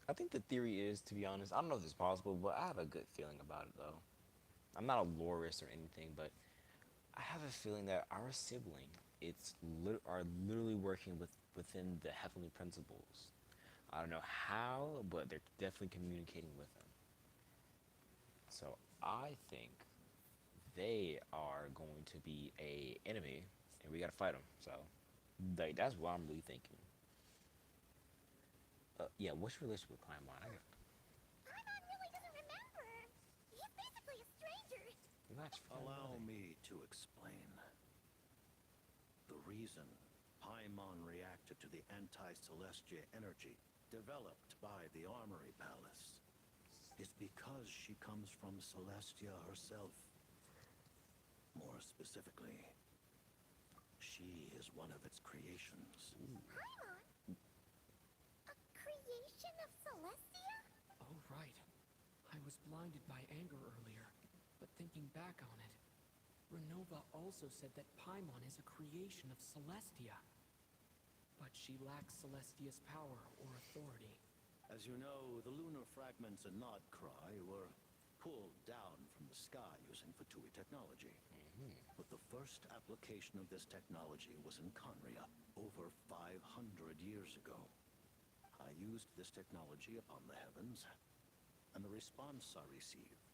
I think the theory is, to be honest, I don't know if it's possible, but I have a good feeling about it though. I'm not a lorist or anything, but I have a feeling that our sibling are literally working within the heavenly principles. I don't know how, but they're definitely communicating with them. So I think they are going to be a enemy, and we gotta fight them. So, like, that's what I'm really thinking. Yeah, what's your relationship with Paimon?
Paimon really doesn't remember. He's basically a stranger.
That's
Allow me to explain. The reason Paimon reacted to the anti-Celestia energy developed by the Armory Palace is because she comes from Celestia herself. More specifically, she is one of its creations.
Paimon? A creation of Celestia?
Oh, right. I was blinded by anger earlier, but thinking back on it, Renova also said that Paimon is a creation of Celestia. But she lacks Celestia's power or authority.
As you know, the lunar fragments in Nodcry were pulled down from the sky using Fatui technology. But the first application of this technology was in Conria, over 500 years ago. I used this technology upon the heavens, and the response I received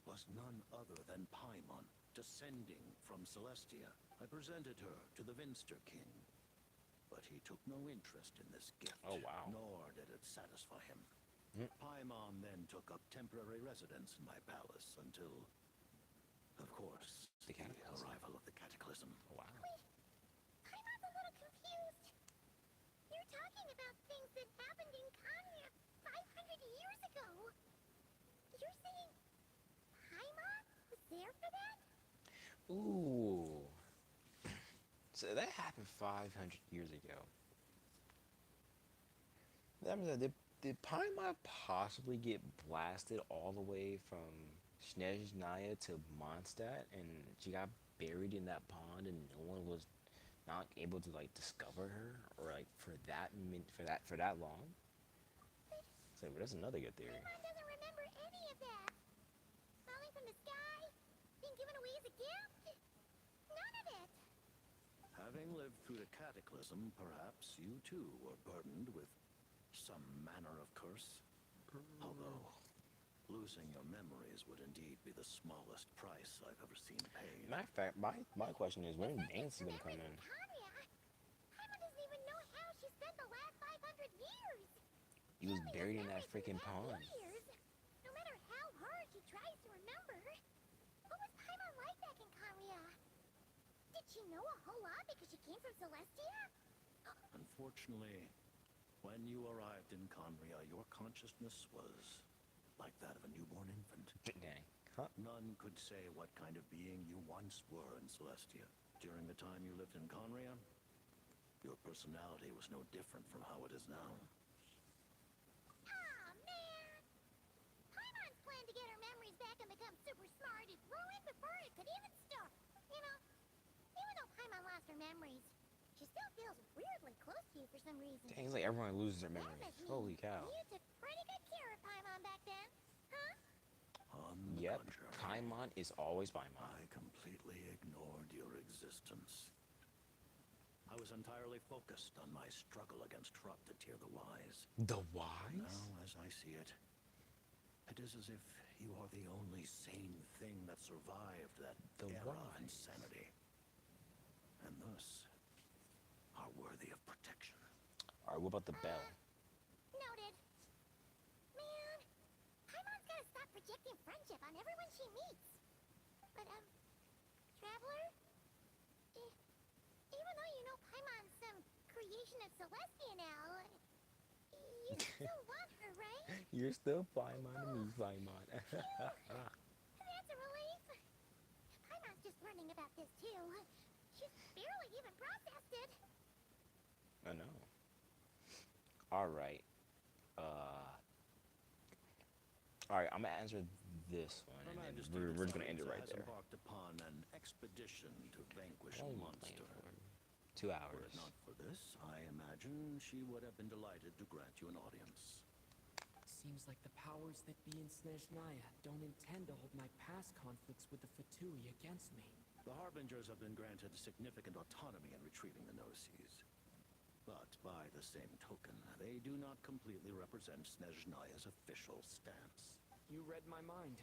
was none other than Paimon, descending from Celestia. I presented her to the Vinster King, but he took no interest in this gift.
Oh, wow.
Nor did it satisfy him. Paimon then took up temporary residence in my palace until, of course,
The Cataclysm.
arrival of the Cataclysm.
Oh, wow.
Paimon's a little confused. You're talking about things that happened in Kanya 500 years ago. You're saying Paimon was there for that?
Ooh. So that happened 500 years ago. That means that did Paimon possibly get blasted all the way from Snezhnaya to Mondstadt, and she got buried in that pond, and no one was not able to like discover her, or like for that long? So that's another good theory.
Paimon doesn't remember any of that. Falling from the sky, being given away as a gift. None of it.
Having lived through the Cataclysm, perhaps you too were burdened with some manner of curse. Although, losing your memories would indeed be the smallest price I've ever seen paid.
Matter of fact, my question is, when Dance is gonna come in?
Kanya? Paimon doesn't even know how she spent the last 500 years.
He was
Only
buried in
his
that
memories
freaking
without
pond.
years. No matter how hard she tries to remember. What was Paimon like back in Kanya? Did she know a whole lot because she came from Celestia?
Unfortunately, when you arrived in Conria, your consciousness was like that of a newborn infant.
Dang. Huh?
None could say what kind of being you once were in Celestia. During the time you lived in Conria, your personality was no different from how it is now.
Aw, man! Paimon's plan to get her memories back and become super smart is ruined before it could even start. You know, even though Paimon lost her memories, she still feels weirdly close to you for some reason.
Dang, it's like everyone loses their
That
memories.
must mean
Holy cow.
You took pretty good care of Paimon back then, huh?
On the
Yep,
contrary,
Paimon is always Paimon.
I completely ignored your existence. I was entirely focused on my struggle against Thruptatir the Wise.
The Wise?
Now, as I see it, it is as if you are the only sane thing that survived that
The
era of
Wise.
insanity, and thus are worthy of protection.
Alright, what about the bell?
Noted. Man, Paimon's gotta stop projecting friendship on everyone she meets. But, Traveler? Even though you know Paimon's some creation of Celestia now, you still want her, right?
You're still Paimon to me, Paimon.
That's a relief. Paimon's just learning about this, too. She's barely even processed it.
I know. Alright. Alright, I'm gonna answer this one,
Her
and then
Majesty
we're just gonna end it
besides
right there.
has embarked upon an expedition to vanquish
How
a
long are we playing
monster.
for? 2
Were
hours.
it not for this, I imagine she would have been delighted to grant you an audience.
Seems like the powers that be in Snezhnaya don't intend to hold my past conflicts with the Fatui against me.
The Harbingers have been granted significant autonomy in retrieving the Gnosis. But by the same token, they do not completely represent Snezhnaya's official stance.
You read my mind.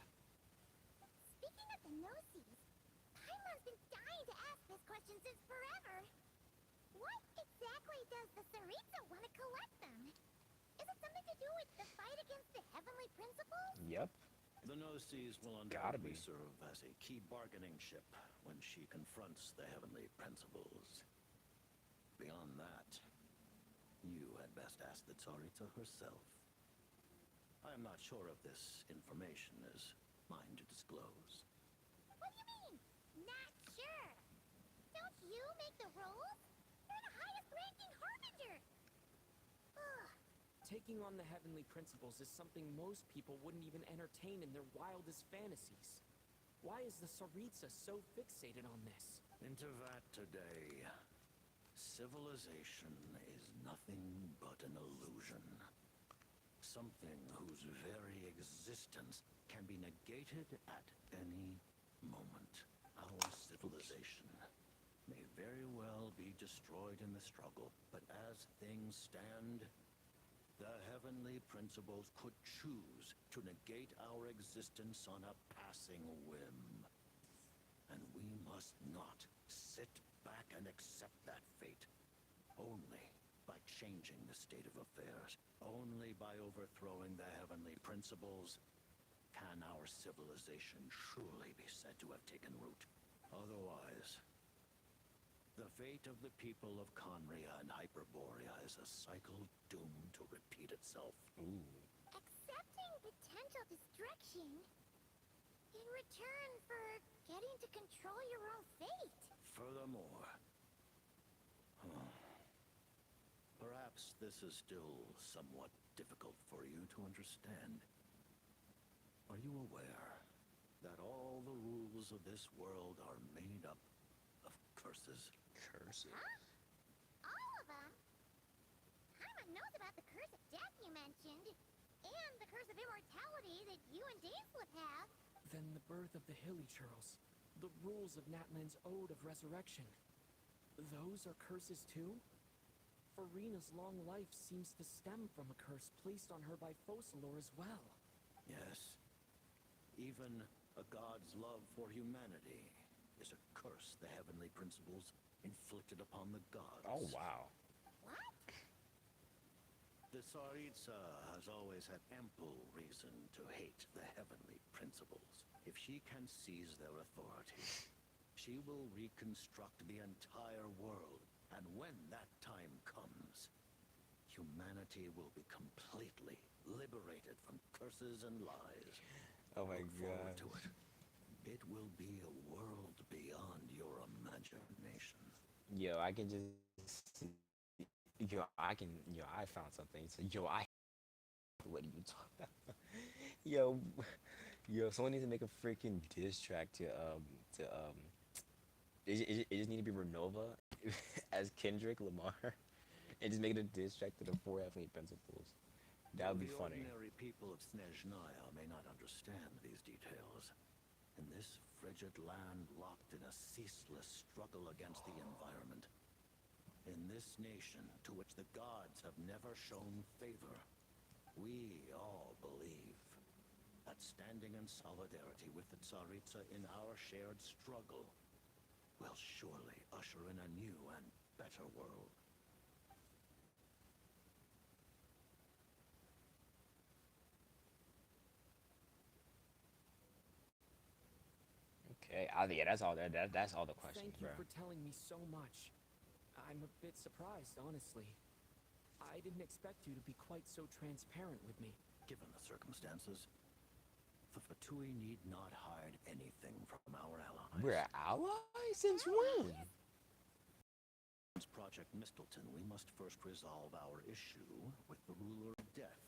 Speaking at the Gnosis, Paimon's been dying to ask this question since forever. What exactly does the Tsaritsa want to collect them? Is it something to do with the fight against the Heavenly Principles?
Yep.
The Gnosis will
Gotta
undoubtedly
be.
serve as a key bargaining chip when she confronts the Heavenly Principles. Beyond that, you had best ask the Tsaritsa herself. I am not sure if this information is mine to disclose.
What do you mean? Not sure. Don't you make the rules? You're the highest ranking Harbinger. Ugh.
Taking on the Heavenly Principles is something most people wouldn't even entertain in their wildest fantasies. Why is the Tsaritsa so fixated on this?
Intervat today. Civilization is nothing but an illusion. Something whose very existence can be negated at any moment. Our civilization may very well be destroyed in the struggle, but as things stand, the Heavenly Principles could choose to negate our existence on a passing whim. And we must not sit back and accept that fate. Only by changing the state of affairs, only by overthrowing the Heavenly Principles, can our civilization truly be said to have taken root. Otherwise, the fate of the people of Conria and Hyperborea is a cycle doomed to repeat itself.
Ooh.
Accepting potential destruction in return for getting to control your own fate.
Furthermore, perhaps this is still somewhat difficult for you to understand. Are you aware that all the rules of this world are made up of curses?
Curses.
All of them? Paimon knows about the curse of death you mentioned, and the curse of immortality that you and Danes would have.
Then the birth of the Hilichurls, the rules of Natlan's Ode of Resurrection. Those are curses too? Farina's long life seems to stem from a curse placed on her by Focalor as well.
Yes. Even a god's love for humanity is a curse the Heavenly Principles inflicted upon the gods.
Oh, wow.
What?
The Tsaritsa has always had ample reason to hate the Heavenly Principles. If she can seize their authority, she will reconstruct the entire world. And when that time comes, humanity will be completely liberated from curses and lies.
Oh my
Look forward
god.
to it. It will be a world beyond your imagination.
Yo, I can just. I found something. So, what are you talking about? Someone needs to make a freaking diss track it just need to be Renova as Kendrick Lamar, and just make it a diss track to the four Heavenly Principles. That would be
The
funny.
ordinary people of Snezhnaya may not understand these details. In this frigid land locked in a ceaseless struggle against the environment. In this nation to which the gods have never shown favor, we all believe that standing in solidarity with the Tsaritsa in our shared struggle will surely usher in a new and better world.
Okay, yeah, that's all. That's all the questions,
Thank you
bro.
for telling me so much. I'm a bit surprised, honestly. I didn't expect you to be quite so transparent with me.
Given the circumstances, the Fatui need not hide anything from our allies.
We're allies since when?
Since Project Mistleton, we must first resolve our issue with the Ruler of Death.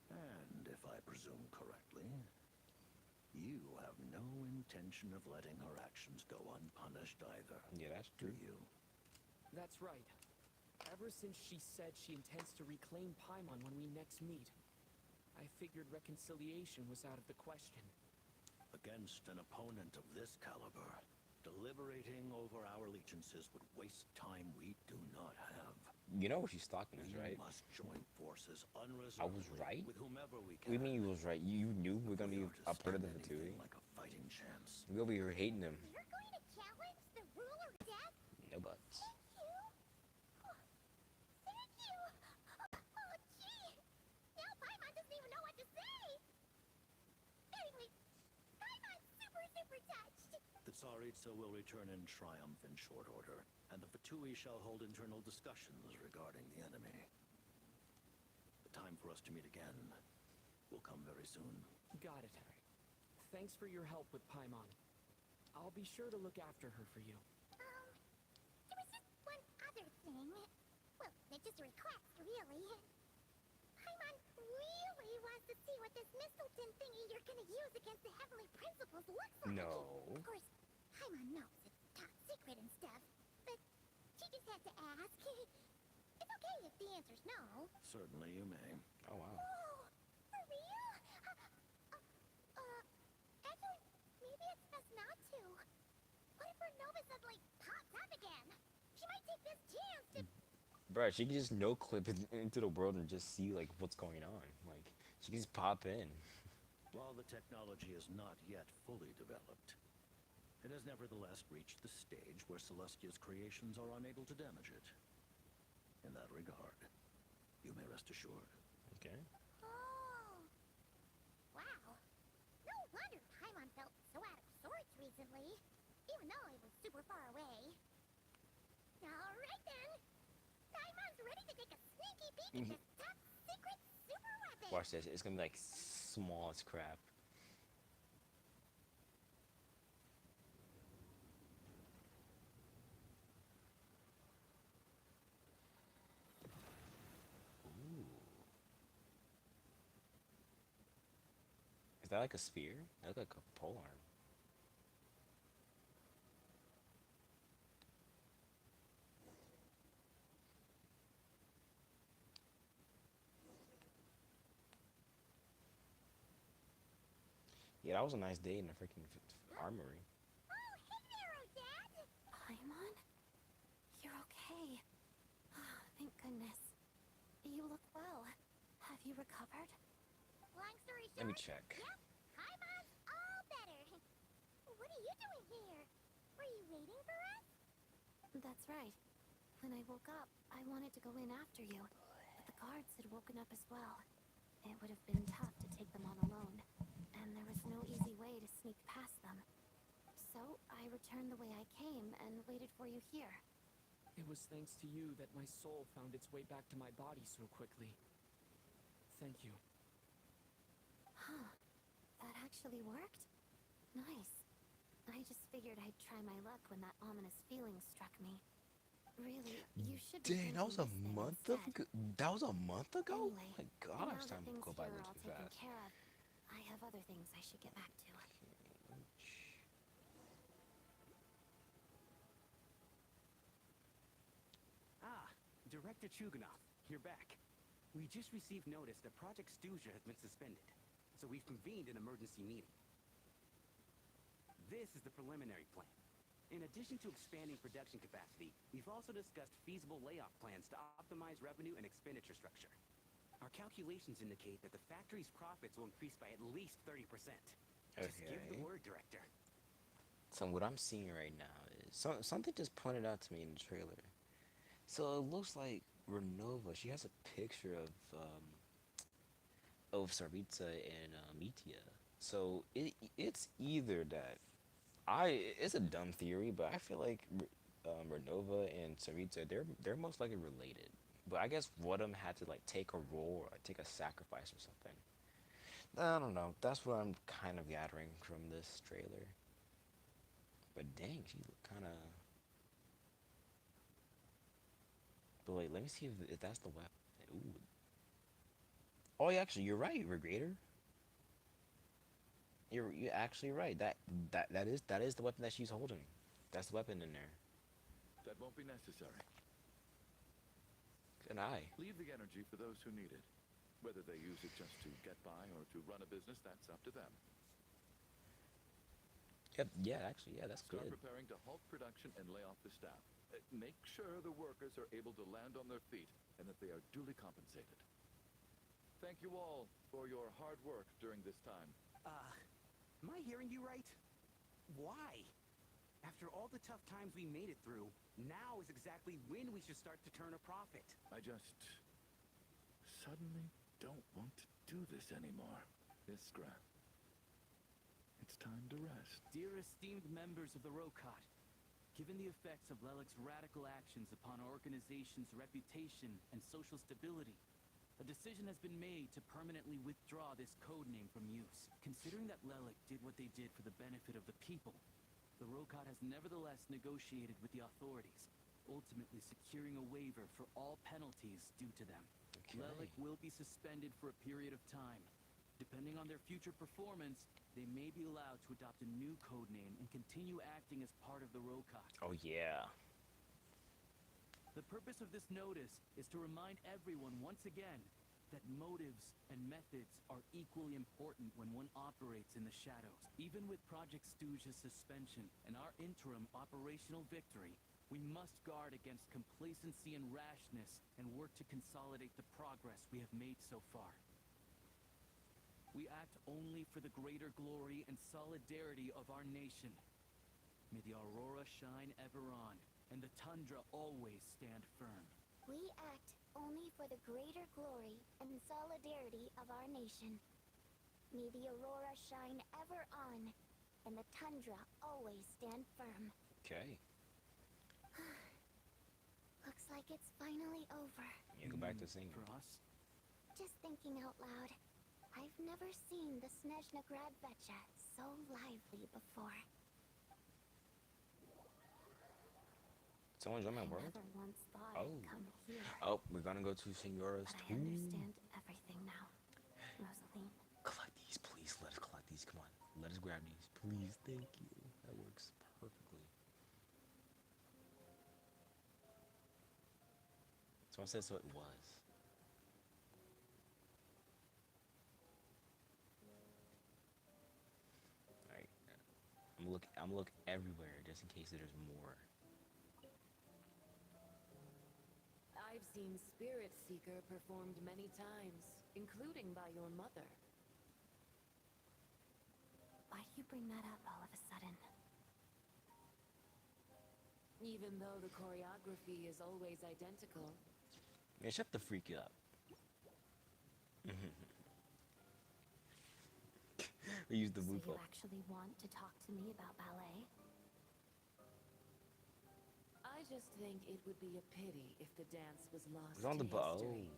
And if I presume correctly, you have no intention of letting her actions go unpunished either.
Yeah, that's
Do
true.
you?
That's right. Ever since she said she intends to reclaim Paimon when we next meet, I figured reconciliation was out of the question.
Against an opponent of this caliber, deliberating over our allegiances would waste time we do not have.
You know she's stalking us,
We
right?
must join forces unreservedly
I was right?
with whomever we
What do
can.
you mean you was right? You knew we were gonna be
We are to
a part of the
stand anything
Fatui?
like a fighting chance.
We over here hating him.
You're going to challenge the ruler of death?
No buts.
Thank you. Oh, thank you. Oh, gee. Now Paimon doesn't even know what to say. Anyway, Paimon's super touched.
The Tsaritsa will return in triumph in short order, and the Fatui shall hold internal discussions regarding the enemy. The time for us to meet again will come very soon.
Got it. Thanks for your help with Paimon. I'll be sure to look after her for you.
There was just one other thing. Well, it's just a request, really. Paimon really wants to see what this Mistleton thingy you're gonna use against the Heavenly Principles looks like.
No.
Of course, Paimon knows it's top secret and stuff, but she just had to ask. It's okay if the answer's no.
Certainly you may.
Oh wow.
Oh, for real? Actually, maybe it's best not to. What if Renova suddenly pops up again? She might take this chance to...
Bruh, she can just no clip into the world and just see like what's going on. Like she can just pop in.
While the technology is not yet fully developed, it has nevertheless reached the stage where Celestia's creations are unable to damage it. In that regard, you may rest assured.
Okay.
Oh. Wow. No wonder Paimon felt so out of sorts recently, even though it was super far away. Alright then. Paimon's ready to take a sneaky peek at this top secret super weapon.
Watch this. It's gonna be like small as crap. Ooh. Is that like a spear? That looks like a pole arm. Yeah, that was a nice day in the freaking armory.
Oh, hey there, Odette!
Paimon? You're okay. Thank goodness. You look well. Have you recovered?
Long story short,
Let me check.
Yep, Paimon's all better. What are you doing here? Were you waiting for us?
That's right. When I woke up, I wanted to go in after you, but the guards had woken up as well. It would have been tough to take them on alone, and there was no easy way to sneak past them. So I returned the way I came and waited for you here.
It was thanks to you that my soul found its way back to my body so quickly. Thank you.
Huh. That actually worked? Nice. I just figured I'd try my luck when that ominous feeling struck me. Really, you should be
Dang, that was a
drinking this thing
month
instead.
ago. That was a month ago.
Anyway,
Oh my
now
gosh,
that
time
things
go by
here
way
are all
too
taken
fast.
care of, I have other things I should get back to.
Ah, Director Chuganov, you're back. We just received notice that Project Stuja has been suspended, so we've convened an emergency meeting. This is the preliminary plan. In addition to expanding production capacity, we've also discussed feasible layoff plans to optimize revenue and expenditure structure. Our calculations indicate that the factory's profits will increase by at least 30%. Just give the
Okay.
word, Director.
So what I'm seeing right now is something just pointed out to me in the trailer. So it looks like Renova. She has a picture of Saritsa and Mitia. So it's either that it's a dumb theory, but I feel like Renova and Saritsa they're most likely related. But I guess one of them had to like take a role or take a sacrifice or something. I don't know. That's what I'm kind of gathering from this trailer. But dang, she kind of. But wait, let me see if that's the weapon. Ooh. Oh, yeah, actually, you're right, Regrator. You're actually right. That is the weapon that she's holding. That's the weapon in there.
That won't be necessary.
An eye.
Leave the energy for those who need it. Whether they use it just to get by or to run a business, that's up to them.
Yep. Yeah. Actually, yeah. That's
Start
good.
preparing to halt production and lay off the staff. Make sure the workers are able to land on their feet and that they are duly compensated. Thank you all for your hard work during this time.
Am I hearing you right? Why? After all the tough times we made it through, now is exactly when we should start to turn a profit.
I just suddenly don't want to do this anymore. Iskra, it's time to rest.
Dear esteemed members of the Rokot, given the effects of Lelik's radical actions upon our organization's reputation and social stability, a decision has been made to permanently withdraw this codename from use. Considering that Lelik did what they did for the benefit of the people, the Rokot has nevertheless negotiated with the authorities, ultimately securing a waiver for all penalties due to them.
Okay.
Lelik will be suspended for a period of time. Depending on their future performance, they may be allowed to adopt a new codename and continue acting as part of the Rokot.
Oh yeah.
The purpose of this notice is to remind everyone once again that motives and methods are equally important when one operates in the shadows. Even with Project Stooge's suspension and our interim operational victory, we must guard against complacency and rashness and work to consolidate the progress we have made so far. We act only for the greater glory and solidarity of our nation. May the aurora shine ever on, and the tundra always stand firm.
We act only for the greater glory and solidarity of our nation. May the aurora shine ever on, and the tundra always stand firm.
Okay.
Looks like it's finally over.
You go back to singing.
For us?
Just thinking out loud, I've never seen the Snezhna Gradvecha so lively before.
Someone join my
I
world?
never once thought
Oh.
I'd come here.
Oh, we're gonna go to Senora's
But I
tomb.
understand everything now, Rosaline.
Collect these, please. Let us collect these. Come on. Let us grab these. Please. Thank you. That works perfectly. Someone said so it was. Alright. I'm gonna look everywhere just in case there's more.
I've seen Spirit Seeker performed many times, including by your mother.
Why'd you bring that up all of a sudden?
Even though the choreography is always identical.
Man, shut the freak up. We used the
So
blue
you
pill.
actually want to talk to me about ballet?
I just think it would be a pity if the dance was lost
It's on
to
the bow.
history.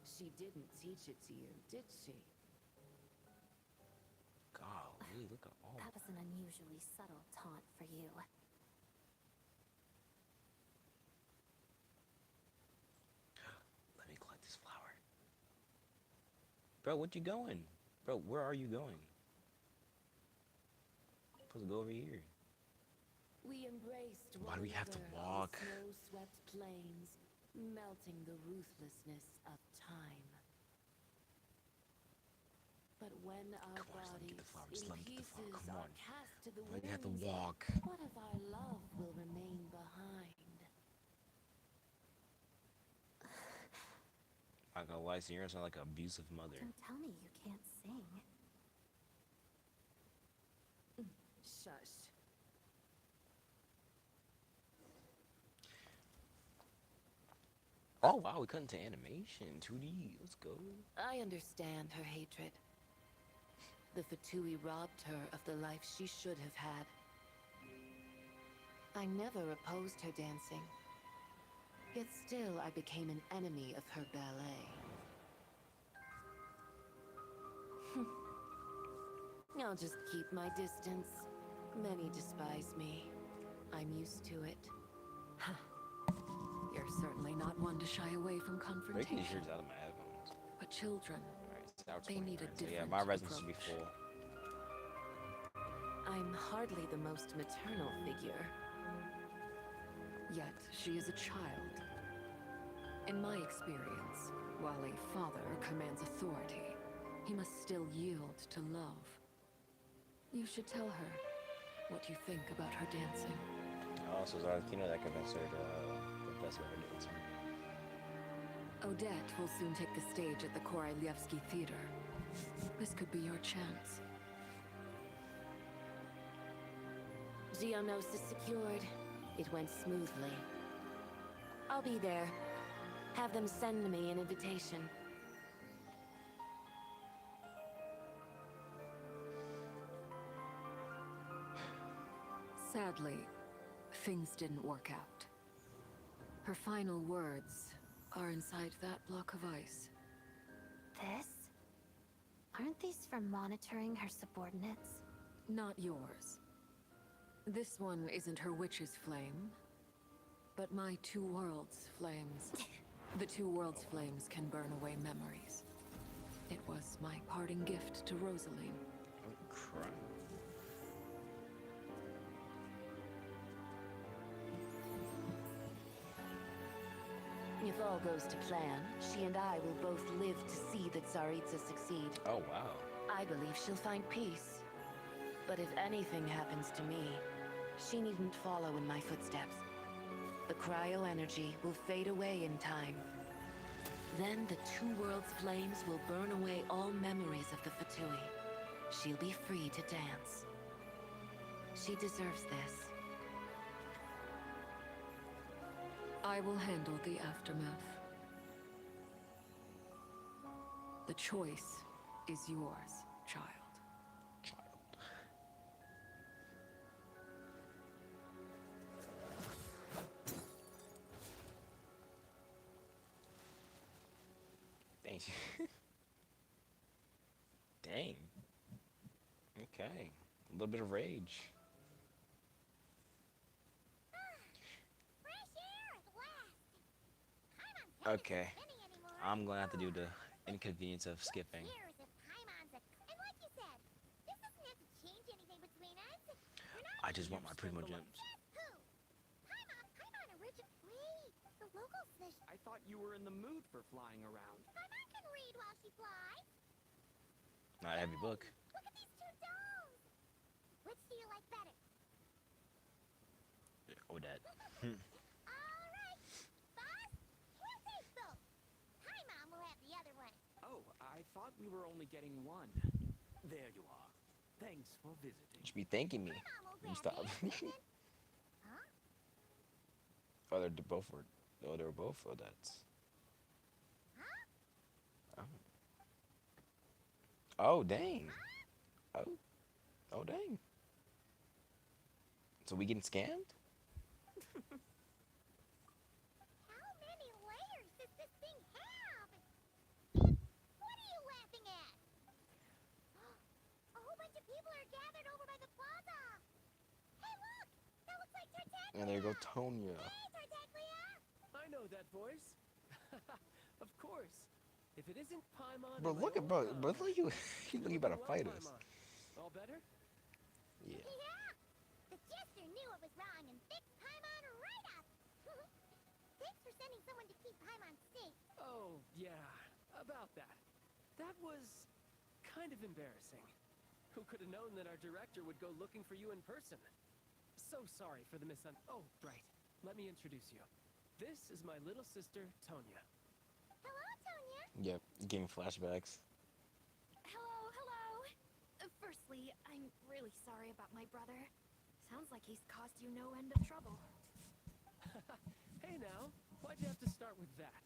She didn't teach it to you, did she?
Golly, look at all
That was an unusually subtle taunt for you.
Let me collect this flower. Bro, what you going? Bro, where are you going? Supposed to go over here.
We embraced
Why do we have to
one another on
walk?
snow-swept plains, melting the ruthlessness of time. But when our
Come on, just let me get the flower.
bodies
Just
in
let me get the flower.
pieces
Come
are
on.
cast to the
Why do you have to
winds,
walk?
what of our love will remain behind?
Not gonna lie, Sierra sounds like an abusive mother.
Don't tell me you can't sing.
Shush.
Oh wow, we cut into animation, 2D. Let's go.
I understand her hatred. The Fatui robbed her of the life she should have had. I never opposed her dancing. Yet still I became an enemy of her ballet. I'll just keep my distance. Many despise me. I'm used to it.
You're certainly not one to shy away from
Breaking these
confrontation.
shirts out of my headphones.
But children,
Alright, it's now
they
20
need a
minutes. So yeah,
different
my residence should be
approach.
full.
I'm hardly the most maternal figure.
Yet she is a child. In my experience, while a father commands authority, he must still yield to love. You should tell her what you think about her dancing.
Oh, so Zalkino that convinced her to the best way to dance.
Odette will soon take the stage at the Koralyevsky Theater. This could be your chance.
Geonosis secured. It went smoothly. I'll be there. Have them send me an invitation.
Sadly, things didn't work out. Her final words are inside that block of ice.
This? Aren't these for monitoring her subordinates?
Not yours. This one isn't her witch's flame, but my two worlds' flames. The two worlds' flames can burn away memories. It was my parting gift to Rosaline.
Oh, crap.
If all goes to plan, she and I will both live to see the Tsaritsa succeed.
Oh, wow.
I believe she'll find peace. But if anything happens to me, she needn't follow in my footsteps. The cryo-energy will fade away in time. Then the two worlds' flames will burn away all memories of the Fatui. She'll be free to dance. She deserves this.
I will handle the aftermath. The choice is yours, child.
Dang. Dang. Okay. A little bit of rage. Okay. I'm gonna have to do the inconvenience of skipping. I just want my Primogems.
I thought you were in the mood for flying around.
Paimon can read while she flies.
Not a heavy book.
Look at these two domes. Which do you like better?
Odette.
All right, boss. We'll take both. Paimon will have the other one.
Oh, I thought we were only getting one. There you are. Thanks for visiting.
You should be thanking me. You stop. Oh, they're both were. Oh, they were both Odettes. Oh. Oh, dang. Oh. Oh, dang. So we getting scammed?
How many layers does this thing have? What are you laughing at? A whole bunch of people are gathered over by the plaza. Hey, look! That looks like Tartaglia.
And there you go, Tonya.
Hey, Tartaglia!
I know that voice. Of course. If it isn't Paimon.
Bro, look at bro. Bro, look you. You about to fight us.
All better?
Yeah.
Yeah! The jester knew it was wrong and fixed Paimon right up. Thanks for sending someone to keep Paimon safe.
Oh, yeah. About that. That was kind of embarrassing. Who could have known that our director would go looking for you in person? So sorry for the Oh, right. Let me introduce you. This is my little sister, Tonya.
Hello, Tonya.
Yep, getting flashbacks.
Hello, hello. Firstly, I'm really sorry about my brother. Sounds like he's caused you no end of trouble.
Hey now, why'd you have to start with that?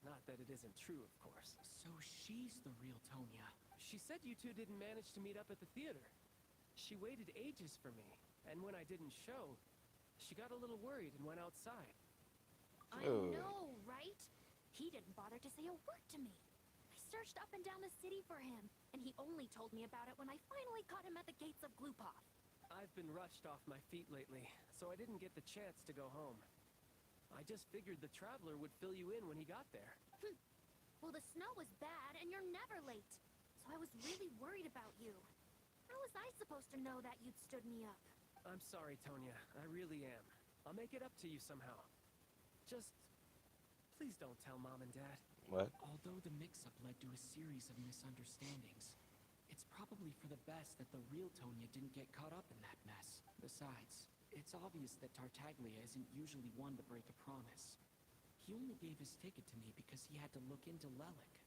Not that it isn't true, of course.
So she's the real Tonya.
She said you two didn't manage to meet up at the theater. She waited ages for me, and when I didn't show, she got a little worried and went outside.
I know, right? He didn't bother to say a word to me. I searched up and down the city for him, and he only told me about it when I finally caught him at the gates of Glupov.
I've been rushed off my feet lately, so I didn't get the chance to go home. I just figured the Traveler would fill you in when he got there.
Well, the snow was bad, and you're never late. So I was really worried about you. How was I supposed to know that you'd stood me up?
I'm sorry, Tonya. I really am. I'll make it up to you somehow. Just, please don't tell Mom and Dad.
What?
Although the mix-up led to a series of misunderstandings, it's probably for the best that the real Tonya didn't get caught up in that mess. Besides, it's obvious that Tartaglia isn't usually one to break a promise. He only gave his ticket to me because he had to look into Lelik.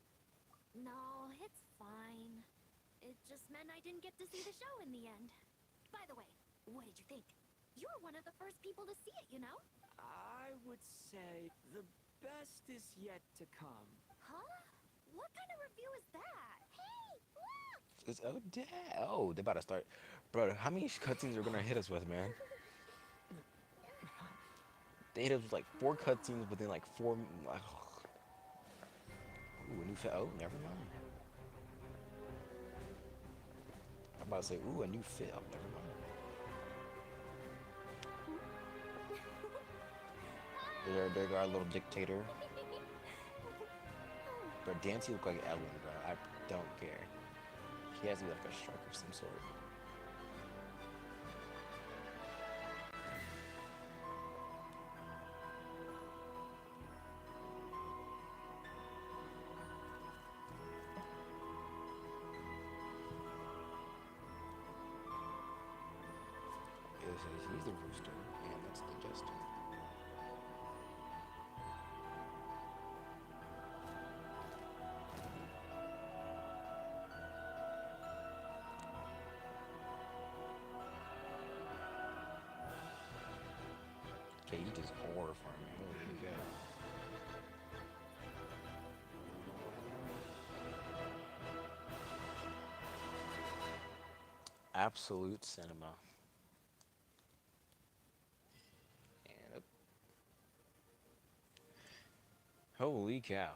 No, it's fine. It just meant I didn't get to see the show in the end. By the way, what did you think? of the first people to see it, you know?
I would say the best is yet to come.
Huh? What kind of review is that? Hey, look!
It's oh damn. Oh, they about to start. Bro, how many cutscenes are gonna hit us with, man? They hit us with like 4 cutscenes within like 4. Like, ooh, a new fit. Oh, never mind. I'm about to say, ooh, a new fit. Oh, never mind. There go our little dictator. But Dancy look like Ellen, bro. I don't care. He has to be like a shark of some sort. He's the rooster, and that's the jester. Okay, he just horrifying me. Holy cow. Absolute cinema. And up. Holy cow.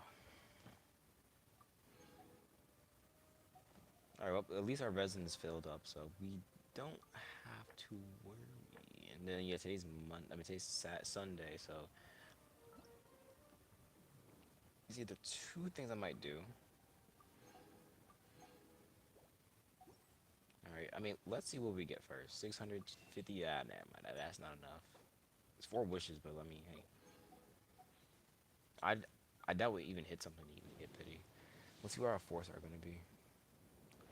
Alright, well, at least our residence filled up, so we don't have to worry. And then, yeah, today's Sunday, so there's either 2 things I might do. Alright, I mean, let's see what we get first. 650, yeah, nah, that's not enough. It's 4 wishes, but I mean, hey. I doubt we even hit something to even get pity. Let's see where our force are going to be.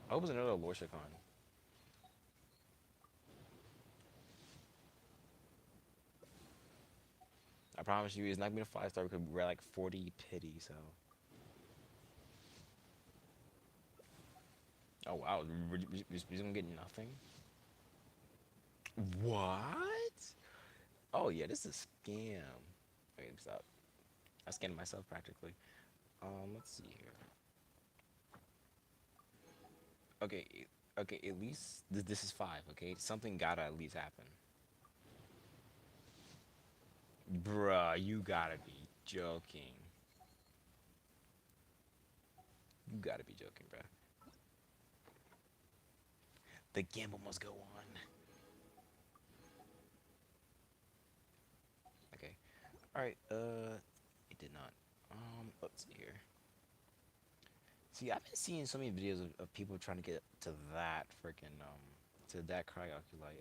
I hope it's another Lorshicon. I promise you, it's not gonna be a 5-star because we're at like 40 pity, so. Oh wow, we're gonna get nothing? What? Oh yeah, this is a scam. Wait, stop. I scanned myself practically. Let's see here. Okay, at least this is 5, okay? Something gotta at least happen. Bruh, you gotta be joking. You gotta be joking, bruh. The gamble must go on. Okay. Alright, it did not. Let's see here. See, I've been seeing so many videos of people trying to get to that freaking, to that Cryoculi.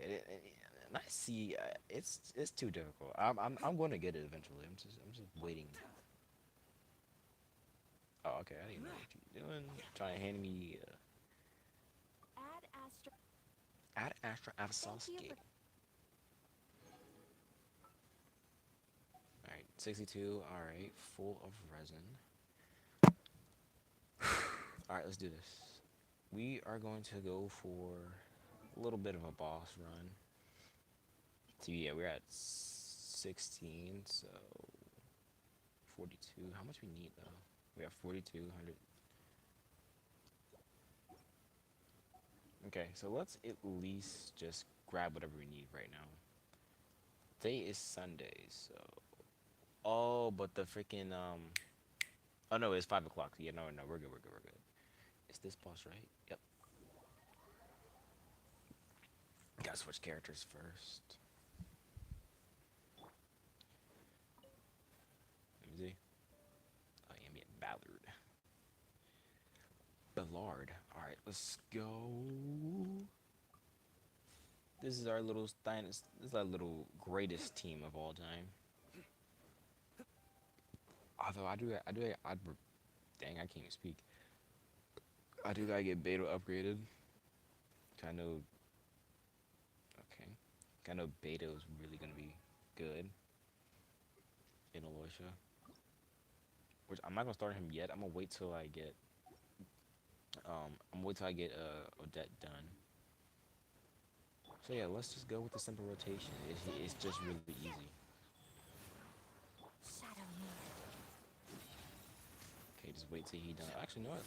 And I see, it's too difficult. I'm going to get it eventually. I'm just waiting. Oh, okay. I didn't know what you're doing. Trying to hand me. Add Astra Avasovsky. All right, 62. All right, full of resin. All right, let's do this. We are going to go for a little bit of a boss run. So yeah, we're at 16, so 42. How much we need though? We have 4,200. Okay, so let's at least just grab whatever we need right now. Today is Sunday, so. Oh, but the freaking Oh no, it's 5 o'clock. Yeah, no, we're good. Is this boss right? Yep. Gotta switch characters first. Let me see. Oh, Ambient Ballard. Ballard. Alright, let's go. This is our little this is our little greatest team of all time. Although dang, I can't even speak. I do gotta get Beta upgraded. I know. Okay. I know Beta is really gonna be good in Aloysia. Which I'm not gonna start him yet. I'm gonna wait till I get. Odette done. So yeah, let's just go with the simple rotation. It's just really easy.
Shadow me.
Okay, just wait till he done. Actually, you know what?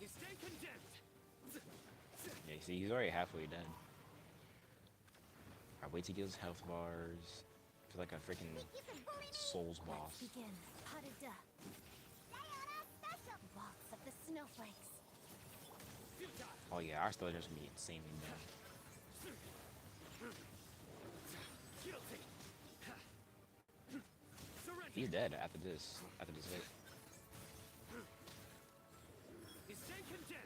You stay condemned.
Yeah, see, he's already halfway dead. I wait to get his health bars. I feel like a freaking Souls boss.
Let's begin. Harada. Waltz of the snowflakes.
Oh yeah, our Stellar just gonna be insanely bad. He's dead after this. After this hit.
You stay condemned.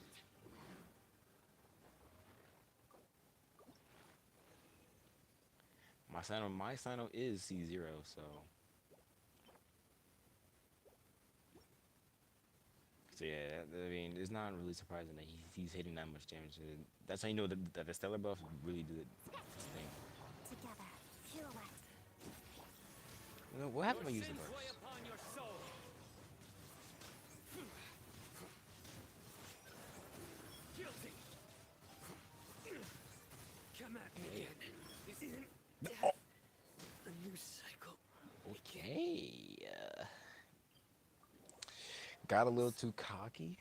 My Sino is C0, so. So yeah, I mean, it's not really surprising that he's hitting that much damage. That's how you know that the Stellar buff really did its thing.
Together. Pirouette.
You know, what happened when I used the
Sins
burst?
weigh upon your soul. Guilty. Come at me again. This isn't death. A new cycle.
Okay. Got a little too cocky.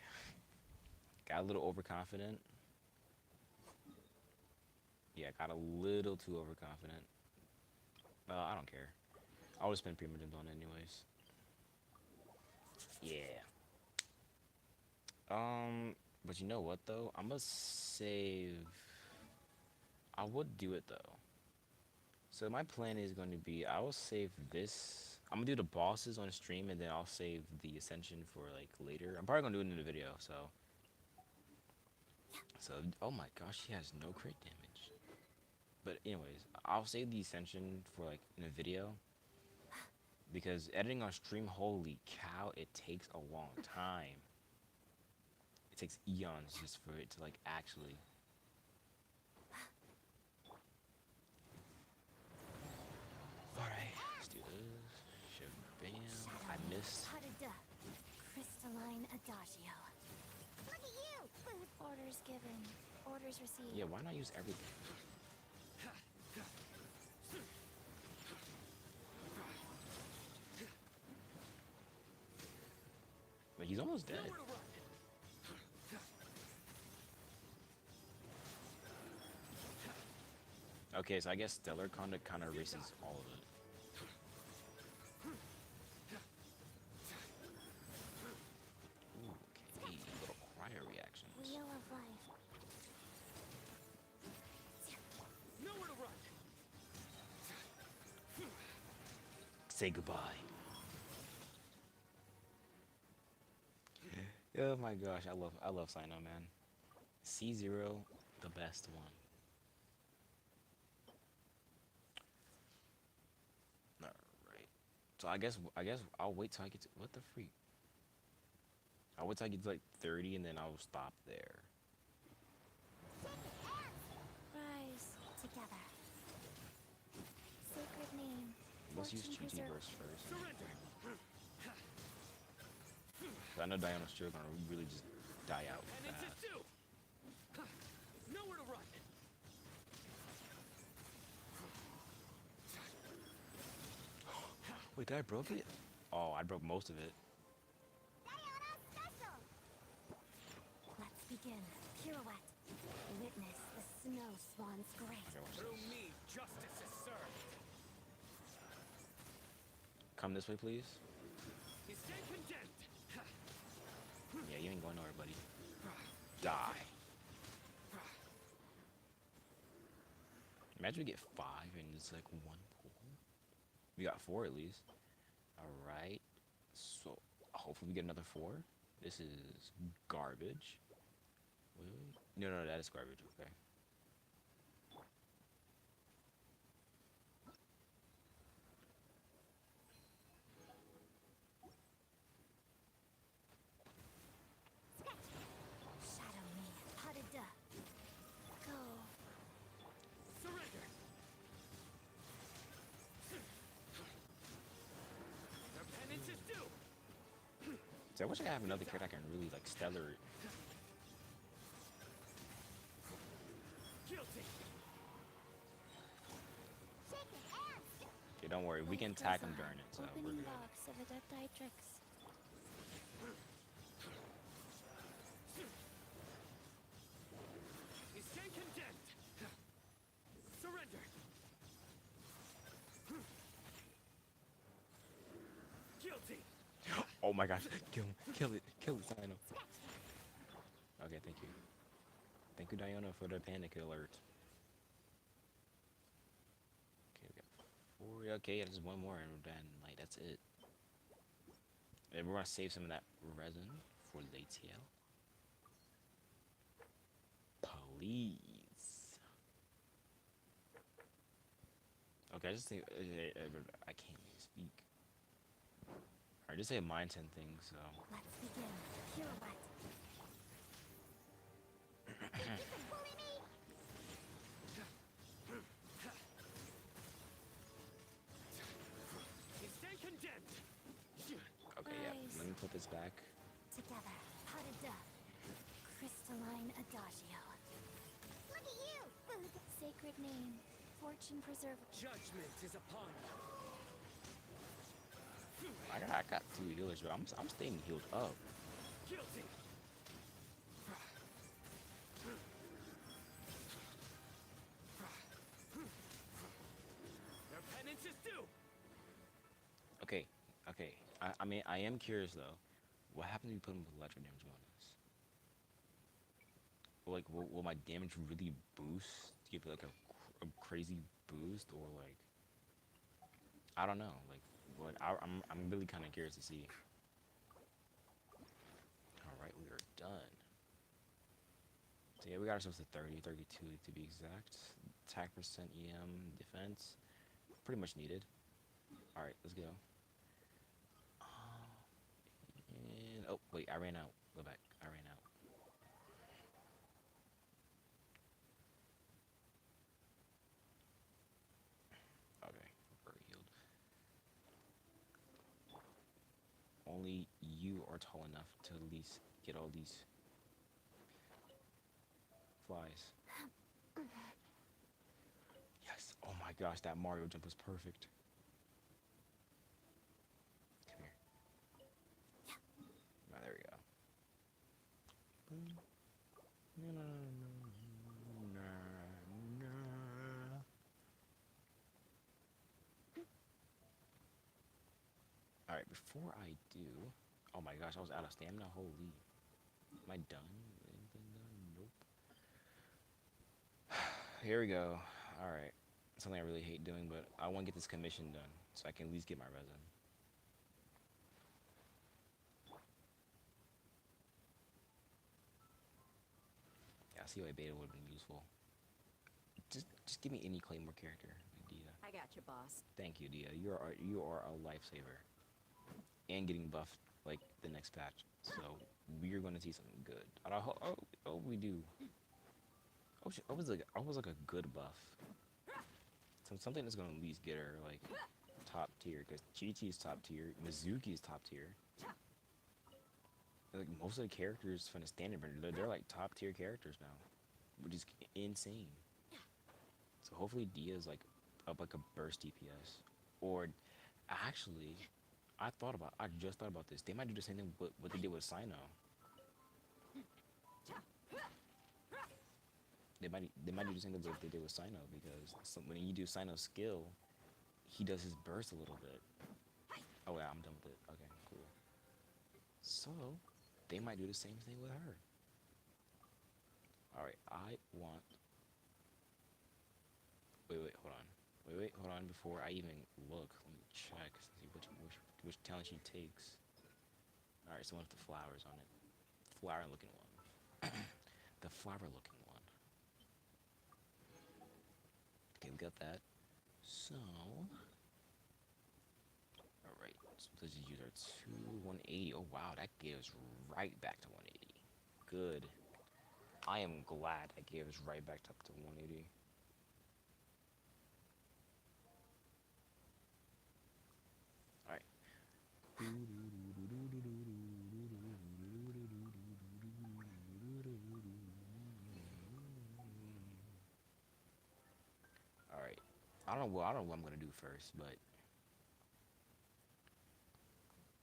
Got a little overconfident. Yeah, got a little too overconfident. I don't care. I'll just spend Primogems on it anyways. Yeah. But you know what though? I'm gonna save. I would do it though. So my plan is going to be I will save this. I'm gonna do the bosses on stream and then I'll save the Ascension for like later. I'm probably gonna do it in the video. So oh my gosh, he has no crit damage. But anyways, I'll save the Ascension for like in a video. Because editing on stream, holy cow, it takes a long time. It takes eons just for it to like actually. Alright, let's do this. Shabam. I missed.
Harada. Crystalline Adagio. Look at you! Orders given. Orders received.
Yeah, why not use everything? But he's almost dead. Okay, so I guess Stellar kind of erases all of it. Ooh, okay, little cryo reactions.
Wheel of life.
Nowhere to run.
Say goodbye. Oh my gosh, I love Sino, man. C0, the best one. Alright. So I guess I'll wait till I get to what the freak? I'll wait till I get to like 30 and then I'll stop there.
Rise together. Sacred name.
Let's use
Fortune
GT
preserve.
burst first. I know Diana's still gonna really just die out fast.
Nowhere to run.
Wait, did I broke it? Oh, I broke most of it.
Let's begin. Pirouette. Witness the snow swan's grace.
Through me, justice is served.
Come this way, please.
You stay condemned.
Yeah, you ain't going nowhere, buddy. Die. Imagine we get 5 and it's like 1 pool. We got 4 at least. Alright. So, hopefully we get another 4. This is garbage. Wait. No, that is garbage. Okay.
Shadow me. Harada. Go.
Surrender. Their penance is due.
So I wish I have another character I can really like stellar Don't worry, we can attack him during it, so we're
Opening
good.
box of Adeptictrix.
You stand condemned. Surrender. Guilty.
Oh my gosh, kill him, kill it, Sino. Okay, thank you. Thank you, Diana, for the panic alert. Okay, we got 4. Okay, there's one more, and then like that's it. And we're gonna save some of that resin for later. Please. Okay, I just think I can't even speak. I just say a mind 10 things, so.
Let's begin. Pirouette. Bully me!
You stand condemned.
Okay, yeah.
Nice.
Let me put this back.
Together, potted dove. Crystalline adagio. Look at you! Sacred name. Fortune preserver.
Judgment is upon you.
I got 2 healers, but I'm staying healed up.
Guilty. Your penance is due.
Okay, okay. I mean, I am curious though. What happens if you put him with electro damage bonus? Like, will my damage really boost? Give it like a crazy boost, or like, I don't know. Like, what? I'm really kind of curious to see. All right, we are done. So yeah, we got ourselves to 30, 32 to be exact. Attack percent, EM, defense, pretty much needed. All right, let's go. And oh wait, I ran out. Go back. I ran out. Okay, we're healed. Only you are tall enough to at least get all these flies. Yes. Oh my gosh, that Mario jump was perfect. Come here. Oh, there we go. Alright, before I do... Oh my gosh, I was out of stamina? Holy. Am I done? Anything done? Nope. Here we go. Alright. Something I really hate doing, but I want to get this commission done, so I can at least get my resin. Yeah, I see why beta would have been useful. Just give me any Claymore character, Dia.
I got you, boss.
Thank you, Dia. You are a lifesaver. And getting buffed like the next patch, so we're gonna see something good. And I hope we do. I was like a good buff. Something that's gonna at least get her like top tier, because Chi-Chi is top tier, Mizuki is top tier. Like most of the characters from the standard version, they're like top tier characters now, which is insane. So hopefully Dia's like up like a burst DPS, or actually, I just thought about this. They might do the same thing what they did with Sino. They might do the same thing what they did with Sino, because when you do Sino's skill, he does his burst a little bit. Oh yeah, I'm done with it. Okay, cool. So they might do the same thing with her. All right, I want. Wait, hold on. Wait, hold on. Before I even look, let me check, see which talent she takes. All right, so one with the flowers on it. Flower-looking one. The flower-looking one. Okay, we got that. So, all right. So let's just use our 180. Oh wow, that gave us right back to 180. Good. I am glad that gave us right back up to 180. Alright. I don't know what I'm gonna do first, but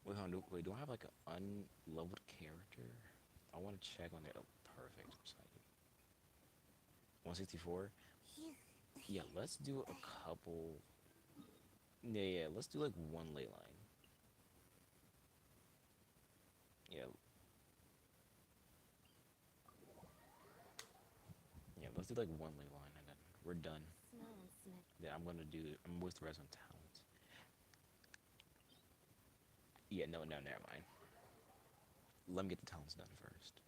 Wait, hold on. Wait, do I have like an unleveled character? I want to check on that. Oh, perfect. 164. Yeah, let's do a couple. Yeah, let's do like one ley line. Yeah. Yeah, let's do like one ley line and then we're done. Then I'm with the rest on talents. Yeah, no, never mind. Let me get the talents done first.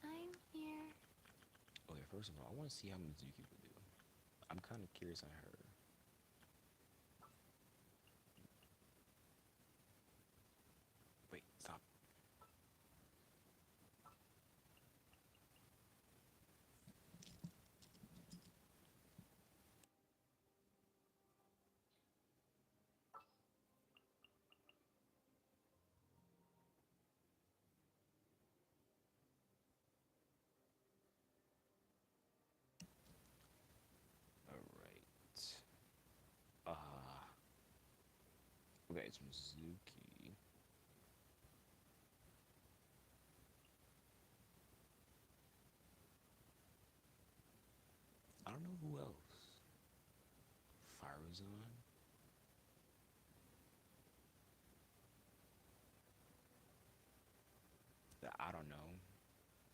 I'm here.
Okay, first of all, I want to see how Mizuki will do. I'm kind of curious on her. Wait, stop. Alright. Okay, it's Mizuki. I don't know who else. Firezone? I don't know.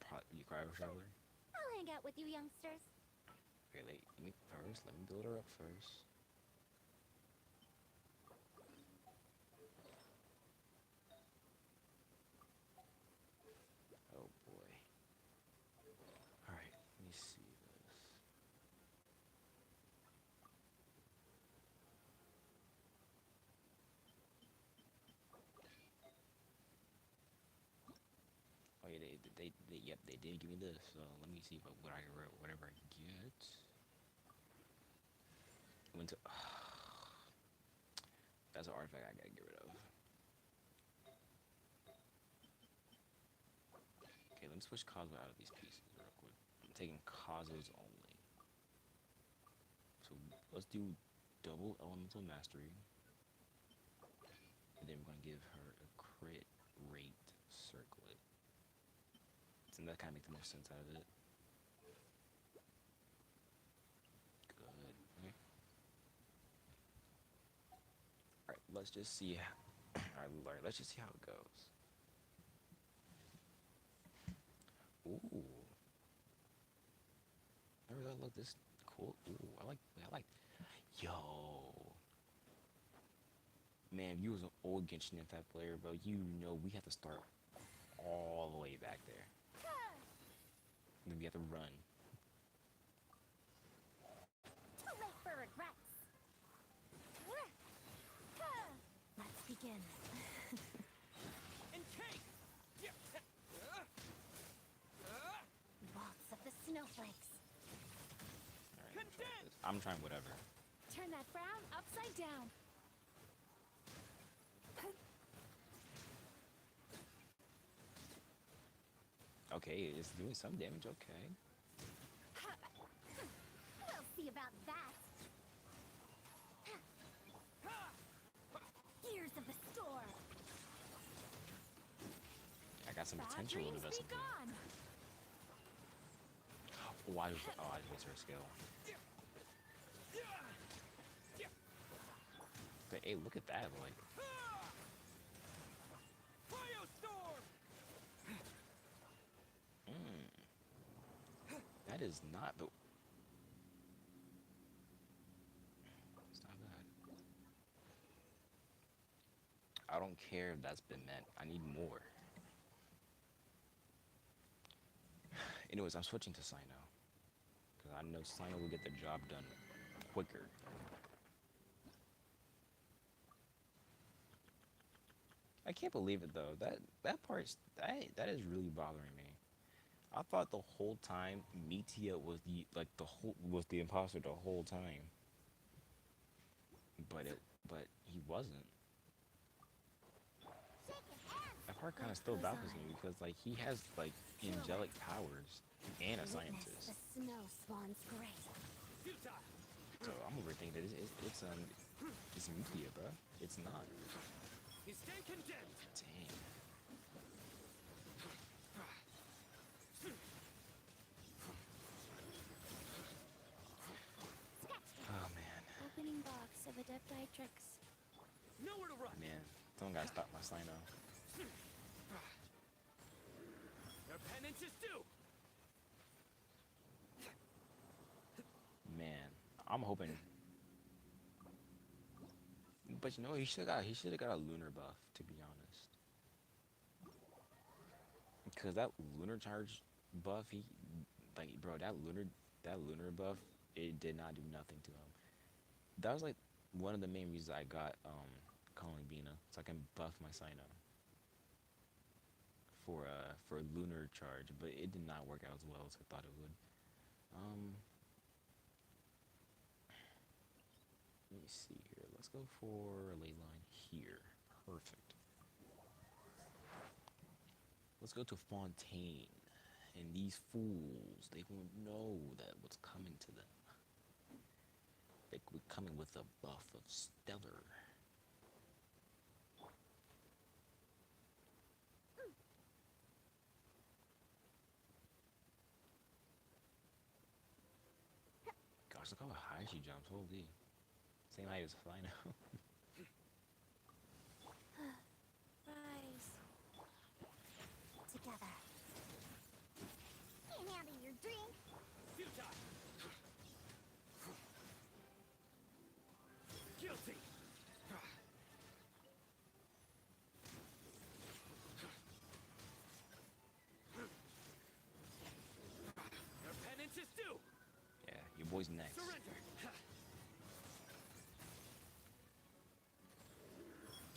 Probably Cryo Traveler?
I'll hang out with you youngsters.
Okay, let me build her up first. Oh boy. Alright, let me see this. Oh yeah, yep, they did give me this. So let me see whatever I get. Went to. That's an artifact I gotta get rid of. Okay, let me switch Cosmo out of these pieces real quick. I'm taking Cosmos only. So let's do double elemental mastery. And then we're gonna give her a crit rate circlet. And that kind of makes the most sense out of it. Good. Okay. Alright, let's just see. Alright, let's just see how it goes. Ooh. Never thought it looked this cool. Ooh, I like. Yo. Man, if you was an old Genshin Impact player, bro, you know we have to start all the way back there. And then we have to run.
Too late for regrets. Let's begin.
And cake!
Waltz of the snowflakes.
Alright, I'm trying whatever.
Turn that frown upside down.
Okay, it's doing some damage, okay.
We'll see about that. Gears of the storm.
I got some
Bad
potential to
dreams
invest
be
in.
gone.
Oh, I just missed her skill. But hey, look at that, like. That is not the. It's not bad. I don't care if that's been meant. I need more. Anyways, I'm switching to Sino. Because I know Sino will get the job done quicker. I can't believe it though. That is really bothering me. I thought the whole time Mitia was the imposter the whole time. But he wasn't.
Shake
part kind of still baffles me because like he has like angelic powers and a
Witness
scientist.
the snow swan's grace.
So I'm overthinking that it's Mutia, bro. It's not.
He's staying condemned.
Dang. Oh man.
Opening box of Adeptitrix.
Nowhere to run.
Man, someone gotta stop my Sino.
Their penance is due.
Man, I'm hoping. But you know, he should have got a lunar buff, to be honest. Because that lunar charge buff, that lunar buff, it did not do nothing to him. That was like one of the main reasons I got calling Bina, so I can buff my Sino for lunar charge, but it did not work out as well as I thought it would. Let me see here. Let's go for a ley line here. Perfect. Let's go to Fontaine. And these fools, they won't know that what's coming to them. We're coming with a buff of Stellar. Gosh, look how high she jumps. Holy. Same height as Flyno.
Rise. Together. Can't handle your drink.
Guilty. Their penance is due.
Yeah, your boy's next.
Surrender.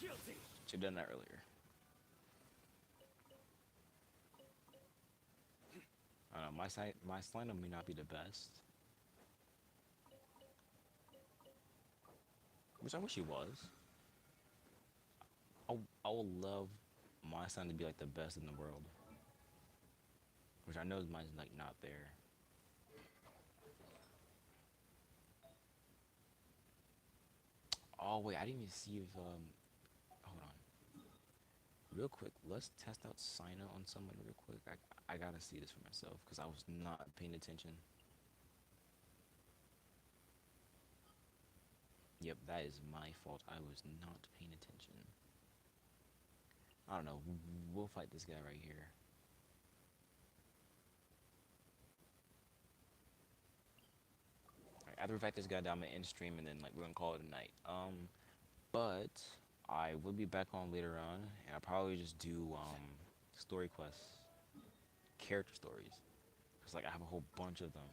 Guilty.
Should've done that earlier. I don't know, my Slimer may not be the best. Which I wish he was. I would love my son to be like the best in the world. Which I know mine's like not there. Oh wait, I didn't even see if hold on. Real quick, let's test out Sino on someone real quick. I gotta see this for myself because I was not paying attention. Yep, that is my fault. I was not paying attention. I don't know. We'll fight this guy right here. Alright, after we fight this guy down, I'm gonna end stream and then like we're gonna call it a night. But I will be back on later on, and I'll probably just do story quests, character stories. Cause like I have a whole bunch of them,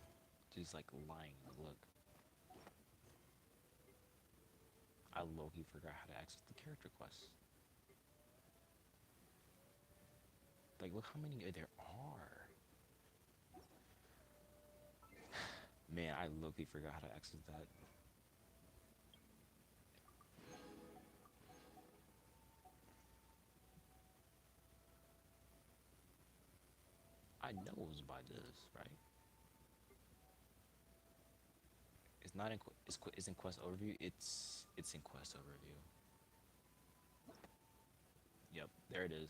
just like lying. Like, look. I low-key forgot how to access the character quests. Like, look how many there are. Man, I low-key forgot how to access that. I know it was by this, right? It's not in it's in quest overview. It's in quest overview. Yep, there it is.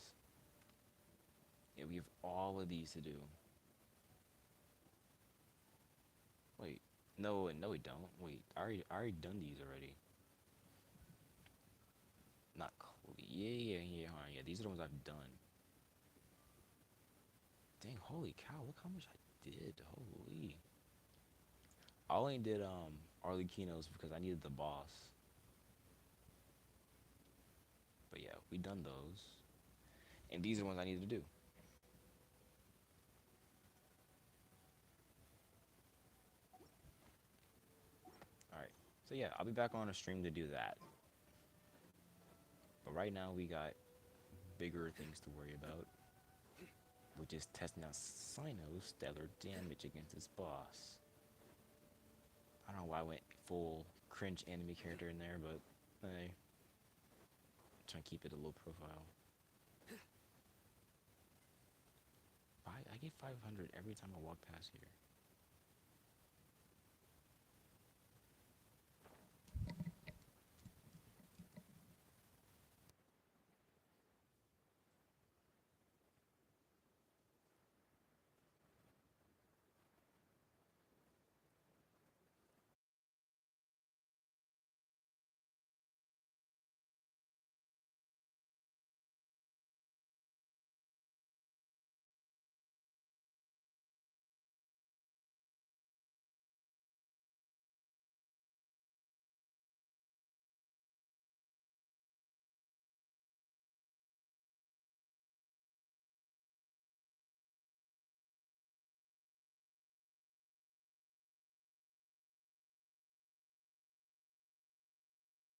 Yeah, we have all of these to do. Wait, no, we don't. Wait, I already done these already. Not yeah. Hold on, yeah, these are the ones I've done. Dang, holy cow! Look how much I did. Holy. I only did Arlecchino's because I needed the boss. But yeah, we done those. And these are the ones I needed to do. Alright. So yeah, I'll be back on a stream to do that. But right now we got bigger things to worry about. Which is testing out Sino's stellar damage against this boss. I don't know why I went full cringe anime character in there, but hey. I'm trying to keep it a low profile. I get 500 every time I walk past here.